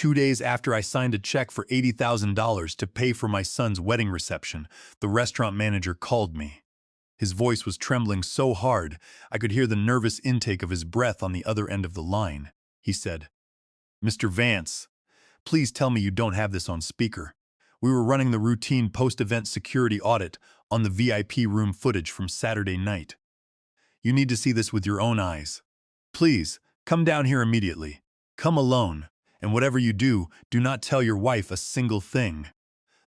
2 days after I signed a check for $80,000 to pay for my son's wedding reception, the restaurant manager called me. His voice was trembling so hard, I could hear the nervous intake of his breath on the other end of the line. He said, "Mr. Vance, please tell me you don't have this on speaker. We were running the routine post-event security audit on the VIP room footage from Saturday night. You need to see this with your own eyes. Please, come down here immediately. Come alone, and whatever you do, do not tell your wife a single thing."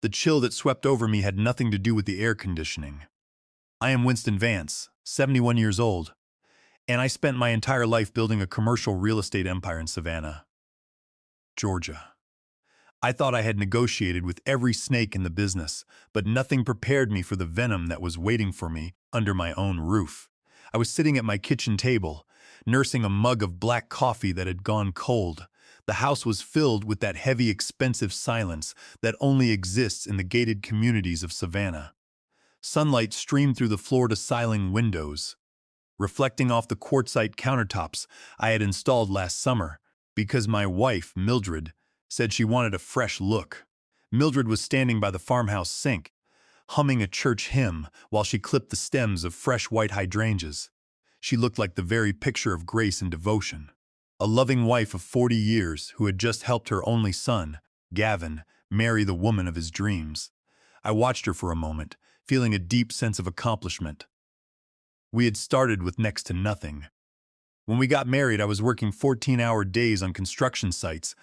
The chill that swept over me had nothing to do with the air conditioning. I am Winston Vance, 71 years old, and I spent my entire life building a commercial real estate empire in Savannah, Georgia. I thought I had negotiated with every snake in the business, but nothing prepared me for the venom that was waiting for me under my own roof. I was sitting at my kitchen table, nursing a mug of black coffee that had gone cold. The house was filled with that heavy, expensive silence that only exists in the gated communities of Savannah. Sunlight streamed through the floor-to-ceiling windows, reflecting off the quartzite countertops I had installed last summer because my wife, Mildred, said she wanted a fresh look. Mildred was standing by the farmhouse sink, humming a church hymn while she clipped the stems of fresh white hydrangeas. She looked like the very picture of grace and devotion. A loving wife of 40 years who had just helped her only son, Gavin, marry the woman of his dreams. I watched her for a moment, feeling a deep sense of accomplishment. We had started with next to nothing. When we got married, I was working 14-hour days on construction sites,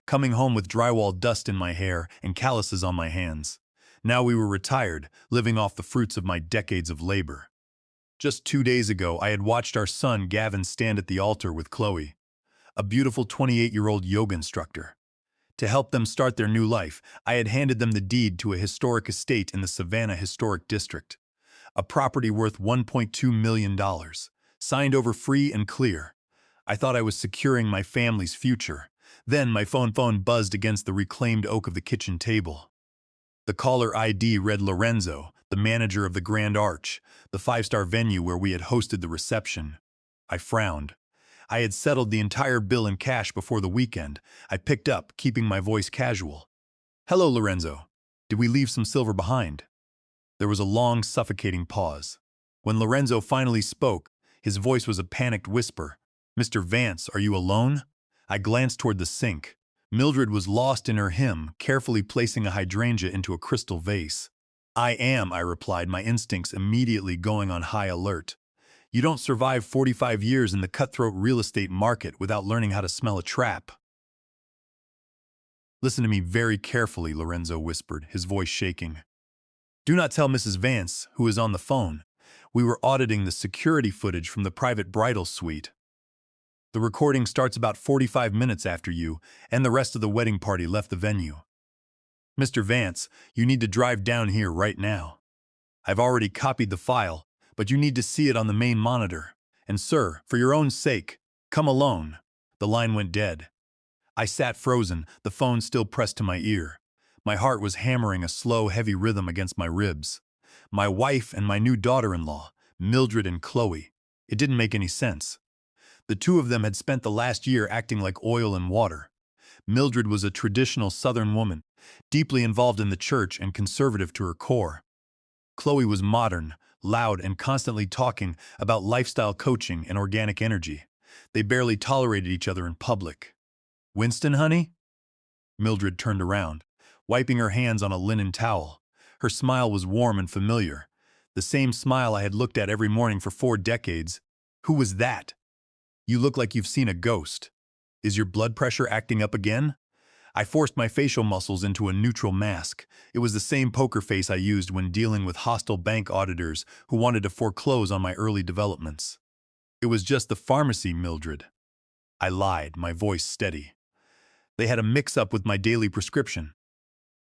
coming home with drywall dust in my hair and calluses on my hands. Now we were retired, living off the fruits of my decades of labor. Just 2 days ago, I had watched our son Gavin stand at the altar with Chloe, a beautiful 28-year-old yoga instructor. To help them start their new life, I had handed them the deed to a historic estate in the Savannah Historic District, a property worth $1.2 million, signed over free and clear. I thought I was securing my family's future. Then my phone buzzed against the reclaimed oak of the kitchen table. The caller ID read Lorenzo, the manager of the Grand Arch, the five-star venue where we had hosted the reception. I frowned. I had settled the entire bill in cash before the weekend. I picked up, keeping my voice casual. "Hello, Lorenzo. Did we leave some silver behind?" There was a long, suffocating pause. When Lorenzo finally spoke, his voice was a panicked whisper. "Mr. Vance, are you alone?" I glanced toward the sink. Mildred was lost in her hymn, carefully placing a hydrangea into a crystal vase. "I am," I replied, my instincts immediately going on high alert. You don't survive 45 years in the cutthroat real estate market without learning how to smell a trap. "Listen to me very carefully," Lorenzo whispered, his voice shaking. "Do not tell Mrs. Vance, who is on the phone. We were auditing the security footage from the private bridal suite. The recording starts about 45 minutes after you and the rest of the wedding party left the venue. Mr. Vance, you need to drive down here right now. I've already copied the file, but you need to see it on the main monitor. And sir, for your own sake, come alone." The line went dead. I sat frozen, the phone still pressed to my ear. My heart was hammering a slow, heavy rhythm against my ribs. My wife and my new daughter-in-law, Mildred and Chloe. It didn't make any sense. The two of them had spent the last year acting like oil and water. Mildred was a traditional Southern woman, deeply involved in the church and conservative to her core. Chloe was modern, loud, and constantly talking about lifestyle coaching and organic energy. They barely tolerated each other in public. "Winston, honey?" Mildred turned around, wiping her hands on a linen towel. Her smile was warm and familiar, the same smile I had looked at every morning for 4 decades. "Who was that? You look like you've seen a ghost. Is your blood pressure acting up again?" I forced my facial muscles into a neutral mask. It was the same poker face I used when dealing with hostile bank auditors who wanted to foreclose on my early developments. "It was just the pharmacy, Mildred." I lied, my voice steady. "They had a mix-up with my daily prescription.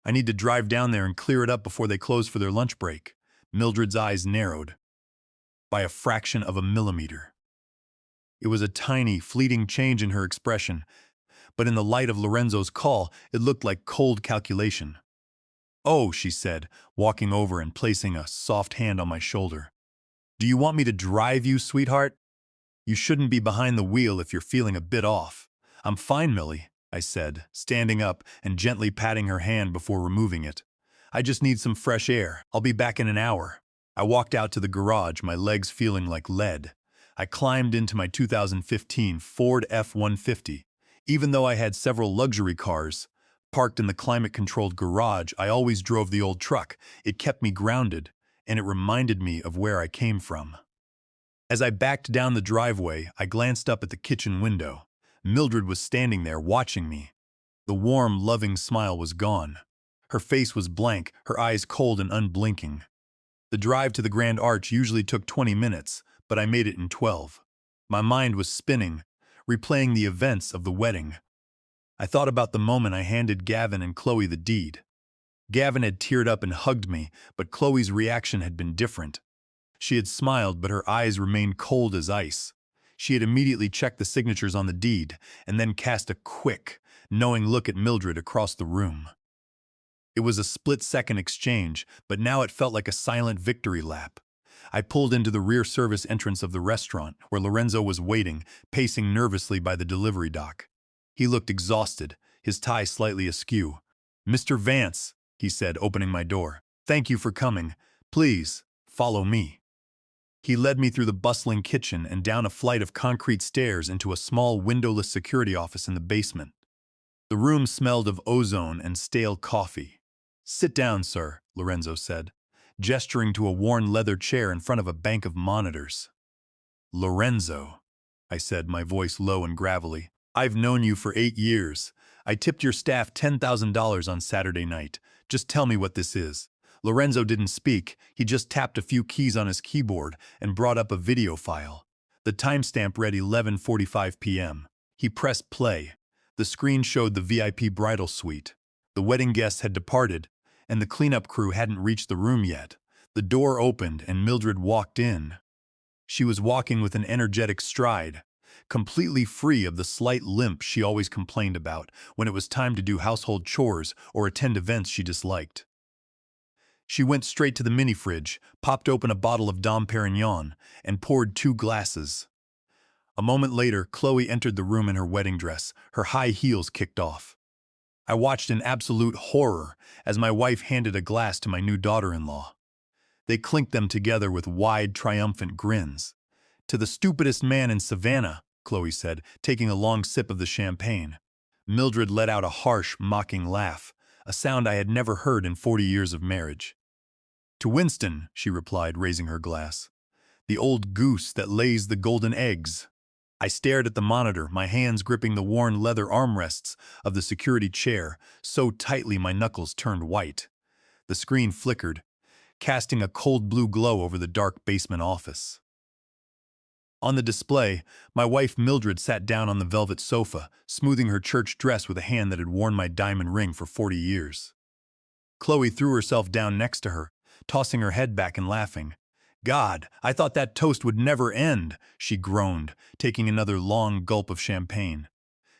I need to drive down there and clear it up before they close for their lunch break." Mildred's eyes narrowed by a fraction of a millimeter. It was a tiny, fleeting change in her expression, but in the light of Lorenzo's call, it looked like cold calculation. "Oh," she said, walking over and placing a soft hand on my shoulder. "Do you want me to drive you, sweetheart? You shouldn't be behind the wheel if you're feeling a bit off." "I'm fine, Millie. I said, standing up and gently patting her hand before removing it. I just need some fresh air. I'll be back in an hour. I walked out to the garage, my legs feeling like lead. I climbed into my 2015 Ford F-150. Even though I had several luxury cars parked in the climate-controlled garage, I always drove the old truck. It kept me grounded, and it reminded me of where I came from. As I backed down the driveway, I glanced up at the kitchen window. Mildred was standing there watching me. The warm, loving smile was gone. Her face was blank, her eyes cold and unblinking. The drive to the Grand Arch usually took 20 minutes, but I made it in 12. My mind was spinning, replaying the events of the wedding. I thought about the moment I handed Gavin and Chloe the deed. Gavin had teared up and hugged me, but Chloe's reaction had been different. She had smiled, but her eyes remained cold as ice. She had immediately checked the signatures on the deed, and then cast a quick, knowing look at Mildred across the room. It was a split-second exchange, but now it felt like a silent victory lap. I pulled into the rear service entrance of the restaurant, where Lorenzo was waiting, pacing nervously by the delivery dock. He looked exhausted, his tie slightly askew. "Mr. Vance," he said, opening my door. "Thank you for coming. Please, follow me." He led me through the bustling kitchen and down a flight of concrete stairs into a small windowless security office in the basement. The room smelled of ozone and stale coffee. "Sit down, sir," Lorenzo said, gesturing to a worn leather chair in front of a bank of monitors. "Lorenzo," I said, my voice low and gravelly, "I've known you for 8 years. I tipped your staff $10,000 on Saturday night. Just tell me what this is." Lorenzo didn't speak. He just tapped a few keys on his keyboard and brought up a video file. The timestamp read 11:45 p.m. He pressed play. The screen showed the VIP bridal suite. The wedding guests had departed, and the cleanup crew hadn't reached the room yet. The door opened and Mildred walked in. She was walking with an energetic stride, completely free of the slight limp she always complained about when it was time to do household chores or attend events she disliked. She went straight to the mini-fridge, popped open a bottle of Dom Perignon, and poured 2 glasses. A moment later, Chloe entered the room in her wedding dress, her high heels kicked off. I watched in absolute horror as my wife handed a glass to my new daughter-in-law. They clinked them together with wide, triumphant grins. "To the stupidest man in Savannah," Chloe said, taking a long sip of the champagne. Mildred let out a harsh, mocking laugh, a sound I had never heard in 40 years of marriage. "To Winston," she replied, raising her glass. "The old goose that lays the golden eggs." I stared at the monitor, my hands gripping the worn leather armrests of the security chair so tightly my knuckles turned white. The screen flickered, casting a cold blue glow over the dark basement office. On the display, my wife Mildred sat down on the velvet sofa, smoothing her church dress with a hand that had worn my diamond ring for 40 years. Chloe threw herself down next to her, tossing her head back and laughing. "God, I thought that toast would never end," she groaned, taking another long gulp of champagne.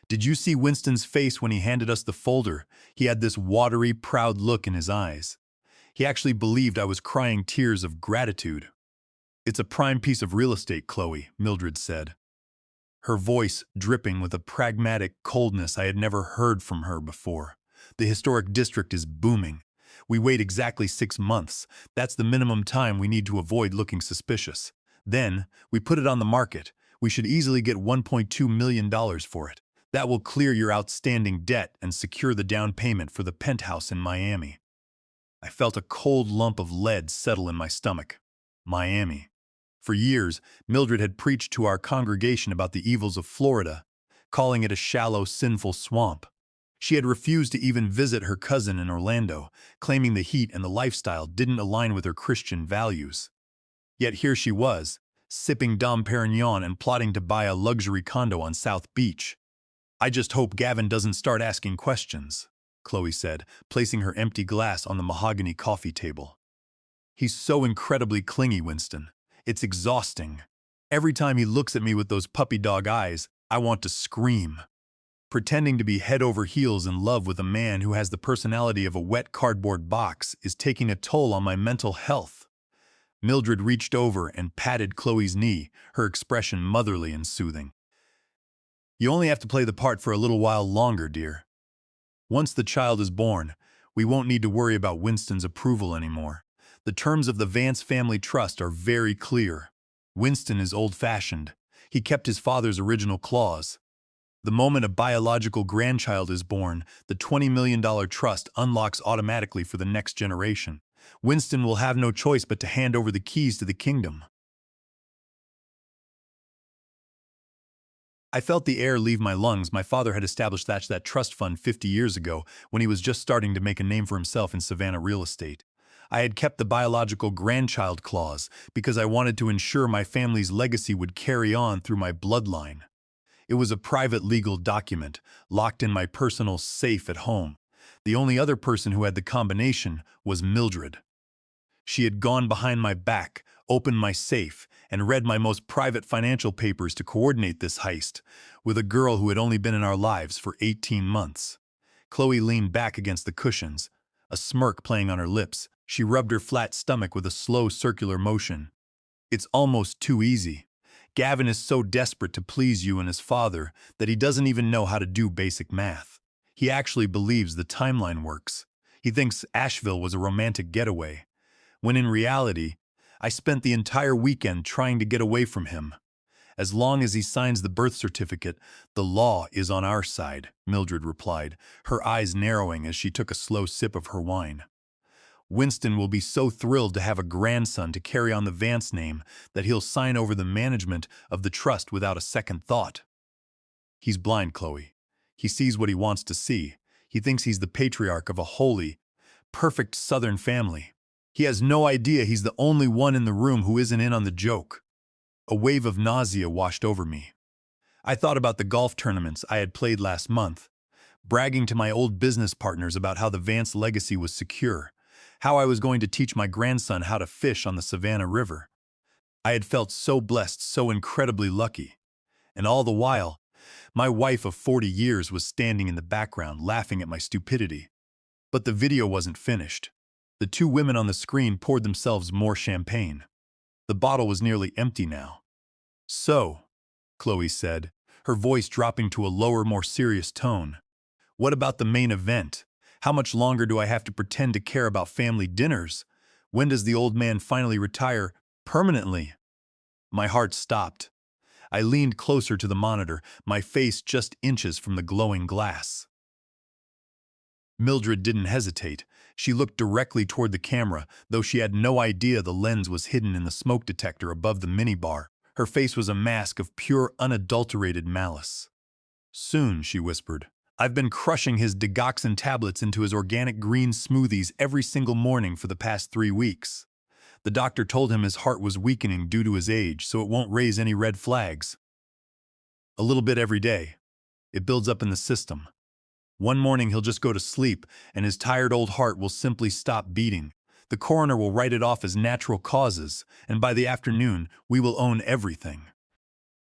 "Did you see Winston's face when he handed us the folder? He had this watery, proud look in his eyes. He actually believed I was crying tears of gratitude." "It's a prime piece of real estate, Chloe," Mildred said, her voice dripping with a pragmatic coldness I had never heard from her before. "The historic district is booming. We wait exactly 6 months. That's the minimum time we need to avoid looking suspicious. Then, we put it on the market. We should easily get $1.2 million for it. That will clear your outstanding debt and secure the down payment for the penthouse in Miami." I felt a cold lump of lead settle in my stomach. Miami. For years, Mildred had preached to our congregation about the evils of Florida, calling it a shallow, sinful swamp. She had refused to even visit her cousin in Orlando, claiming the heat and the lifestyle didn't align with her Christian values. Yet here she was, sipping Dom Perignon and plotting to buy a luxury condo on South Beach. "I just hope Gavin doesn't start asking questions," Chloe said, placing her empty glass on the mahogany coffee table. "He's so incredibly clingy, Winston. It's exhausting. Every time he looks at me with those puppy dog eyes, I want to scream." Pretending to be head over heels in love with a man who has the personality of a wet cardboard box is taking a toll on my mental health. Mildred reached over and patted Chloe's knee, her expression motherly and soothing. You only have to play the part for a little while longer, dear. Once the child is born, we won't need to worry about Winston's approval anymore. The terms of the Vance family trust are very clear. Winston is old-fashioned. He kept his father's original clause. The moment a biological grandchild is born, the $20 million trust unlocks automatically for the next generation. Winston will have no choice but to hand over the keys to the kingdom. I felt the air leave my lungs. My father had established that trust fund 50 years ago when he was just starting to make a name for himself in Savannah real estate. I had kept the biological grandchild clause because I wanted to ensure my family's legacy would carry on through my bloodline. It was a private legal document, locked in my personal safe at home. The only other person who had the combination was Mildred. She had gone behind my back, opened my safe, and read my most private financial papers to coordinate this heist, with a girl who had only been in our lives for 18 months. Chloe leaned back against the cushions, a smirk playing on her lips. She rubbed her flat stomach with a slow circular motion. It's almost too easy. Gavin is so desperate to please you and his father that he doesn't even know how to do basic math. He actually believes the timeline works. He thinks Asheville was a romantic getaway, when in reality, I spent the entire weekend trying to get away from him. As long as he signs the birth certificate, the law is on our side, Mildred replied, her eyes narrowing as she took a slow sip of her wine. Winston will be so thrilled to have a grandson to carry on the Vance name that he'll sign over the management of the trust without a second thought. He's blind, Chloe. He sees what he wants to see. He thinks he's the patriarch of a holy, perfect Southern family. He has no idea he's the only one in the room who isn't in on the joke. A wave of nausea washed over me. I thought about the golf tournaments I had played last month, bragging to my old business partners about how the Vance legacy was secure, how I was going to teach my grandson how to fish on the Savannah River. I had felt so blessed, so incredibly lucky. And all the while, my wife of 40 years was standing in the background laughing at my stupidity. But the video wasn't finished. The two women on the screen poured themselves more champagne. The bottle was nearly empty now. "So," Chloe said, her voice dropping to a lower, more serious tone, "what about the main event? How much longer do I have to pretend to care about family dinners? When does the old man finally retire permanently?" My heart stopped. I leaned closer to the monitor, my face just inches from the glowing glass. Mildred didn't hesitate. She looked directly toward the camera, though she had no idea the lens was hidden in the smoke detector above the minibar. Her face was a mask of pure, unadulterated malice. "Soon," she whispered. "I've been crushing his digoxin tablets into his organic green smoothies every single morning for the past 3 weeks. The doctor told him his heart was weakening due to his age, so it won't raise any red flags. A little bit every day. It builds up in the system. One morning he'll just go to sleep, and his tired old heart will simply stop beating. The coroner will write it off as natural causes, and by the afternoon, we will own everything."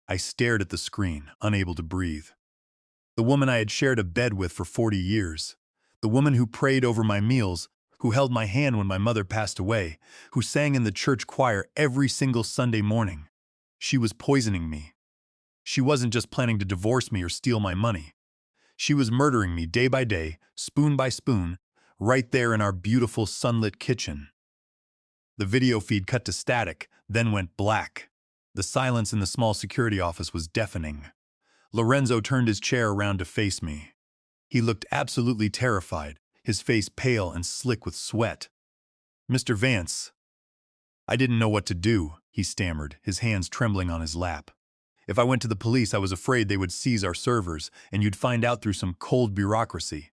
I stared at the screen, unable to breathe. The woman I had shared a bed with for 40 years. The woman who prayed over my meals, who held my hand when my mother passed away, who sang in the church choir every single Sunday morning. She was poisoning me. She wasn't just planning to divorce me or steal my money. She was murdering me day by day, spoon by spoon, right there in our beautiful sunlit kitchen. The video feed cut to static, then went black. The silence in the small security office was deafening. Lorenzo turned his chair around to face me. He looked absolutely terrified, his face pale and slick with sweat. "Mr. Vance." I didn't know what to do, he stammered, his hands trembling on his lap. "If I went to the police, I was afraid they would seize our servers, and you'd find out through some cold bureaucracy.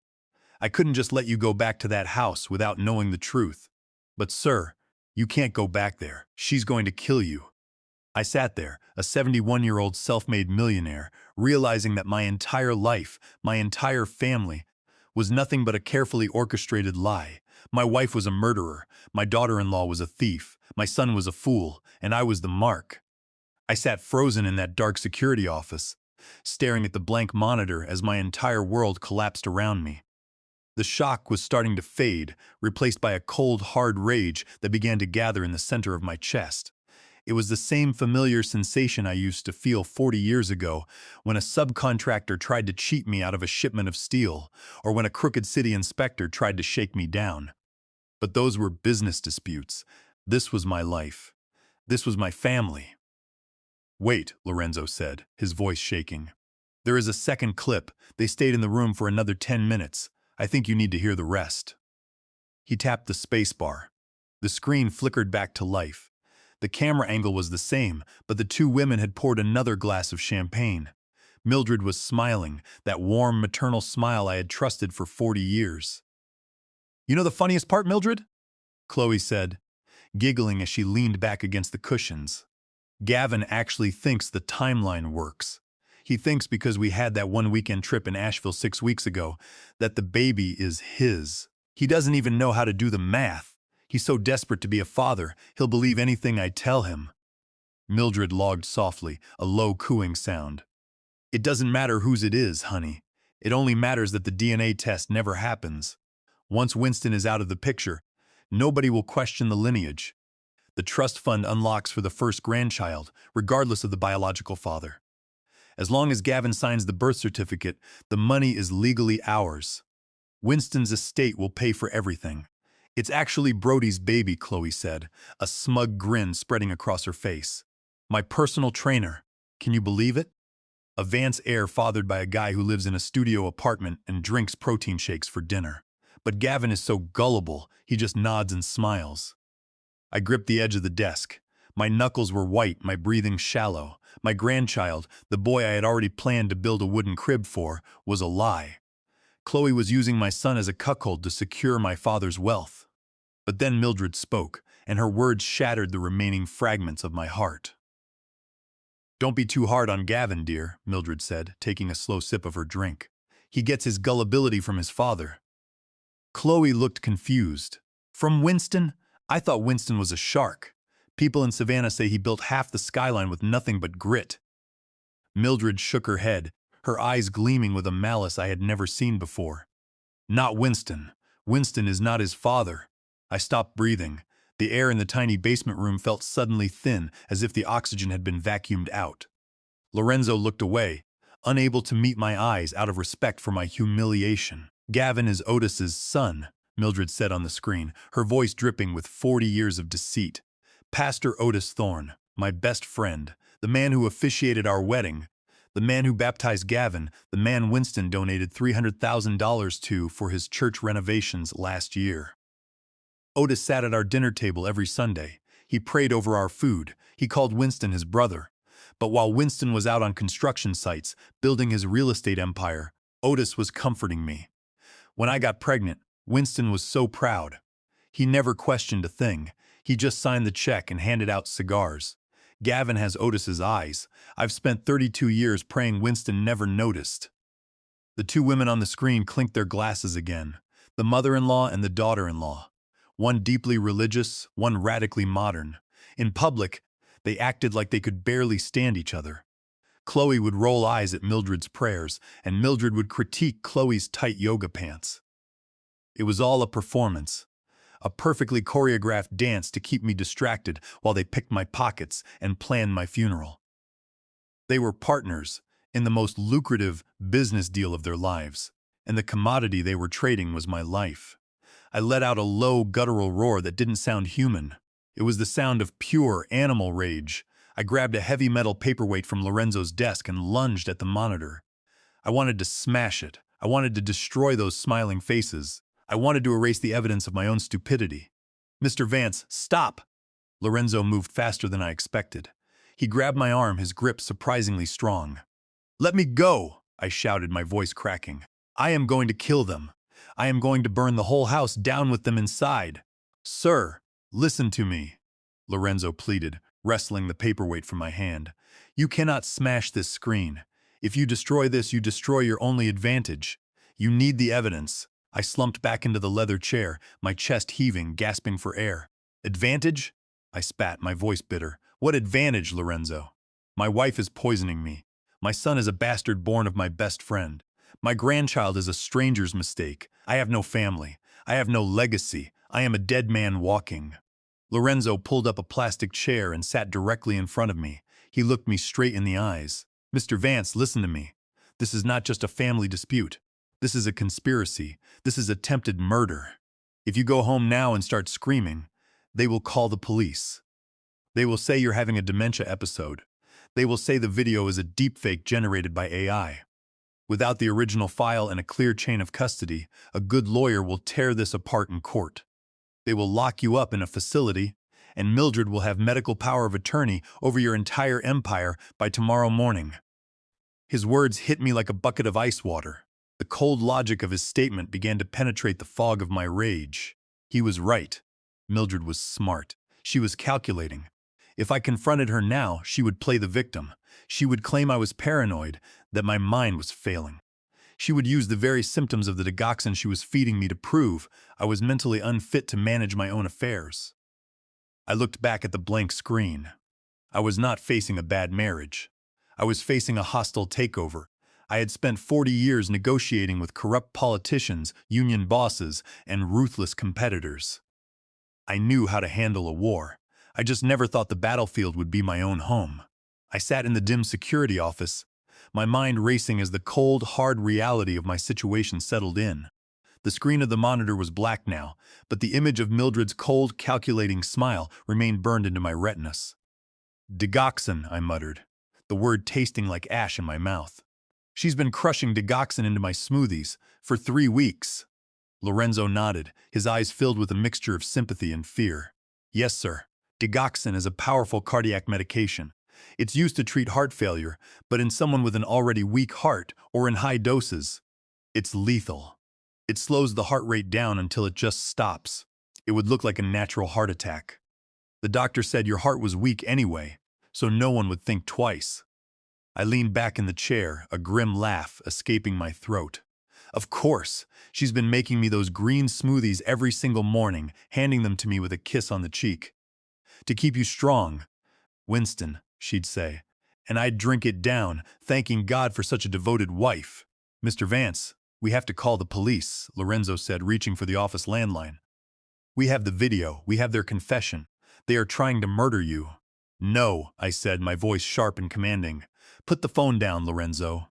I couldn't just let you go back to that house without knowing the truth. But sir, you can't go back there. She's going to kill you." I sat there, a 71-year-old self-made millionaire, realizing that my entire life, my entire family, was nothing but a carefully orchestrated lie. My wife was a murderer, my daughter-in-law was a thief, my son was a fool, and I was the mark. I sat frozen in that dark security office, staring at the blank monitor as my entire world collapsed around me. The shock was starting to fade, replaced by a cold, hard rage that began to gather in the center of my chest. It was the same familiar sensation I used to feel 40 years ago when a subcontractor tried to cheat me out of a shipment of steel, or when a crooked city inspector tried to shake me down. But those were business disputes. This was my life. This was my family. Wait, Lorenzo said, his voice shaking. There is a second clip. They stayed in the room for another 10 minutes. I think you need to hear the rest. He tapped the spacebar. The screen flickered back to life. The camera angle was the same, but the two women had poured another glass of champagne. Mildred was smiling, that warm maternal smile I had trusted for 40 years. You know the funniest part, Mildred? Chloe said, giggling as she leaned back against the cushions. Gavin actually thinks the timeline works. He thinks because we had that one weekend trip in Asheville 6 weeks ago, that the baby is his. He doesn't even know how to do the math. He's so desperate to be a father, he'll believe anything I tell him. Mildred logged softly, a low cooing sound. It doesn't matter whose it is, honey. It only matters that the DNA test never happens. Once Winston is out of the picture, nobody will question the lineage. The trust fund unlocks for the first grandchild, regardless of the biological father. As long as Gavin signs the birth certificate, the money is legally ours. Winston's estate will pay for everything. It's actually Brody's baby, Chloe said, a smug grin spreading across her face. My personal trainer. Can you believe it? A Vance heir fathered by a guy who lives in a studio apartment and drinks protein shakes for dinner. But Gavin is so gullible, he just nods and smiles. I gripped the edge of the desk. My knuckles were white, my breathing shallow. My grandchild, the boy I had already planned to build a wooden crib for, was a lie. Chloe was using my son as a cuckold to secure my father's wealth. But then Mildred spoke, and her words shattered the remaining fragments of my heart. Don't be too hard on Gavin, dear, Mildred said, taking a slow sip of her drink. He gets his gullibility from his father. Chloe looked confused. From Winston? I thought Winston was a shark. People in Savannah say he built half the skyline with nothing but grit. Mildred shook her head, her eyes gleaming with a malice I had never seen before. Not Winston. Winston is not his father. I stopped breathing. The air in the tiny basement room felt suddenly thin, as if the oxygen had been vacuumed out. Lorenzo looked away, unable to meet my eyes out of respect for my humiliation. Gavin is Otis's son, Mildred said on the screen, her voice dripping with 40 years of deceit. Pastor Otis Thorne, my best friend, the man who officiated our wedding, the man who baptized Gavin, the man Winston donated $300,000 to for his church renovations last year. Otis sat at our dinner table every Sunday. He prayed over our food. He called Winston his brother. But while Winston was out on construction sites, building his real estate empire, Otis was comforting me. When I got pregnant, Winston was so proud. He never questioned a thing. He just signed the check and handed out cigars. Gavin has Otis's eyes. I've spent 32 years praying Winston never noticed. The two women on the screen clinked their glasses again, the mother-in-law and the daughter-in-law. One deeply religious, one radically modern. In public, they acted like they could barely stand each other. Chloe would roll eyes at Mildred's prayers, and Mildred would critique Chloe's tight yoga pants. It was all a performance, a perfectly choreographed dance to keep me distracted while they picked my pockets and planned my funeral. They were partners in the most lucrative business deal of their lives, and the commodity they were trading was my life. I let out a low, guttural roar that didn't sound human. It was the sound of pure animal rage. I grabbed a heavy metal paperweight from Lorenzo's desk and lunged at the monitor. I wanted to smash it. I wanted to destroy those smiling faces. I wanted to erase the evidence of my own stupidity. Mr. Vance, stop! Lorenzo moved faster than I expected. He grabbed my arm, his grip surprisingly strong. Let me go! I shouted, my voice cracking. I am going to kill them. I am going to burn the whole house down with them inside. Sir, listen to me, Lorenzo pleaded, wrestling the paperweight from my hand. You cannot smash this screen. If you destroy this, you destroy your only advantage. You need the evidence. I slumped back into the leather chair, my chest heaving, gasping for air. Advantage? I spat, my voice bitter. What advantage, Lorenzo? My wife is poisoning me. My son is a bastard born of my best friend. My grandchild is a stranger's mistake. I have no family. I have no legacy. I am a dead man walking. Lorenzo pulled up a plastic chair and sat directly in front of me. He looked me straight in the eyes. "Mr. Vance, listen to me. This is not just a family dispute. This is a conspiracy. This is attempted murder. If you go home now and start screaming, they will call the police. They will say you're having a dementia episode. They will say the video is a deepfake generated by AI. Without the original file and a clear chain of custody, a good lawyer will tear this apart in court. They will lock you up in a facility, and Mildred will have medical power of attorney over your entire empire by tomorrow morning." His words hit me like a bucket of ice water. The cold logic of his statement began to penetrate the fog of my rage. He was right. Mildred was smart. She was calculating. If I confronted her now, she would play the victim. She would claim I was paranoid, that my mind was failing. She would use the very symptoms of the digoxin she was feeding me to prove I was mentally unfit to manage my own affairs. I looked back at the blank screen. I was not facing a bad marriage. I was facing a hostile takeover. I had spent 40 years negotiating with corrupt politicians, union bosses, and ruthless competitors. I knew how to handle a war. I just never thought the battlefield would be my own home. I sat in the dim security office, my mind racing as the cold, hard reality of my situation settled in. The screen of the monitor was black now, but the image of Mildred's cold, calculating smile remained burned into my retinas. "Digoxin," I muttered, the word tasting like ash in my mouth. "She's been crushing digoxin into my smoothies for 3 weeks." Lorenzo nodded, his eyes filled with a mixture of sympathy and fear. "Yes, sir. Digoxin is a powerful cardiac medication. It's used to treat heart failure, but in someone with an already weak heart or in high doses, it's lethal. It slows the heart rate down until it just stops. It would look like a natural heart attack. The doctor said your heart was weak anyway, so no one would think twice." I leaned back in the chair, a grim laugh escaping my throat. Of course, she's been making me those green smoothies every single morning, handing them to me with a kiss on the cheek. "To keep you strong, Winston," she'd say, and I'd drink it down, thanking God for such a devoted wife. "Mr. Vance, we have to call the police," Lorenzo said, reaching for the office landline. "We have the video, we have their confession. They are trying to murder you." "No," I said, my voice sharp and commanding. "Put the phone down, Lorenzo."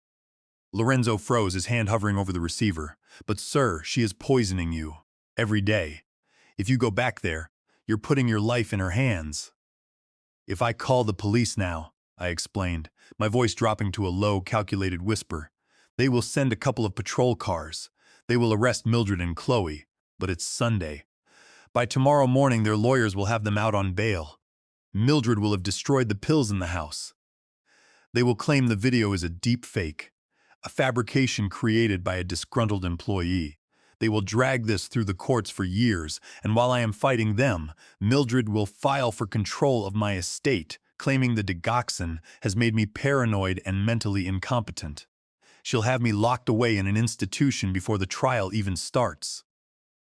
Lorenzo froze, his hand hovering over the receiver. "But sir, she is poisoning you. Every day. If you go back there, you're putting your life in her hands." "If I call the police now," I explained, my voice dropping to a low, calculated whisper, "they will send a couple of patrol cars. They will arrest Mildred and Chloe, but it's Sunday. By tomorrow morning their lawyers will have them out on bail. Mildred will have destroyed the pills in the house. They will claim the video is a deep fake, a fabrication created by a disgruntled employee. They will drag this through the courts for years, and while I am fighting them, Mildred will file for control of my estate, claiming the digoxin has made me paranoid and mentally incompetent. She'll have me locked away in an institution before the trial even starts."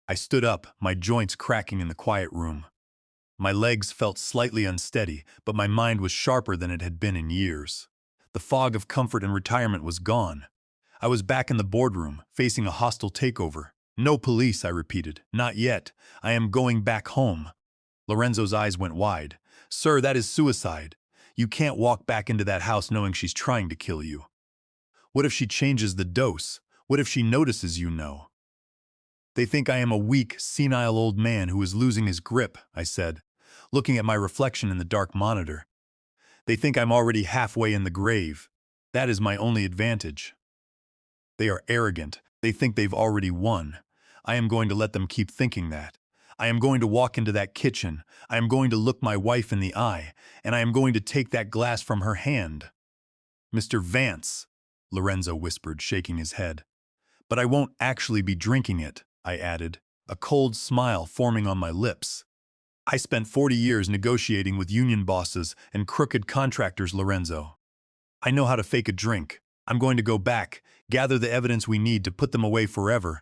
I stood up, my joints cracking in the quiet room. My legs felt slightly unsteady, but my mind was sharper than it had been in years. The fog of comfort and retirement was gone. I was back in the boardroom, facing a hostile takeover. "No police," I repeated. "Not yet. I am going back home." Lorenzo's eyes went wide. "Sir, that is suicide. You can't walk back into that house knowing she's trying to kill you. What if she changes the dose? What if she notices you know?" "They think I am a weak, senile old man who is losing his grip," I said, looking at my reflection in the dark monitor. "They think I'm already halfway in the grave. That is my only advantage. They are arrogant. They think they've already won. I am going to let them keep thinking that. I am going to walk into that kitchen. I am going to look my wife in the eye, and I am going to take that glass from her hand." "Mr. Vance," Lorenzo whispered, shaking his head. "But I won't actually be drinking it," I added, a cold smile forming on my lips. "I spent 40 years negotiating with union bosses and crooked contractors, Lorenzo. I know how to fake a drink. I'm going to go back, gather the evidence we need to put them away forever,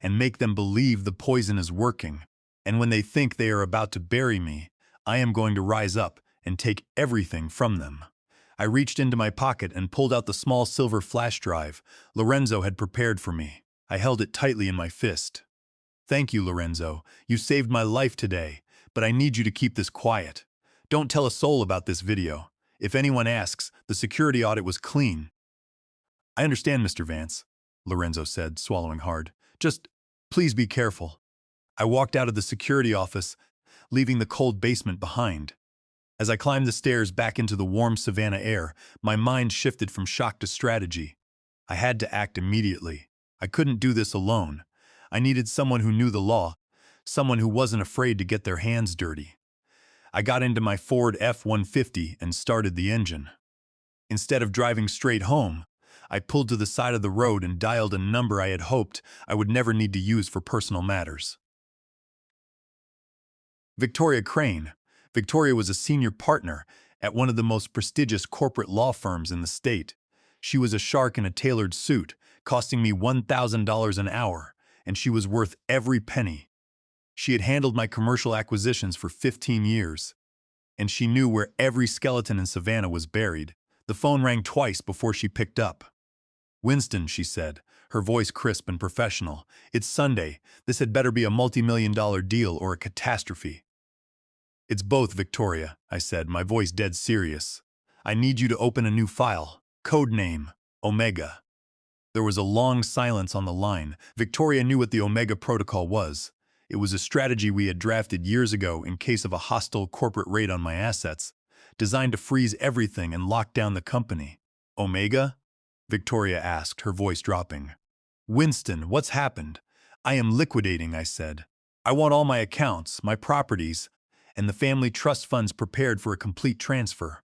and make them believe the poison is working. And when they think they are about to bury me, I am going to rise up and take everything from them." I reached into my pocket and pulled out the small silver flash drive Lorenzo had prepared for me. I held it tightly in my fist. "Thank you, Lorenzo. You saved my life today. But I need you to keep this quiet. Don't tell a soul about this video. If anyone asks, the security audit was clean. I understand, Mr. Vance, Lorenzo said, swallowing hard. Just, please be careful. I walked out of the security office, leaving the cold basement behind. As I climbed the stairs back into the warm Savannah air, my mind shifted from shock to strategy. I had to act immediately. I couldn't do this alone. I needed someone who knew the law, someone who wasn't afraid to get their hands dirty. I got into my Ford F-150 and started the engine. Instead of driving straight home, I pulled to the side of the road and dialed a number I had hoped I would never need to use for personal matters. Victoria Crane. Victoria was a senior partner at one of the most prestigious corporate law firms in the state. She was a shark in a tailored suit, costing me $1,000 an hour, and she was worth every penny. She had handled my commercial acquisitions for 15 years, and she knew where every skeleton in Savannah was buried. The phone rang twice before she picked up. "Winston," she said, her voice crisp and professional. "It's Sunday. This had better be a multi-million-dollar deal or a catastrophe." "It's both, Victoria," I said, my voice dead serious. "I need you to open a new file. Code name, Omega." There was a long silence on the line. Victoria knew what the Omega Protocol was. It was a strategy we had drafted years ago in case of a hostile corporate raid on my assets, designed to freeze everything and lock down the company. "Omega?" Victoria asked, her voice dropping. "Winston, what's happened?" "I am liquidating," I said. "I want all my accounts, my properties, and the family trust funds prepared for a complete transfer.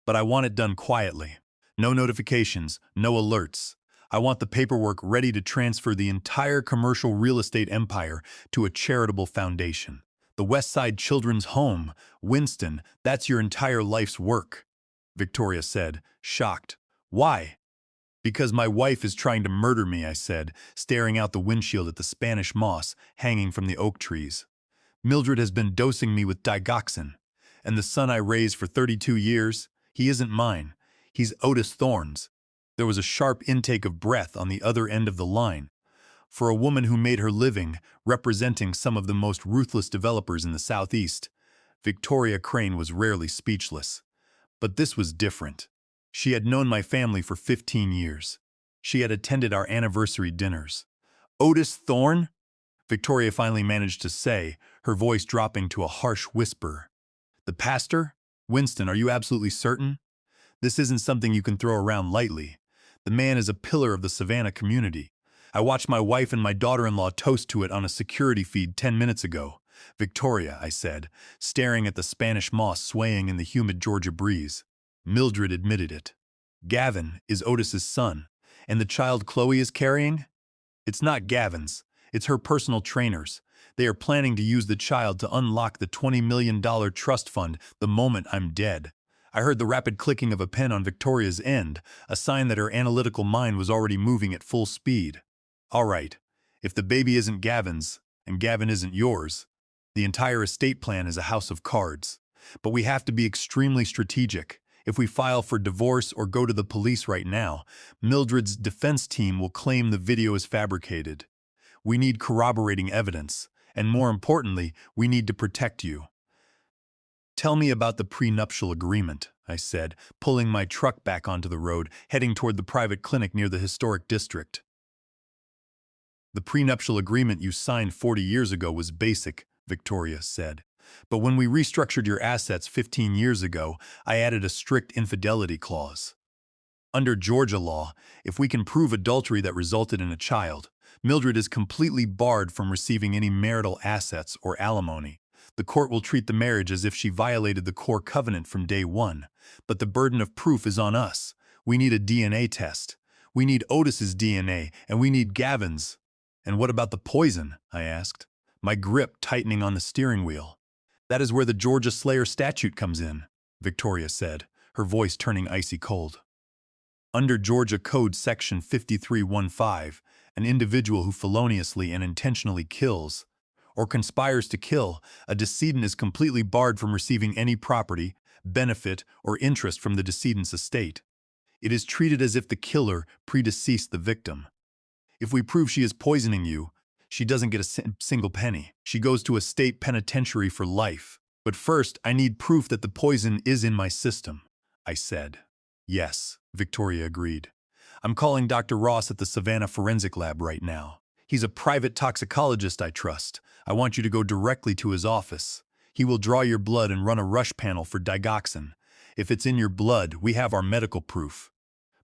But I want it done quietly. No notifications, no alerts. I want the paperwork ready to transfer the entire commercial real estate empire to a charitable foundation. The Westside Children's Home. Winston, that's your entire life's work," Victoria said, shocked. "Why?" "Because my wife is trying to murder me," I said, staring out the windshield at the Spanish moss hanging from the oak trees. "Mildred has been dosing me with digoxin, and the son I raised for 32 years, he isn't mine. He's Otis Thorne's." There was a sharp intake of breath on the other end of the line. For a woman who made her living representing some of the most ruthless developers in the Southeast, Victoria Crane was rarely speechless. But this was different. She had known my family for 15 years. She had attended our anniversary dinners. "Otis Thorne?" Victoria finally managed to say, her voice dropping to a harsh whisper. "The pastor? Winston, are you absolutely certain? This isn't something you can throw around lightly. The man is a pillar of the Savannah community. I watched my wife and my daughter-in-law toast to it on a security feed 10 minutes ago." "Victoria," I said, staring at the Spanish moss swaying in the humid Georgia breeze. "Mildred admitted it. Gavin is Otis's son, and the child Chloe is carrying? It's not Gavin's. It's her personal trainer's. They are planning to use the child to unlock the $20 million trust fund the moment I'm dead." I heard the rapid clicking of a pen on Victoria's end, a sign that her analytical mind was already moving at full speed. "All right, if the baby isn't Gavin's, and Gavin isn't yours, the entire estate plan is a house of cards. But we have to be extremely strategic. If we file for divorce or go to the police right now, Mildred's defense team will claim the video is fabricated. We need corroborating evidence, and more importantly, we need to protect you." "Tell me about the prenuptial agreement," I said, pulling my truck back onto the road, heading toward the private clinic near the historic district. "The prenuptial agreement you signed 40 years ago was basic," Victoria said. "But when we restructured your assets 15 years ago, I added a strict infidelity clause. Under Georgia law, if we can prove adultery that resulted in a child, Mildred is completely barred from receiving any marital assets or alimony. The court will treat the marriage as if she violated the core covenant from day one. But the burden of proof is on us. We need a DNA test. We need Otis's DNA, and we need Gavin's." "And what about the poison?" I asked, my grip tightening on the steering wheel. "That is where the Georgia Slayer statute comes in," Victoria said, her voice turning icy cold. "Under Georgia Code Section 5315, an individual who feloniously and intentionally kills or conspires to kill a decedent is completely barred from receiving any property, benefit, or interest from the decedent's estate. It is treated as if the killer predeceased the victim. If we prove she is poisoning you, She doesn't get a single penny. She goes to a state penitentiary for life. But first, I need proof that the poison is in my system, I said. Yes, Victoria agreed. I'm calling Dr. Ross at the Savannah Forensic Lab right now. He's a private toxicologist I trust. I want you to go directly to his office. He will draw your blood and run a rush panel for digoxin. If it's in your blood, we have our medical proof.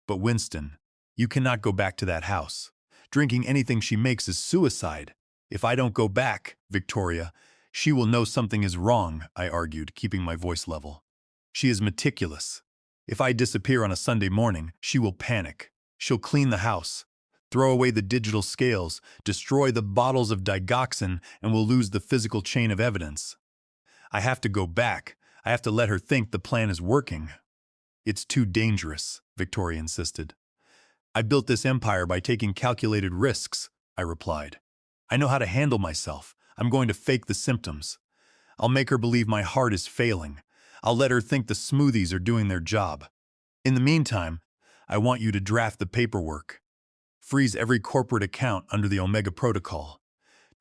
But Winston, you cannot go back to that house. Drinking anything she makes is suicide. If I don't go back, Victoria, she will know something is wrong, I argued, keeping my voice level. She is meticulous. If I disappear on a Sunday morning, she will panic. She'll clean the house, throw away the digital scales, destroy the bottles of digoxin, and we'll lose the physical chain of evidence. I have to go back. I have to let her think the plan is working. It's too dangerous, Victoria insisted. I built this empire by taking calculated risks, I replied. I know how to handle myself. I'm going to fake the symptoms. I'll make her believe my heart is failing. I'll let her think the smoothies are doing their job. In the meantime, I want you to draft the paperwork. Freeze every corporate account under the Omega Protocol.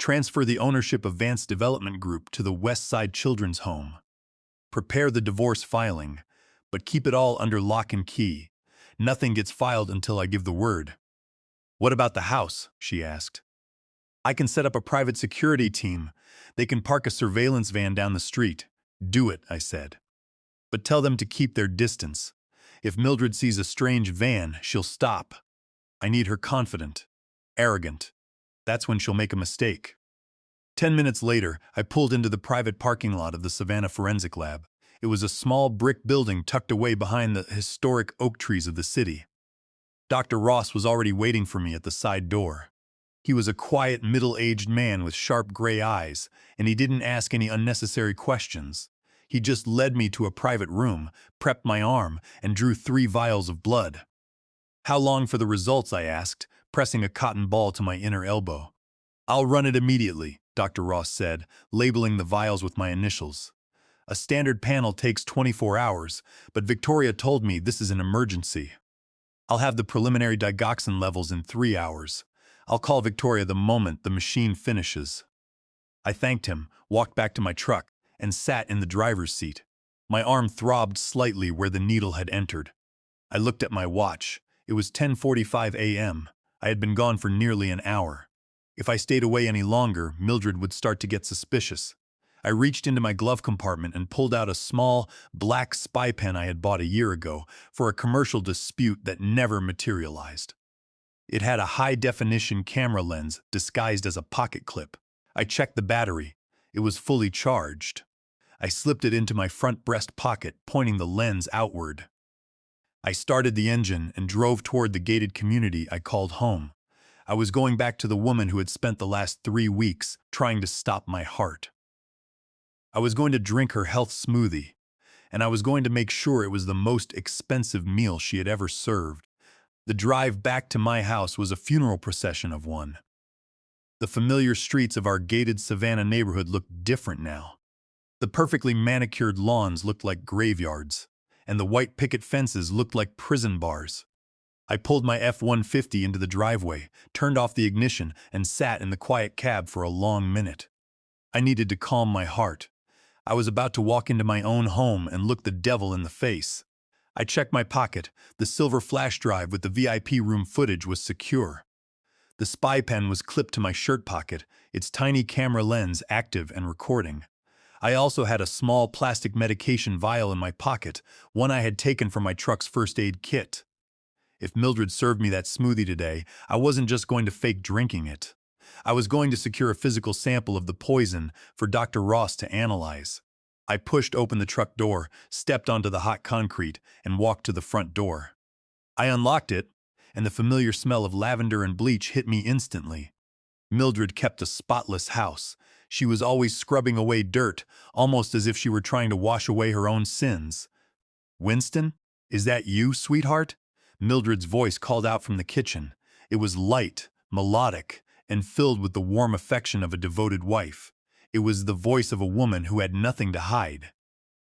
Transfer the ownership of Vance Development Group to the West Side Children's Home. Prepare the divorce filing, but keep it all under lock and key. Nothing gets filed until I give the word. What about the house? She asked. I can set up a private security team. They can park a surveillance van down the street. Do it, I said. But tell them to keep their distance. If Mildred sees a strange van, she'll stop. I need her confident, arrogant. That's when she'll make a mistake. 10 minutes later, I pulled into the private parking lot of the Savannah Forensic Lab. It was a small brick building tucked away behind the historic oak trees of the city. Dr. Ross was already waiting for me at the side door. He was a quiet, middle-aged man with sharp gray eyes, and he didn't ask any unnecessary questions. He just led me to a private room, prepped my arm, and drew 3 vials of blood. How long for the results? I asked, pressing a cotton ball to my inner elbow. I'll run it immediately, Dr. Ross said, labeling the vials with my initials. A standard panel takes 24 hours, but Victoria told me this is an emergency. I'll have the preliminary digoxin levels in 3 hours. I'll call Victoria the moment the machine finishes. I thanked him, walked back to my truck, and sat in the driver's seat. My arm throbbed slightly where the needle had entered. I looked at my watch. It was 10:45 a.m. I had been gone for nearly an hour. If I stayed away any longer, Mildred would start to get suspicious. I reached into my glove compartment and pulled out a small, black spy pen I had bought a year ago for a commercial dispute that never materialized. It had a high-definition camera lens disguised as a pocket clip. I checked the battery. It was fully charged. I slipped it into my front breast pocket, pointing the lens outward. I started the engine and drove toward the gated community I called home. I was going back to the woman who had spent the last 3 weeks trying to stop my heart. I was going to drink her health smoothie, and I was going to make sure it was the most expensive meal she had ever served. The drive back to my house was a funeral procession of one. The familiar streets of our gated Savannah neighborhood looked different now. The perfectly manicured lawns looked like graveyards, and the white picket fences looked like prison bars. I pulled my F-150 into the driveway, turned off the ignition, and sat in the quiet cab for a long minute. I needed to calm my heart. I was about to walk into my own home and look the devil in the face. I checked my pocket. The silver flash drive with the VIP room footage was secure. The spy pen was clipped to my shirt pocket, its tiny camera lens active and recording. I also had a small plastic medication vial in my pocket, one I had taken from my truck's first aid kit. If Mildred served me that smoothie today, I wasn't just going to fake drinking it. I was going to secure a physical sample of the poison for Dr. Ross to analyze. I pushed open the truck door, stepped onto the hot concrete, and walked to the front door. I unlocked it, and the familiar smell of lavender and bleach hit me instantly. Mildred kept a spotless house. She was always scrubbing away dirt, almost as if she were trying to wash away her own sins. "Winston, is that you, sweetheart?" Mildred's voice called out from the kitchen. It was light, melodic, and filled with the warm affection of a devoted wife. It was the voice of a woman who had nothing to hide.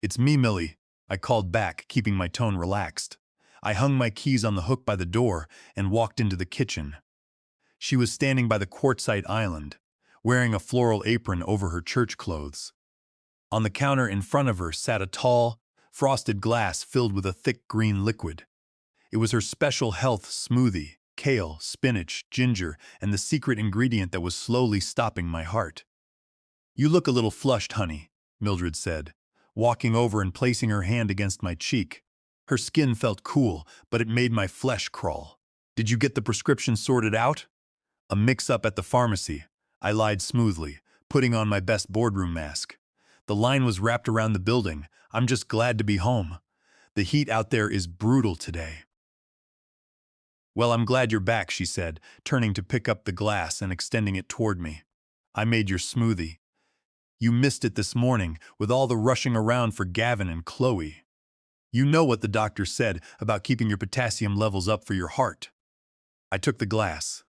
"It's me, Millie," I called back, keeping my tone relaxed. I hung my keys on the hook by the door and walked into the kitchen. She was standing by the quartzite island, wearing a floral apron over her church clothes. On the counter in front of her sat a tall, frosted glass filled with a thick green liquid. It was her special health smoothie, kale, spinach, ginger, and the secret ingredient that was slowly stopping my heart. "You look a little flushed, honey," Mildred said, walking over and placing her hand against my cheek. Her skin felt cool, but it made my flesh crawl. "Did you get the prescription sorted out?" "A mix-up at the pharmacy," I lied smoothly, putting on my best boardroom mask. "The line was wrapped around the building. I'm just glad to be home. The heat out there is brutal today." "Well, I'm glad you're back," she said, turning to pick up the glass and extending it toward me. "I made your smoothie. You missed it this morning with all the rushing around for Gavin and Chloe. You know what the doctor said about keeping your potassium levels up for your heart." I took the glass.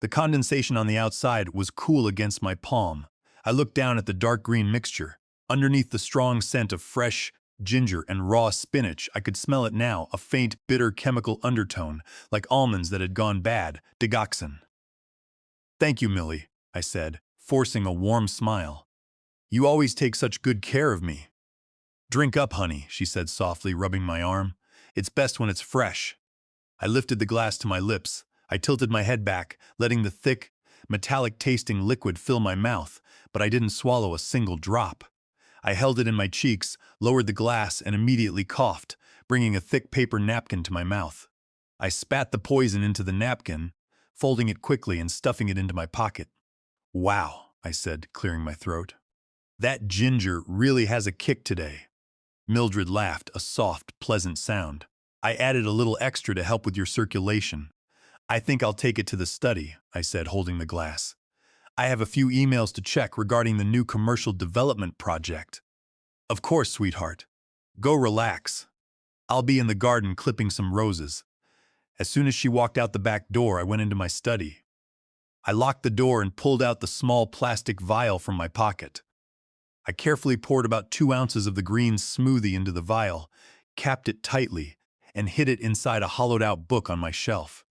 The condensation on the outside was cool against my palm. I looked down at the dark green mixture. Underneath the strong scent of fresh ginger and raw spinach, I could smell it now, a faint, bitter chemical undertone, like almonds that had gone bad, digoxin. "Thank you, Millie," I said, forcing a warm smile. "You always take such good care of me." "Drink up, honey," she said softly, rubbing my arm. "It's best when it's fresh." I lifted the glass to my lips. I tilted my head back, letting the thick, metallic-tasting liquid fill my mouth, but I didn't swallow a single drop. I held it in my cheeks, lowered the glass, and immediately coughed, bringing a thick paper napkin to my mouth. I spat the poison into the napkin, folding it quickly and stuffing it into my pocket. "Wow," I said, clearing my throat. "That ginger really has a kick today." Mildred laughed, a soft, pleasant sound. "I added a little extra to help with your circulation. I think I'll take it to the study," I said, holding the glass. "I have a few emails to check regarding the new commercial development project." "Of course, sweetheart. Go relax. I'll be in the garden clipping some roses." As soon as she walked out the back door, I went into my study. I locked the door and pulled out the small plastic vial from my pocket. I carefully poured about 2 ounces of the green smoothie into the vial, capped it tightly, and hid it inside a hollowed-out book on my shelf.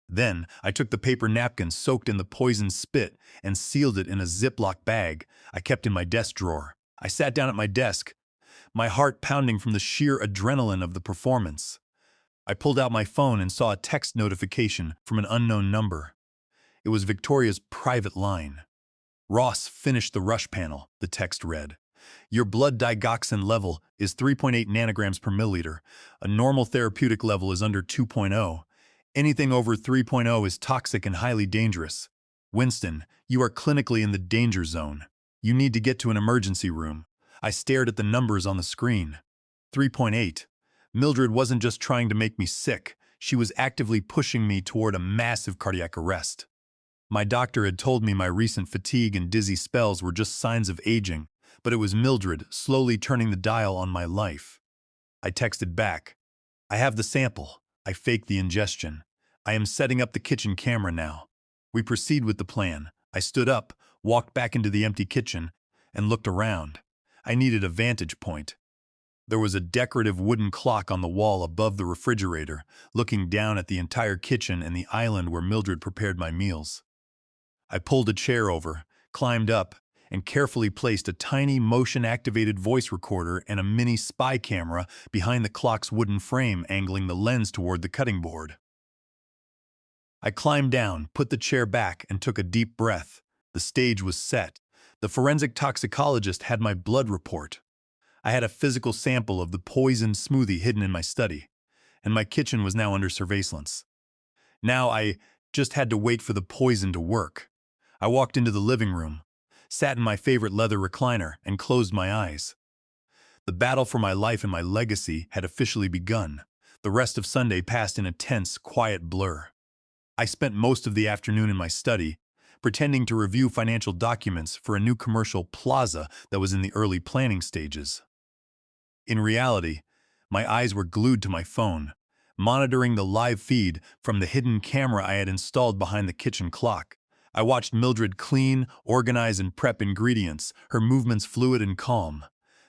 Then, I took the paper napkin soaked in the poisoned spit and sealed it in a Ziploc bag I kept in my desk drawer. I sat down at my desk, my heart pounding from the sheer adrenaline of the performance. I pulled out my phone and saw a text notification from an unknown number. It was Victoria's private line. "Ross finished the rush panel," the text read. "Your blood digoxin level is 3.8 nanograms per milliliter. A normal therapeutic level is under 2.0. Anything over 3.0 is toxic and highly dangerous. Winston, you are clinically in the danger zone. You need to get to an emergency room." I stared at the numbers on the screen. 3.8. Mildred wasn't just trying to make me sick. She was actively pushing me toward a massive cardiac arrest. My doctor had told me my recent fatigue and dizzy spells were just signs of aging, but it was Mildred slowly turning the dial on my life. I texted back. "I have the sample. I faked the ingestion. I am setting up the kitchen camera now." We proceed with the plan. I stood up, walked back into the empty kitchen, and looked around. I needed a vantage point. There was a decorative wooden clock on the wall above the refrigerator, looking down at the entire kitchen and the island where Mildred prepared my meals. I pulled a chair over, climbed up, and carefully placed a tiny motion-activated voice recorder and a mini spy camera behind the clock's wooden frame, angling the lens toward the cutting board. I climbed down, put the chair back, and took a deep breath. The stage was set. The forensic toxicologist had my blood report. I had a physical sample of the poisoned smoothie hidden in my study, and my kitchen was now under surveillance. Now I just had to wait for the poison to work. I walked into the living room, sat in my favorite leather recliner, and closed my eyes. The battle for my life and my legacy had officially begun. The rest of Sunday passed in a tense, quiet blur. I spent most of the afternoon in my study, pretending to review financial documents for a new commercial plaza that was in the early planning stages. In reality, my eyes were glued to my phone, monitoring the live feed from the hidden camera I had installed behind the kitchen clock. I watched Mildred clean, organize, and prep ingredients, her movements fluid and calm.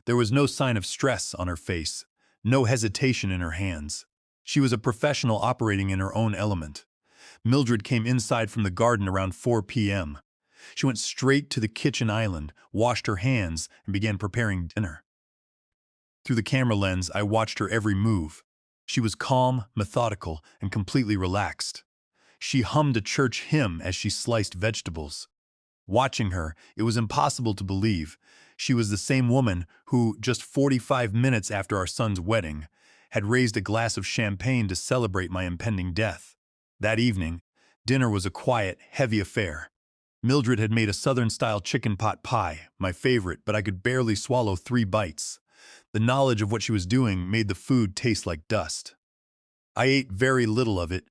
There was no sign of stress on her face, no hesitation in her hands. She was a professional operating in her own element. Mildred came inside from the garden around 4 p.m. She went straight to the kitchen island, washed her hands, and began preparing dinner. Through the camera lens, I watched her every move. She was calm, methodical, and completely relaxed. She hummed a church hymn as she sliced vegetables. Watching her, it was impossible to believe. She was the same woman who, just 45 minutes after our son's wedding, had raised a glass of champagne to celebrate my impending death. That evening, dinner was a quiet, heavy affair. Mildred had made a Southern-style chicken pot pie, my favorite, but I could barely swallow 3 bites. The knowledge of what she was doing made the food taste like dust. I ate very little of it,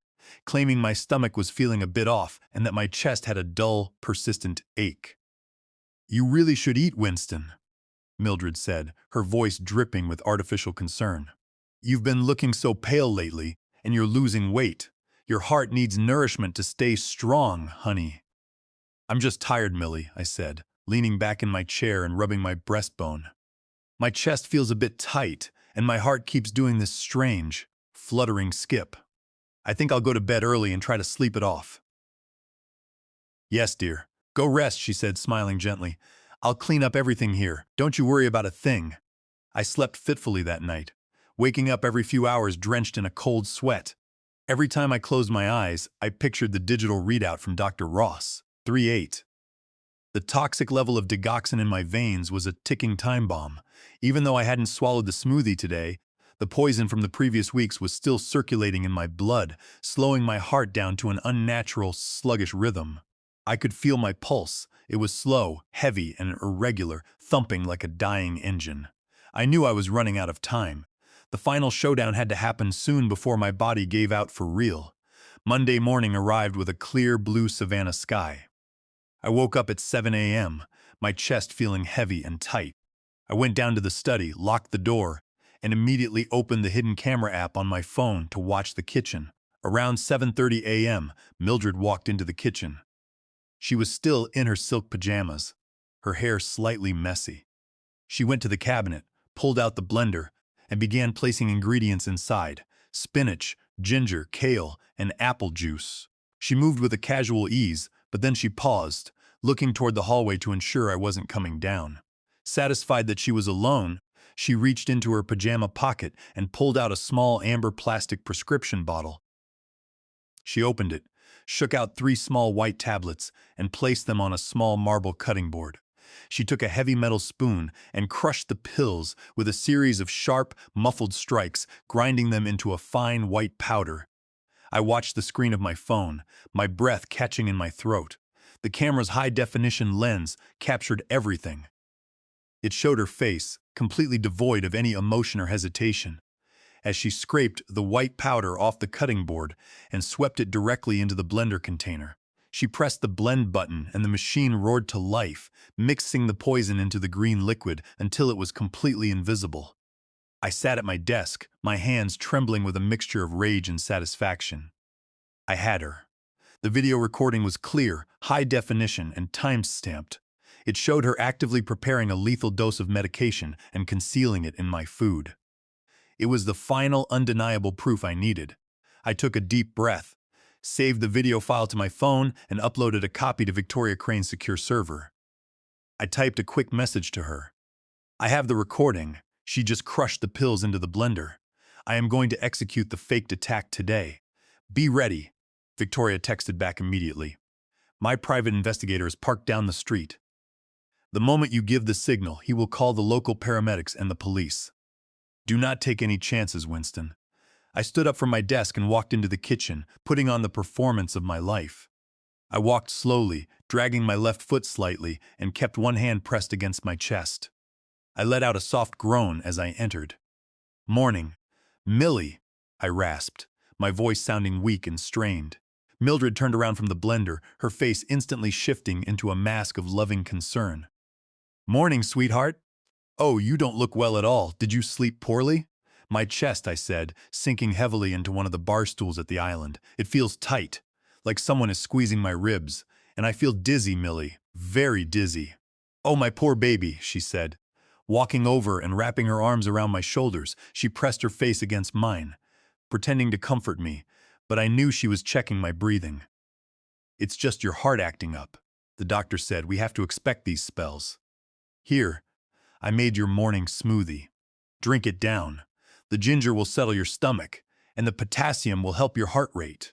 claiming my stomach was feeling a bit off and that my chest had a dull, persistent ache. "You really should eat, Winston," Mildred said, her voice dripping with artificial concern. "You've been looking so pale lately, and you're losing weight. Your heart needs nourishment to stay strong, honey." "I'm just tired, Millie," I said, leaning back in my chair and rubbing my breastbone. "My chest feels a bit tight, and my heart keeps doing this strange, fluttering skip. I think I'll go to bed early and try to sleep it off." "Yes, dear. Go rest," she said, smiling gently. "I'll clean up everything here. Don't you worry about a thing." I slept fitfully that night, waking up every few hours drenched in a cold sweat. Every time I closed my eyes, I pictured the digital readout from Dr. Ross, 3-8. The toxic level of digoxin in my veins was a ticking time bomb. Even though I hadn't swallowed the smoothie today, the poison from the previous weeks was still circulating in my blood, slowing my heart down to an unnatural, sluggish rhythm. I could feel my pulse. It was slow, heavy, and irregular, thumping like a dying engine. I knew I was running out of time. The final showdown had to happen soon before my body gave out for real. Monday morning arrived with a clear blue Savannah sky. I woke up at 7 a.m., my chest feeling heavy and tight. I went down to the study, locked the door, and immediately opened the hidden camera app on my phone to watch the kitchen. Around 7:30 a.m., Mildred walked into the kitchen. She was still in her silk pajamas, her hair slightly messy. She went to the cabinet, pulled out the blender, and began placing ingredients inside: spinach, ginger, kale, and apple juice. She moved with a casual ease, but then she paused, looking toward the hallway to ensure I wasn't coming down. Satisfied that she was alone, she reached into her pajama pocket and pulled out a small amber plastic prescription bottle. She opened it, shook out 3 small white tablets, and placed them on a small marble cutting board. She took a heavy metal spoon and crushed the pills with a series of sharp, muffled strikes, grinding them into a fine white powder. I watched the screen of my phone, my breath catching in my throat. The camera's high-definition lens captured everything. It showed her face, completely devoid of any emotion or hesitation, as she scraped the white powder off the cutting board and swept it directly into the blender container. She pressed the blend button and the machine roared to life, mixing the poison into the green liquid until it was completely invisible. I sat at my desk, my hands trembling with a mixture of rage and satisfaction. I had her. The video recording was clear, high definition, and time-stamped. It showed her actively preparing a lethal dose of medication and concealing it in my food. It was the final, undeniable proof I needed. I took a deep breath, saved the video file to my phone, and uploaded a copy to Victoria Crane's secure server. I typed a quick message to her. "I have the recording. She just crushed the pills into the blender. I am going to execute the faked attack today. Be ready." Victoria texted back immediately. "My private investigator is parked down the street. The moment you give the signal, he will call the local paramedics and the police. Do not take any chances, Winston." I stood up from my desk and walked into the kitchen, putting on the performance of my life. I walked slowly, dragging my left foot slightly, and kept one hand pressed against my chest. I let out a soft groan as I entered. "Morning. Millie," I rasped, my voice sounding weak and strained. Mildred turned around from the blender, her face instantly shifting into a mask of loving concern. "Morning, sweetheart. Oh, you don't look well at all. Did you sleep poorly?" "My chest," I said, sinking heavily into one of the bar stools at the island. "It feels tight, like someone is squeezing my ribs. And I feel dizzy, Millie, very dizzy." "Oh, my poor baby," she said. Walking over and wrapping her arms around my shoulders, she pressed her face against mine, pretending to comfort me, but I knew she was checking my breathing. "It's just your heart acting up," the doctor said. "We have to expect these spells. Here, I made your morning smoothie. Drink it down. The ginger will settle your stomach, and the potassium will help your heart rate."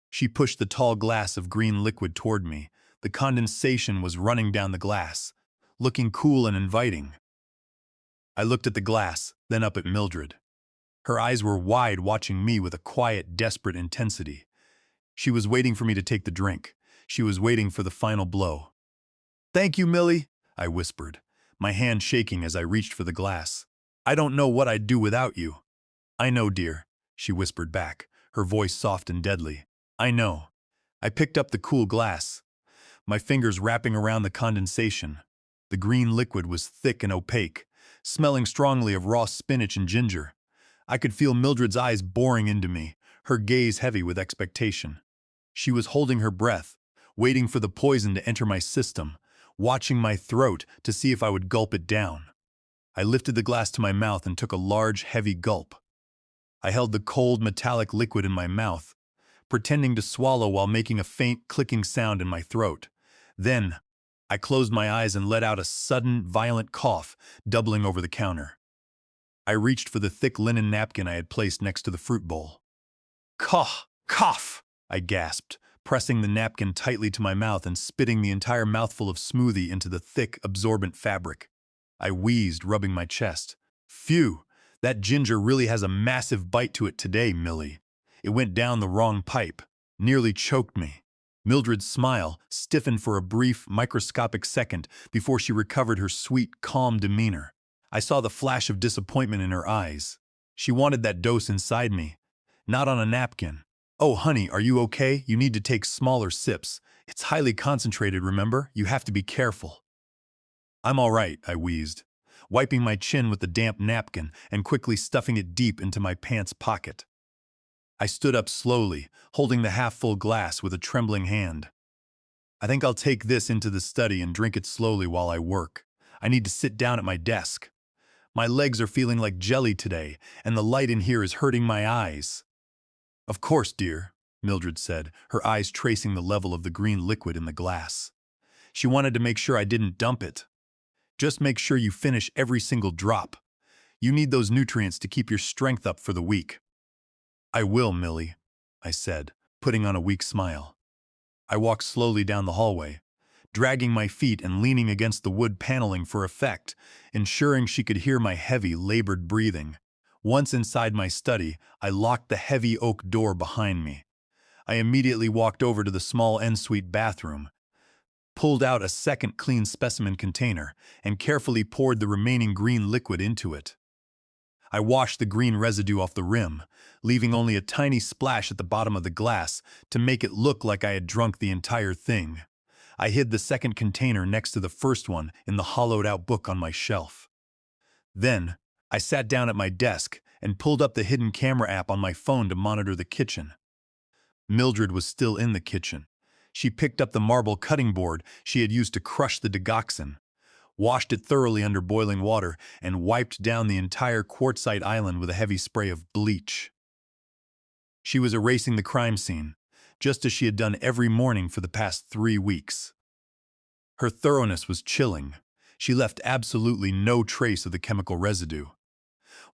She pushed the tall glass of green liquid toward me. The condensation was running down the glass, looking cool and inviting. I looked at the glass, then up at Mildred. Her eyes were wide, watching me with a quiet, desperate intensity. She was waiting for me to take the drink. She was waiting for the final blow. "Thank you, Millie," I whispered, my hand shaking as I reached for the glass. "I don't know what I'd do without you." "I know, dear," she whispered back, her voice soft and deadly. "I know." I picked up the cool glass, my fingers wrapping around the condensation. The green liquid was thick and opaque, smelling strongly of raw spinach and ginger. I could feel Mildred's eyes boring into me, her gaze heavy with expectation. She was holding her breath, waiting for the poison to enter my system, watching my throat to see if I would gulp it down. I lifted the glass to my mouth and took a large, heavy gulp. I held the cold, metallic liquid in my mouth, pretending to swallow while making a faint, clicking sound in my throat. Then, I closed my eyes and let out a sudden, violent cough, doubling over the counter. I reached for the thick linen napkin I had placed next to the fruit bowl. "Cough! Cough!" I gasped, pressing the napkin tightly to my mouth and spitting the entire mouthful of smoothie into the thick, absorbent fabric. I wheezed, rubbing my chest. "Phew! That ginger really has a massive bite to it today, Millie. It went down the wrong pipe. Nearly choked me." Mildred's smile stiffened for a brief, microscopic second before she recovered her sweet, calm demeanor. I saw the flash of disappointment in her eyes. She wanted that dose inside me, not on a napkin. "Oh, honey, are you okay? You need to take smaller sips. It's highly concentrated, remember? You have to be careful." "I'm all right," I wheezed, wiping my chin with the damp napkin and quickly stuffing it deep into my pants pocket. I stood up slowly, holding the half-full glass with a trembling hand. "I think I'll take this into the study and drink it slowly while I work. I need to sit down at my desk. My legs are feeling like jelly today, and the light in here is hurting my eyes." "Of course, dear," Mildred said, her eyes tracing the level of the green liquid in the glass. She wanted to make sure I didn't dump it. "Just make sure you finish every single drop. You need those nutrients to keep your strength up for the week." "I will, Millie," I said, putting on a weak smile. I walked slowly down the hallway, dragging my feet and leaning against the wood paneling for effect, ensuring she could hear my heavy, labored breathing. Once inside my study, I locked the heavy oak door behind me. I immediately walked over to the small ensuite bathroom, pulled out a second clean specimen container, and carefully poured the remaining green liquid into it. I washed the green residue off the rim, leaving only a tiny splash at the bottom of the glass to make it look like I had drunk the entire thing. I hid the second container next to the first one in the hollowed-out book on my shelf. Then, I sat down at my desk and pulled up the hidden camera app on my phone to monitor the kitchen. Mildred was still in the kitchen. She picked up the marble cutting board she had used to crush the digoxin, washed it thoroughly under boiling water, and wiped down the entire quartzite island with a heavy spray of bleach. She was erasing the crime scene, just as she had done every morning for the past 3 weeks. Her thoroughness was chilling. She left absolutely no trace of the chemical residue.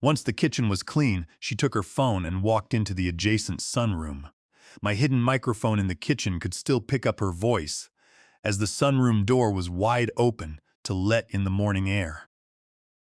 Once the kitchen was clean, she took her phone and walked into the adjacent sunroom. My hidden microphone in the kitchen could still pick up her voice, as the sunroom door was wide open to let in the morning air.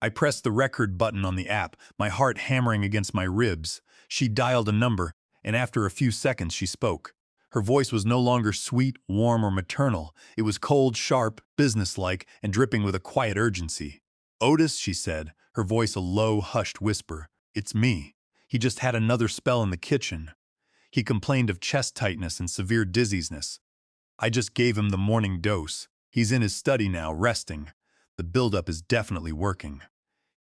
I pressed the record button on the app, my heart hammering against my ribs. She dialed a number, and after a few seconds she spoke. Her voice was no longer sweet, warm, or maternal. It was cold, sharp, businesslike, and dripping with a quiet urgency. "Otis," she said, her voice a low, hushed whisper. "It's me. He just had another spell in the kitchen. He complained of chest tightness and severe dizziness. I just gave him the morning dose. He's in his study now, resting. The buildup is definitely working.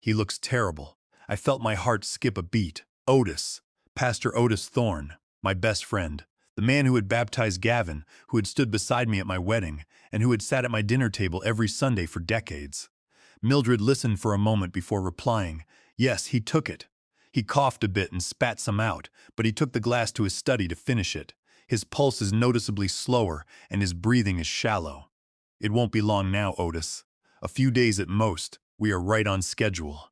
He looks terrible." I felt my heart skip a beat. Otis. Pastor Otis Thorne, my best friend. The man who had baptized Gavin, who had stood beside me at my wedding, and who had sat at my dinner table every Sunday for decades. Mildred listened for a moment before replying. "Yes, he took it. He coughed a bit and spat some out, but he took the glass to his study to finish it. His pulse is noticeably slower, and his breathing is shallow. It won't be long now, Otis. A few days at most. We are right on schedule.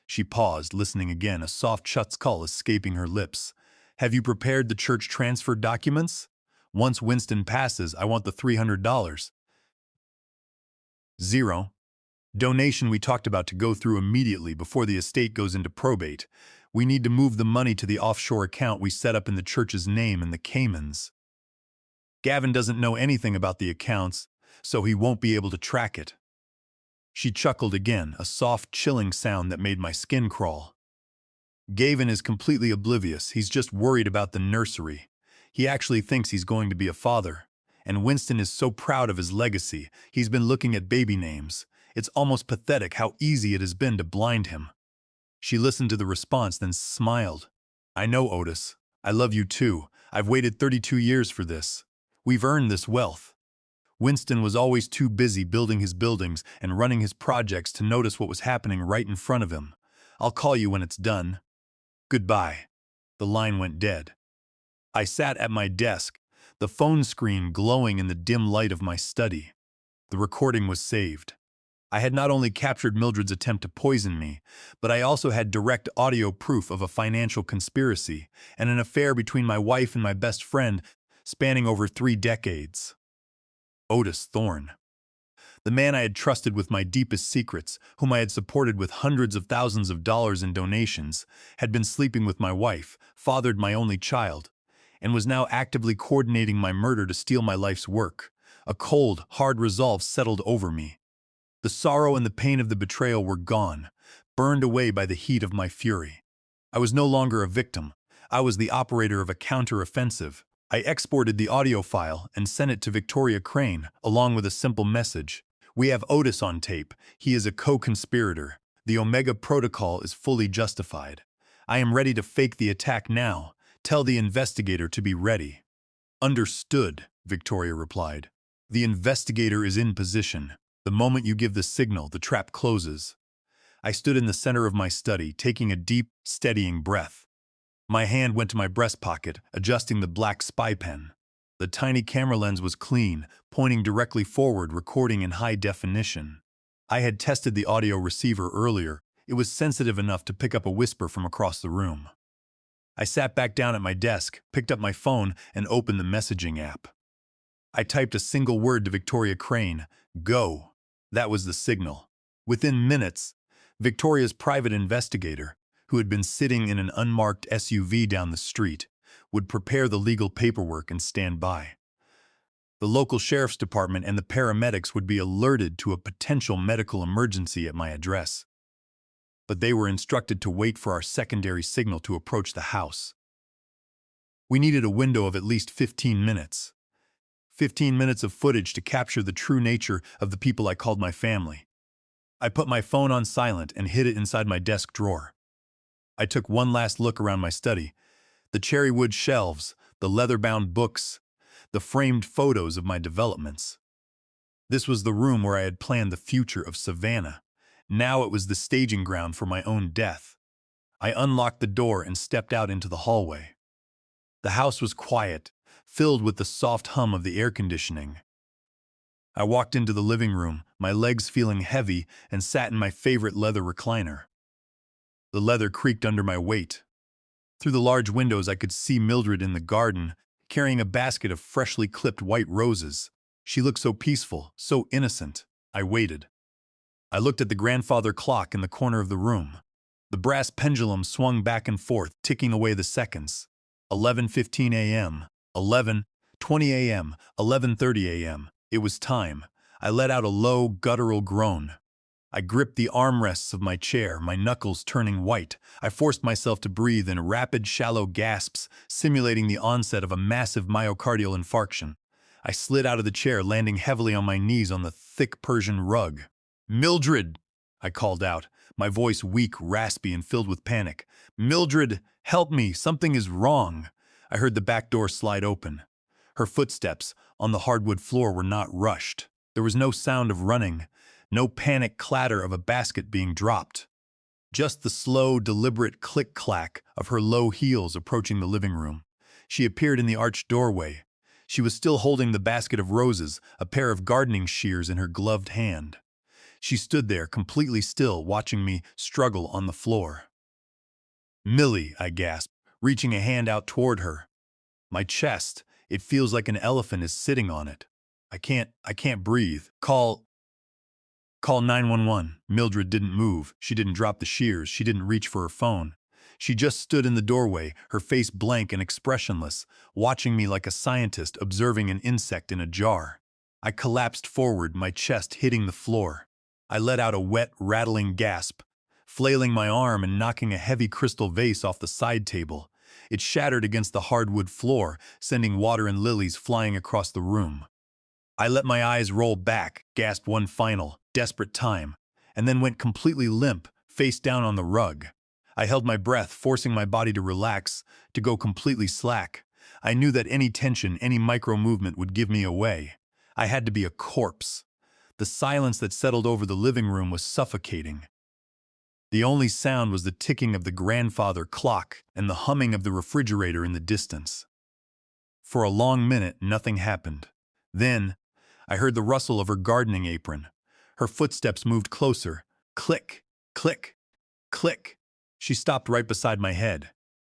She paused, listening again, a soft chuckle escaping her lips. Have you prepared the church transfer documents? Once Winston passes, I want the $300. Zero. Donation we talked about to go through immediately before the estate goes into probate. We need to move the money to the offshore account we set up in the church's name in the Caymans. Gavin doesn't know anything about the accounts, so he won't be able to track it. She chuckled again, a soft, chilling sound that made my skin crawl. Gavin is completely oblivious. He's just worried about the nursery. He actually thinks he's going to be a father. And Winston is so proud of his legacy, he's been looking at baby names. It's almost pathetic how easy it has been to blind him. She listened to the response, then smiled. I know, Otis. I love you too. I've waited 32 years for this. We've earned this wealth. Winston was always too busy building his buildings and running his projects to notice what was happening right in front of him. I'll call you when it's done. Goodbye. The line went dead. I sat at my desk, the phone screen glowing in the dim light of my study. The recording was saved. I had not only captured Mildred's attempt to poison me, but I also had direct audio proof of a financial conspiracy and an affair between my wife and my best friend spanning over 3 decades. Otis Thorne. The man I had trusted with my deepest secrets, whom I had supported with hundreds of thousands of dollars in donations, had been sleeping with my wife, fathered my only child, and was now actively coordinating my murder to steal my life's work. A cold, hard resolve settled over me. The sorrow and the pain of the betrayal were gone, burned away by the heat of my fury. I was no longer a victim. I was the operator of a counter-offensive. I exported the audio file and sent it to Victoria Crane, along with a simple message. We have Otis on tape. He is a co-conspirator. The Omega Protocol is fully justified. I am ready to fake the attack now. Tell the investigator to be ready. Understood, Victoria replied. The investigator is in position. The moment you give the signal, the trap closes. I stood in the center of my study, taking a deep, steadying breath. My hand went to my breast pocket, adjusting the black spy pen. The tiny camera lens was clean, pointing directly forward, recording in high definition. I had tested the audio receiver earlier. It was sensitive enough to pick up a whisper from across the room. I sat back down at my desk, picked up my phone, and opened the messaging app. I typed a single word to Victoria Crane, "Go." That was the signal. Within minutes, Victoria's private investigator, who had been sitting in an unmarked SUV down the street, would prepare the legal paperwork and stand by. The local sheriff's department and the paramedics would be alerted to a potential medical emergency at my address. But they were instructed to wait for our secondary signal to approach the house. We needed a window of at least 15 minutes. 15 minutes of footage to capture the true nature of the people I called my family. I put my phone on silent and hid it inside my desk drawer. I took one last look around my study. The cherry wood shelves, the leather-bound books, the framed photos of my developments. This was the room where I had planned the future of Savannah. Now it was the staging ground for my own death. I unlocked the door and stepped out into the hallway. The house was quiet, filled with the soft hum of the air conditioning. I walked into the living room, my legs feeling heavy, and sat in my favorite leather recliner. The leather creaked under my weight. Through the large windows I could see Mildred in the garden, carrying a basket of freshly clipped white roses. She looked so peaceful, so innocent. I waited. I looked at the grandfather clock in the corner of the room. The brass pendulum swung back and forth, ticking away the seconds. 11:15 a.m., 11:20 a.m., 11:30 a.m. It was time. I let out a low, guttural groan. I gripped the armrests of my chair, my knuckles turning white. I forced myself to breathe in rapid, shallow gasps, simulating the onset of a massive myocardial infarction. I slid out of the chair, landing heavily on my knees on the thick Persian rug. "Mildred!" I called out, my voice weak, raspy, and filled with panic. "Mildred, help me! Something is wrong!" I heard the back door slide open. Her footsteps on the hardwood floor were not rushed. There was no sound of running, no panic clatter of a basket being dropped. just the slow, deliberate click-clack of her low heels approaching the living room. She appeared in the arched doorway. She was still holding the basket of roses, a pair of gardening shears in her gloved hand. She stood there, completely still, watching me struggle on the floor. "Millie," I gasped, reaching a hand out toward her. My chest, it feels like an elephant is sitting on it. I can't breathe. Call 911. Mildred didn't move. She didn't drop the shears. She didn't reach for her phone. She just stood in the doorway, her face blank and expressionless, watching me like a scientist observing an insect in a jar. I collapsed forward, my chest hitting the floor. I let out a wet, rattling gasp, flailing my arm and knocking a heavy crystal vase off the side table. It shattered against the hardwood floor, sending water and lilies flying across the room. I let my eyes roll back, gasped one final, desperate time, and then went completely limp, face down on the rug. I held my breath, forcing my body to relax, to go completely slack. I knew that any tension, any micro-movement would give me away. I had to be a corpse. The silence that settled over the living room was suffocating. The only sound was the ticking of the grandfather clock and the humming of the refrigerator in the distance. For a long minute, nothing happened. Then, I heard the rustle of her gardening apron. Her footsteps moved closer. Click, click, click. She stopped right beside my head.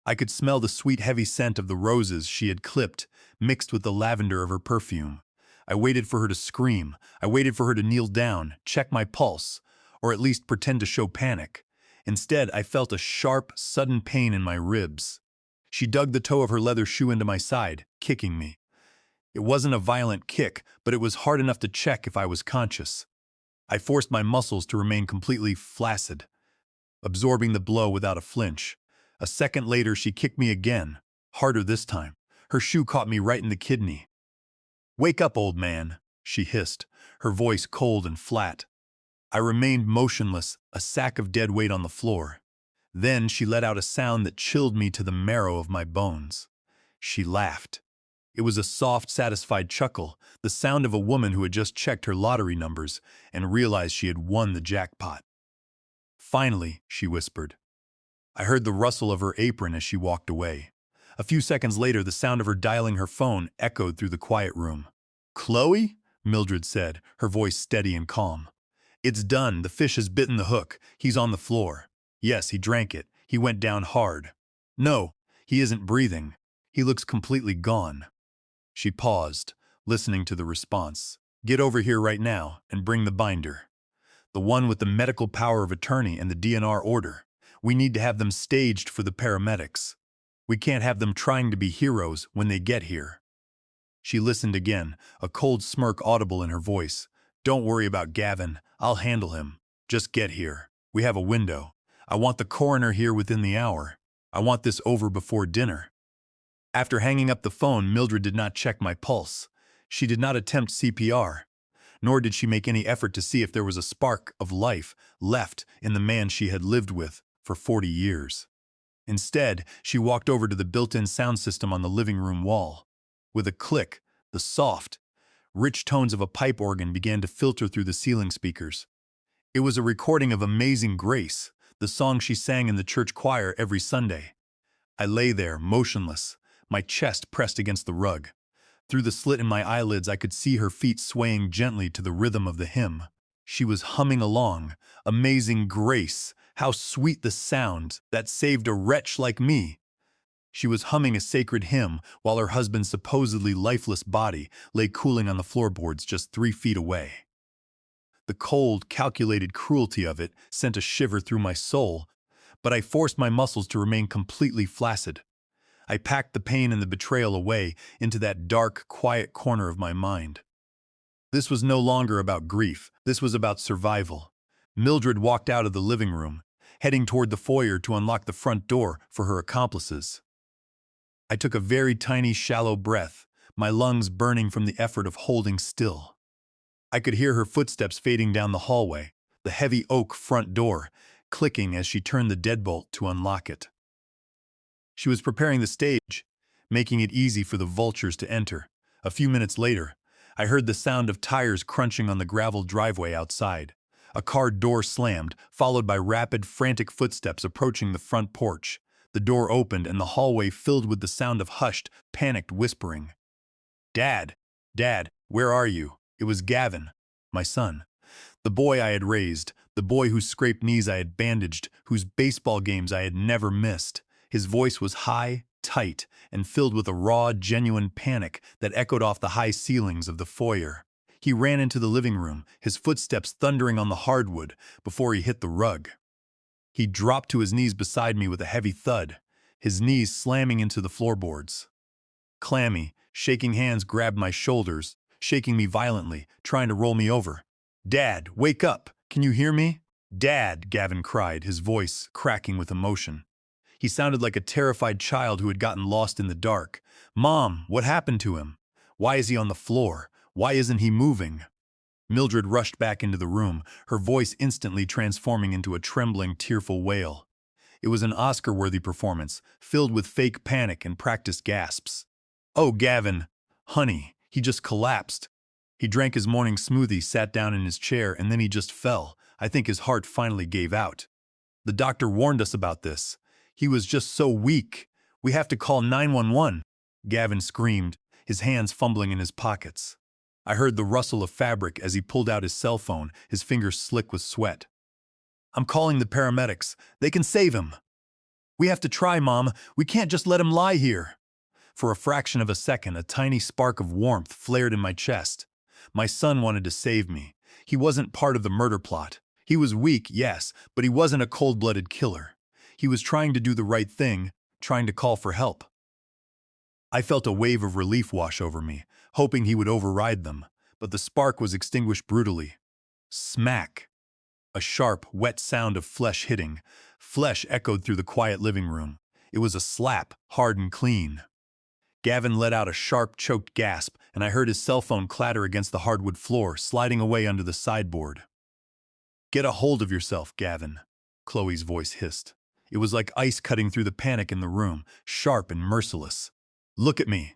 I could smell the sweet, heavy scent of the roses she had clipped, mixed with the lavender of her perfume. I waited for her to scream. I waited for her to kneel down, check my pulse, or at least pretend to show panic. Instead, I felt a sharp, sudden pain in my ribs. She dug the toe of her leather shoe into my side, kicking me. It wasn't a violent kick, but it was hard enough to check if I was conscious. I forced my muscles to remain completely flaccid, absorbing the blow without a flinch. A second later, she kicked me again, harder this time. Her shoe caught me right in the kidney. "Wake up, old man," she hissed, her voice cold and flat. I remained motionless, a sack of dead weight on the floor. Then she let out a sound that chilled me to the marrow of my bones. She laughed. It was a soft, satisfied chuckle, the sound of a woman who had just checked her lottery numbers and realized she had won the jackpot. "Finally," she whispered. I heard the rustle of her apron as she walked away. A few seconds later, the sound of her dialing her phone echoed through the quiet room. "Chloe?" Mildred said, her voice steady and calm. "It's done. The fish has bitten the hook. He's on the floor. Yes, he drank it. He went down hard. No, he isn't breathing. He looks completely gone." She paused, listening to the response. "Get over here right now and bring the binder. The one with the medical power of attorney and the DNR order. We need to have them staged for the paramedics. We can't have them trying to be heroes when they get here." She listened again, a cold smirk audible in her voice. "Don't worry about Gavin. I'll handle him. Just get here. We have a window. I want the coroner here within the hour. I want this over before dinner." After hanging up the phone, Mildred did not check my pulse. She did not attempt CPR, nor did she make any effort to see if there was a spark of life left in the man she had lived with for 40 years. Instead, she walked over to the built-in sound system on the living room wall. With a click, the soft, rich tones of a pipe organ began to filter through the ceiling speakers. It was a recording of Amazing Grace, the song she sang in the church choir every Sunday. I lay there, motionless, my chest pressed against the rug. Through the slit in my eyelids, I could see her feet swaying gently to the rhythm of the hymn. She was humming along, "Amazing Grace, how sweet the sound that saved a wretch like me." She was humming a sacred hymn while her husband's supposedly lifeless body lay cooling on the floorboards just 3 feet away. The cold, calculated cruelty of it sent a shiver through my soul, but I forced my muscles to remain completely flaccid. I packed the pain and the betrayal away into that dark, quiet corner of my mind. This was no longer about grief. This was about survival. Mildred walked out of the living room, heading toward the foyer to unlock the front door for her accomplices. I took a very tiny, shallow breath, my lungs burning from the effort of holding still. I could hear her footsteps fading down the hallway, the heavy oak front door clicking as she turned the deadbolt to unlock it. She was preparing the stage, making it easy for the vultures to enter. A few minutes later, I heard the sound of tires crunching on the gravel driveway outside. A car door slammed, followed by rapid, frantic footsteps approaching the front porch. The door opened and the hallway filled with the sound of hushed, panicked whispering. "Dad! Dad, where are you?" It was Gavin, my son. The boy I had raised, the boy whose scraped knees I had bandaged, whose baseball games I had never missed. His voice was high, tight, and filled with a raw, genuine panic that echoed off the high ceilings of the foyer. He ran into the living room, his footsteps thundering on the hardwood before he hit the rug. He dropped to his knees beside me with a heavy thud, his knees slamming into the floorboards. Clammy, shaking hands grabbed my shoulders, shaking me violently, trying to roll me over. "Dad, wake up! Can you hear me?" "Dad!" Gavin cried, his voice cracking with emotion. He sounded like a terrified child who had gotten lost in the dark. "Mom, what happened to him? Why is he on the floor? Why isn't he moving?" Mildred rushed back into the room, her voice instantly transforming into a trembling, tearful wail. It was an Oscar-worthy performance, filled with fake panic and practiced gasps. "Oh, Gavin, honey, he just collapsed." He drank his morning smoothie, sat down in his chair, and then he just fell. I think his heart finally gave out. "The doctor warned us about this. He was just so weak. We have to call 911. Gavin screamed, his hands fumbling in his pockets. I heard the rustle of fabric as he pulled out his cell phone, his fingers slick with sweat. "I'm calling the paramedics. They can save him." "We have to try, Mom. We can't just let him lie here." For a fraction of a second, a tiny spark of warmth flared in my chest. My son wanted to save me. He wasn't part of the murder plot. He was weak, yes, but he wasn't a cold-blooded killer. He was trying to do the right thing, trying to call for help. I felt a wave of relief wash over me, hoping he would override them, but the spark was extinguished brutally. Smack! A sharp, wet sound of flesh hitting. Flesh echoed through the quiet living room. It was a slap, hard and clean. Gavin let out a sharp, choked gasp, and I heard his cell phone clatter against the hardwood floor, sliding away under the sideboard. "Get a hold of yourself, Gavin," Chloe's voice hissed. It was like ice cutting through the panic in the room, sharp and merciless. Look at me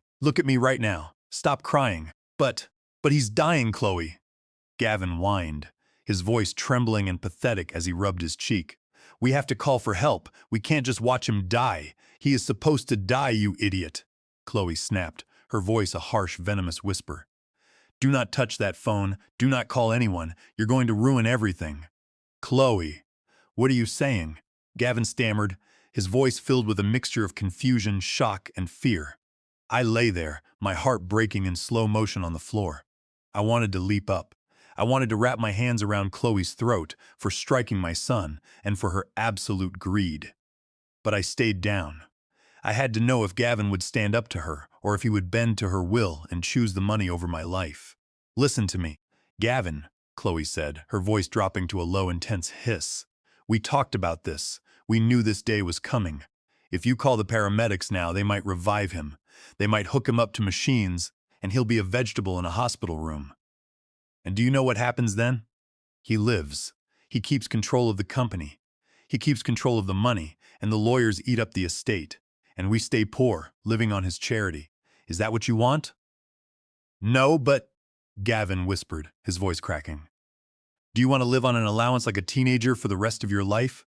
right now. Stop crying." But he's dying, Chloe." Gavin whined, his voice trembling and pathetic as he rubbed his cheek. "We have to call for help. We can't just watch him die. He is supposed to die, you idiot." Chloe snapped, her voice a harsh, venomous whisper. "Do not touch that phone. Do not call anyone. You're going to ruin everything." "Chloe, what are you saying?" Gavin stammered, his voice filled with a mixture of confusion, shock, and fear. I lay there, my heart breaking in slow motion on the floor. I wanted to leap up. I wanted to wrap my hands around Chloe's throat for striking my son and for her absolute greed. But I stayed down. I had to know if Gavin would stand up to her, or if he would bend to her will and choose the money over my life. "Listen to me, Gavin," Chloe said, her voice dropping to a low, intense hiss. "We talked about this. We knew this day was coming. If you call the paramedics now, they might revive him. They might hook him up to machines, and he'll be a vegetable in a hospital room. And do you know what happens then? He lives. He keeps control of the company. He keeps control of the money, and the lawyers eat up the estate. And we stay poor, living on his charity. Is that what you want?" "No, but," Gavin whispered, his voice cracking. "Do you want to live on an allowance like a teenager for the rest of your life?"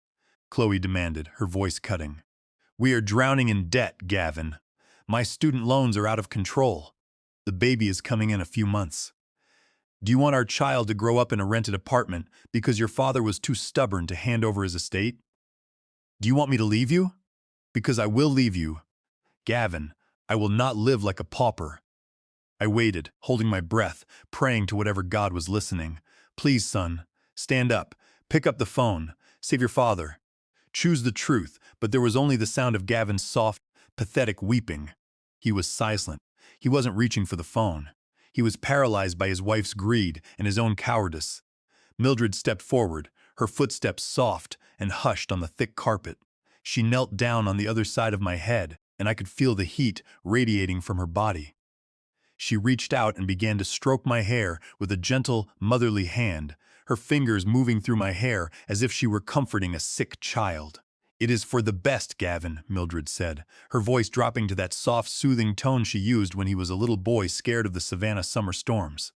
Chloe demanded, her voice cutting. "We are drowning in debt, Gavin. My student loans are out of control. The baby is coming in a few months. Do you want our child to grow up in a rented apartment because your father was too stubborn to hand over his estate? Do you want me to leave you? Because I will leave you. Gavin, I will not live like a pauper." I waited, holding my breath, praying to whatever God was listening. "Please, son, stand up. Pick up the phone. Save your father. Choose the truth." But there was only the sound of Gavin's soft, pathetic weeping. He was silent. He wasn't reaching for the phone. He was paralyzed by his wife's greed and his own cowardice. Mildred stepped forward, her footsteps soft and hushed on the thick carpet. She knelt down on the other side of my head, and I could feel the heat radiating from her body. She reached out and began to stroke my hair with a gentle, motherly hand, her fingers moving through my hair as if she were comforting a sick child. "It is for the best, Gavin," Mildred said, her voice dropping to that soft, soothing tone she used when he was a little boy scared of the Savannah summer storms.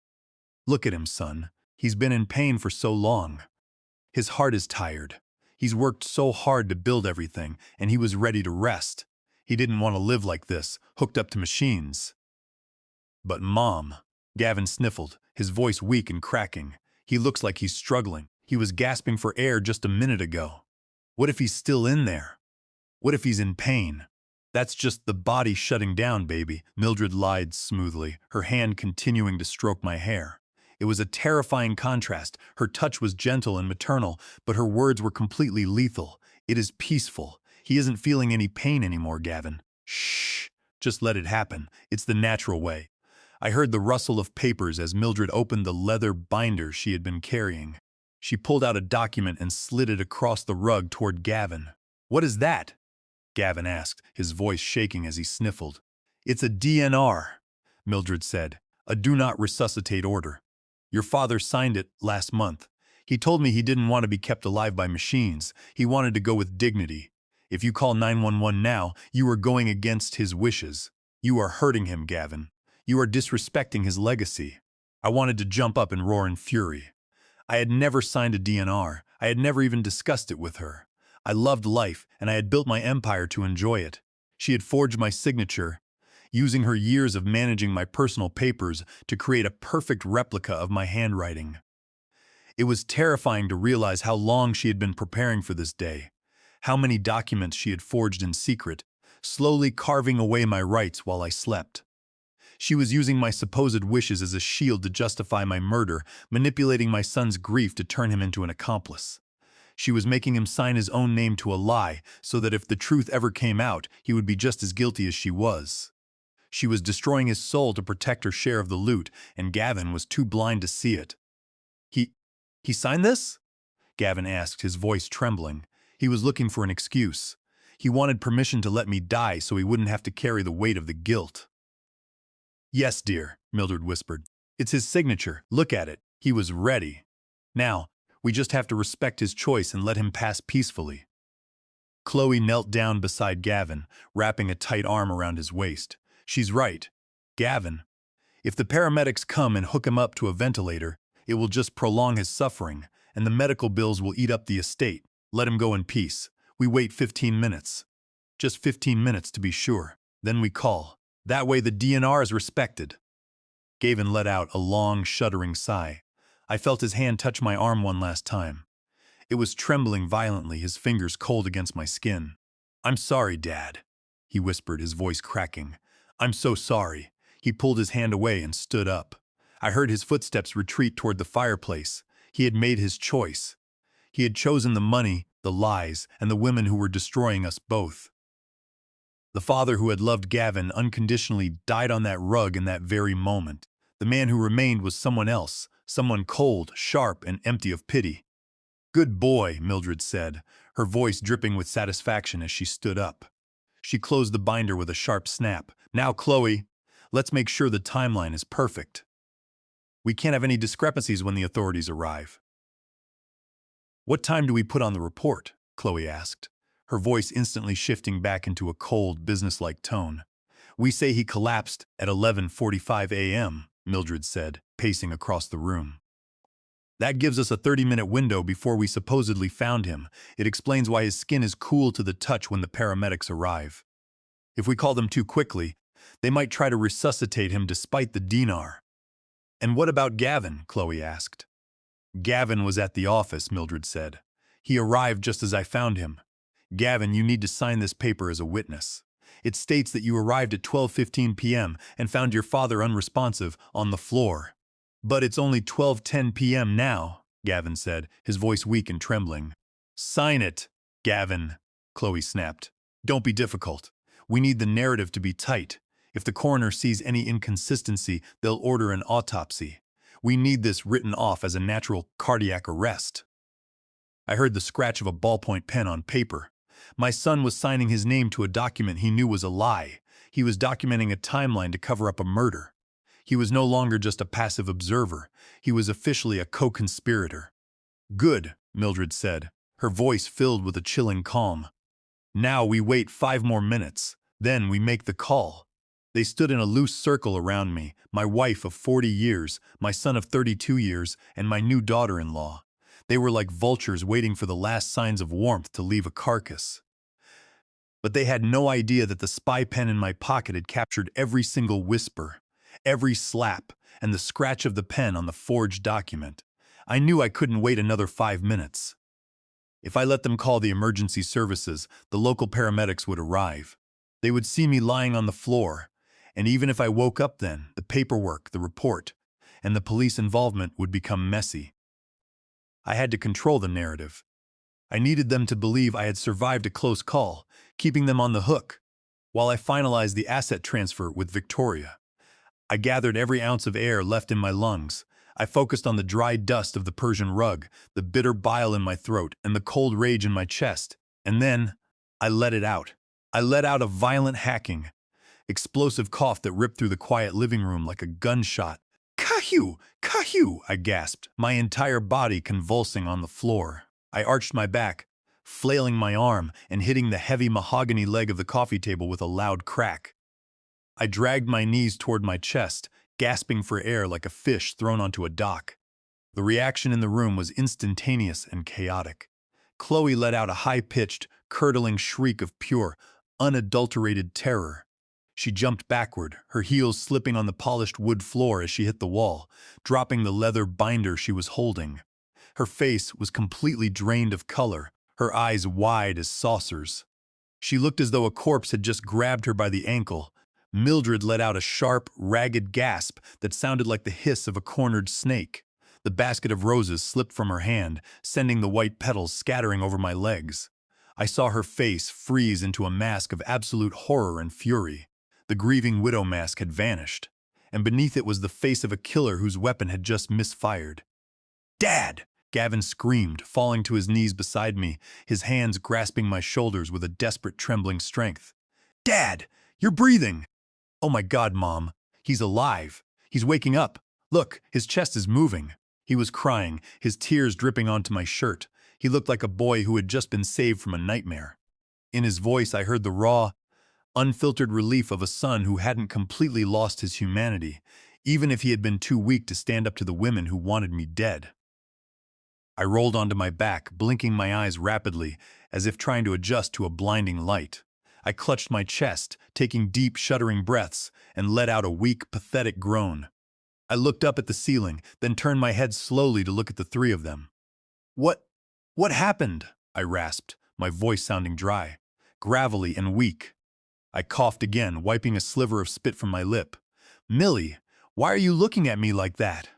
"Look at him, son. He's been in pain for so long. His heart is tired. He's worked so hard to build everything, and he was ready to rest. He didn't want to live like this, hooked up to machines. But Mom, Gavin sniffled, his voice weak and cracking. He looks like he's struggling. He was gasping for air just a minute ago. What if he's still in there? What if he's in pain? That's just the body shutting down, baby, Mildred lied smoothly, her hand continuing to stroke my hair. It was a terrifying contrast. Her touch was gentle and maternal, but her words were completely lethal. It is peaceful. He isn't feeling any pain anymore, Gavin. Shh. Just let it happen. It's the natural way. I heard the rustle of papers as Mildred opened the leather binder she had been carrying. She pulled out a document and slid it across the rug toward Gavin. "What is that?" Gavin asked, his voice shaking as he sniffled. "It's a DNR," Mildred said, "a do not resuscitate order. Your father signed it last month. He told me he didn't want to be kept alive by machines. He wanted to go with dignity. If you call 911 now, you are going against his wishes. You are hurting him, Gavin. You are disrespecting his legacy." I wanted to jump up and roar in fury. I had never signed a DNR. I had never even discussed it with her. I loved life, and I had built my empire to enjoy it. She had forged my signature, using her years of managing my personal papers to create a perfect replica of my handwriting. It was terrifying to realize how long she had been preparing for this day, how many documents she had forged in secret, slowly carving away my rights while I slept. She was using my supposed wishes as a shield to justify my murder, manipulating my son's grief to turn him into an accomplice. She was making him sign his own name to a lie so that if the truth ever came out, he would be just as guilty as she was. She was destroying his soul to protect her share of the loot, and Gavin was too blind to see it. He signed this?" Gavin asked, his voice trembling. He was looking for an excuse. He wanted permission to let me die so he wouldn't have to carry the weight of the guilt. "Yes, dear," Mildred whispered. "It's his signature. Look at it. He was ready. Now, we just have to respect his choice and let him pass peacefully." Chloe knelt down beside Gavin, wrapping a tight arm around his waist. "She's right. Gavin, if the paramedics come and hook him up to a ventilator, it will just prolong his suffering, and the medical bills will eat up the estate. Let him go in peace. We wait 15 minutes. Just 15 minutes to be sure. Then we call. That way the DNR is respected." Gavin let out a long, shuddering sigh. I felt his hand touch my arm one last time. It was trembling violently, his fingers cold against my skin. "I'm sorry, Dad," he whispered, his voice cracking. "I'm so sorry." He pulled his hand away and stood up. I heard his footsteps retreat toward the fireplace. He had made his choice. He had chosen the money, the lies, and the women who were destroying us both. The father who had loved Gavin unconditionally died on that rug in that very moment. The man who remained was someone else, someone cold, sharp, and empty of pity. "Good boy," Mildred said, her voice dripping with satisfaction as she stood up. She closed the binder with a sharp snap. "Now, Chloe, let's make sure the timeline is perfect. We can't have any discrepancies when the authorities arrive." "What time do we put on the report?" Chloe asked, her voice instantly shifting back into a cold, businesslike tone. "We say he collapsed at 11:45 a.m., Mildred said, pacing across the room. "That gives us a 30-minute window before we supposedly found him. It explains why his skin is cool to the touch when the paramedics arrive. If we call them too quickly, they might try to resuscitate him despite the dinar." "And what about Gavin?" Chloe asked. "Gavin was at the office," Mildred said. "He arrived just as I found him. Gavin, you need to sign this paper as a witness. It states that you arrived at 12:15 p.m. and found your father unresponsive on the floor." "But it's only 12:10 p.m. now," Gavin said, his voice weak and trembling. "Sign it, Gavin," Chloe snapped. "Don't be difficult. We need the narrative to be tight. If the coroner sees any inconsistency, they'll order an autopsy. We need this written off as a natural cardiac arrest." I heard the scratch of a ballpoint pen on paper. My son was signing his name to a document he knew was a lie. He was documenting a timeline to cover up a murder. He was no longer just a passive observer. He was officially a co-conspirator. "Good," Mildred said, her voice filled with a chilling calm. "Now we wait 5 more minutes. Then we make the call." They stood in a loose circle around me, my wife of 40 years, my son of 32 years, and my new daughter-in-law. They were like vultures waiting for the last signs of warmth to leave a carcass. But they had no idea that the spy pen in my pocket had captured every single whisper, every slap, and the scratch of the pen on the forged document. I knew I couldn't wait another 5 minutes. If I let them call the emergency services, the local paramedics would arrive. They would see me lying on the floor, and even if I woke up then, the paperwork, the report, and the police involvement would become messy. I had to control the narrative. I needed them to believe I had survived a close call, keeping them on the hook, while I finalized the asset transfer with Victoria. I gathered every ounce of air left in my lungs. I focused on the dry dust of the Persian rug, the bitter bile in my throat, and the cold rage in my chest. And then, I let it out. I let out a violent hacking, explosive cough that ripped through the quiet living room like a gunshot. "Kahoo! Kahoo!" I gasped, my entire body convulsing on the floor. I arched my back, flailing my arm and hitting the heavy mahogany leg of the coffee table with a loud crack. I dragged my knees toward my chest, gasping for air like a fish thrown onto a dock. The reaction in the room was instantaneous and chaotic. Chloe let out a high-pitched, curdling shriek of pure, unadulterated terror. She jumped backward, her heels slipping on the polished wood floor as she hit the wall, dropping the leather binder she was holding. Her face was completely drained of color, her eyes wide as saucers. She looked as though a corpse had just grabbed her by the ankle. Mildred let out a sharp, ragged gasp that sounded like the hiss of a cornered snake. The basket of roses slipped from her hand, sending the white petals scattering over my legs. I saw her face freeze into a mask of absolute horror and fury. The grieving widow mask had vanished, and beneath it was the face of a killer whose weapon had just misfired. "Dad!" Gavin screamed, falling to his knees beside me, his hands grasping my shoulders with a desperate trembling strength. "Dad! You're breathing!" "Oh my God, Mom! He's alive! He's waking up! Look, his chest is moving!" He was crying, his tears dripping onto my shirt. He looked like a boy who had just been saved from a nightmare. In his voice I heard the raw, unfiltered relief of a son who hadn't completely lost his humanity, even if he had been too weak to stand up to the women who wanted me dead. I rolled onto my back, blinking my eyes rapidly, as if trying to adjust to a blinding light. I clutched my chest, taking deep, shuddering breaths, and let out a weak, pathetic groan. I looked up at the ceiling, then turned my head slowly to look at the three of them. What happened?" I rasped, my voice sounding dry, gravelly and weak. I coughed again, wiping a sliver of spit from my lip. "Millie, why are you looking at me like that?"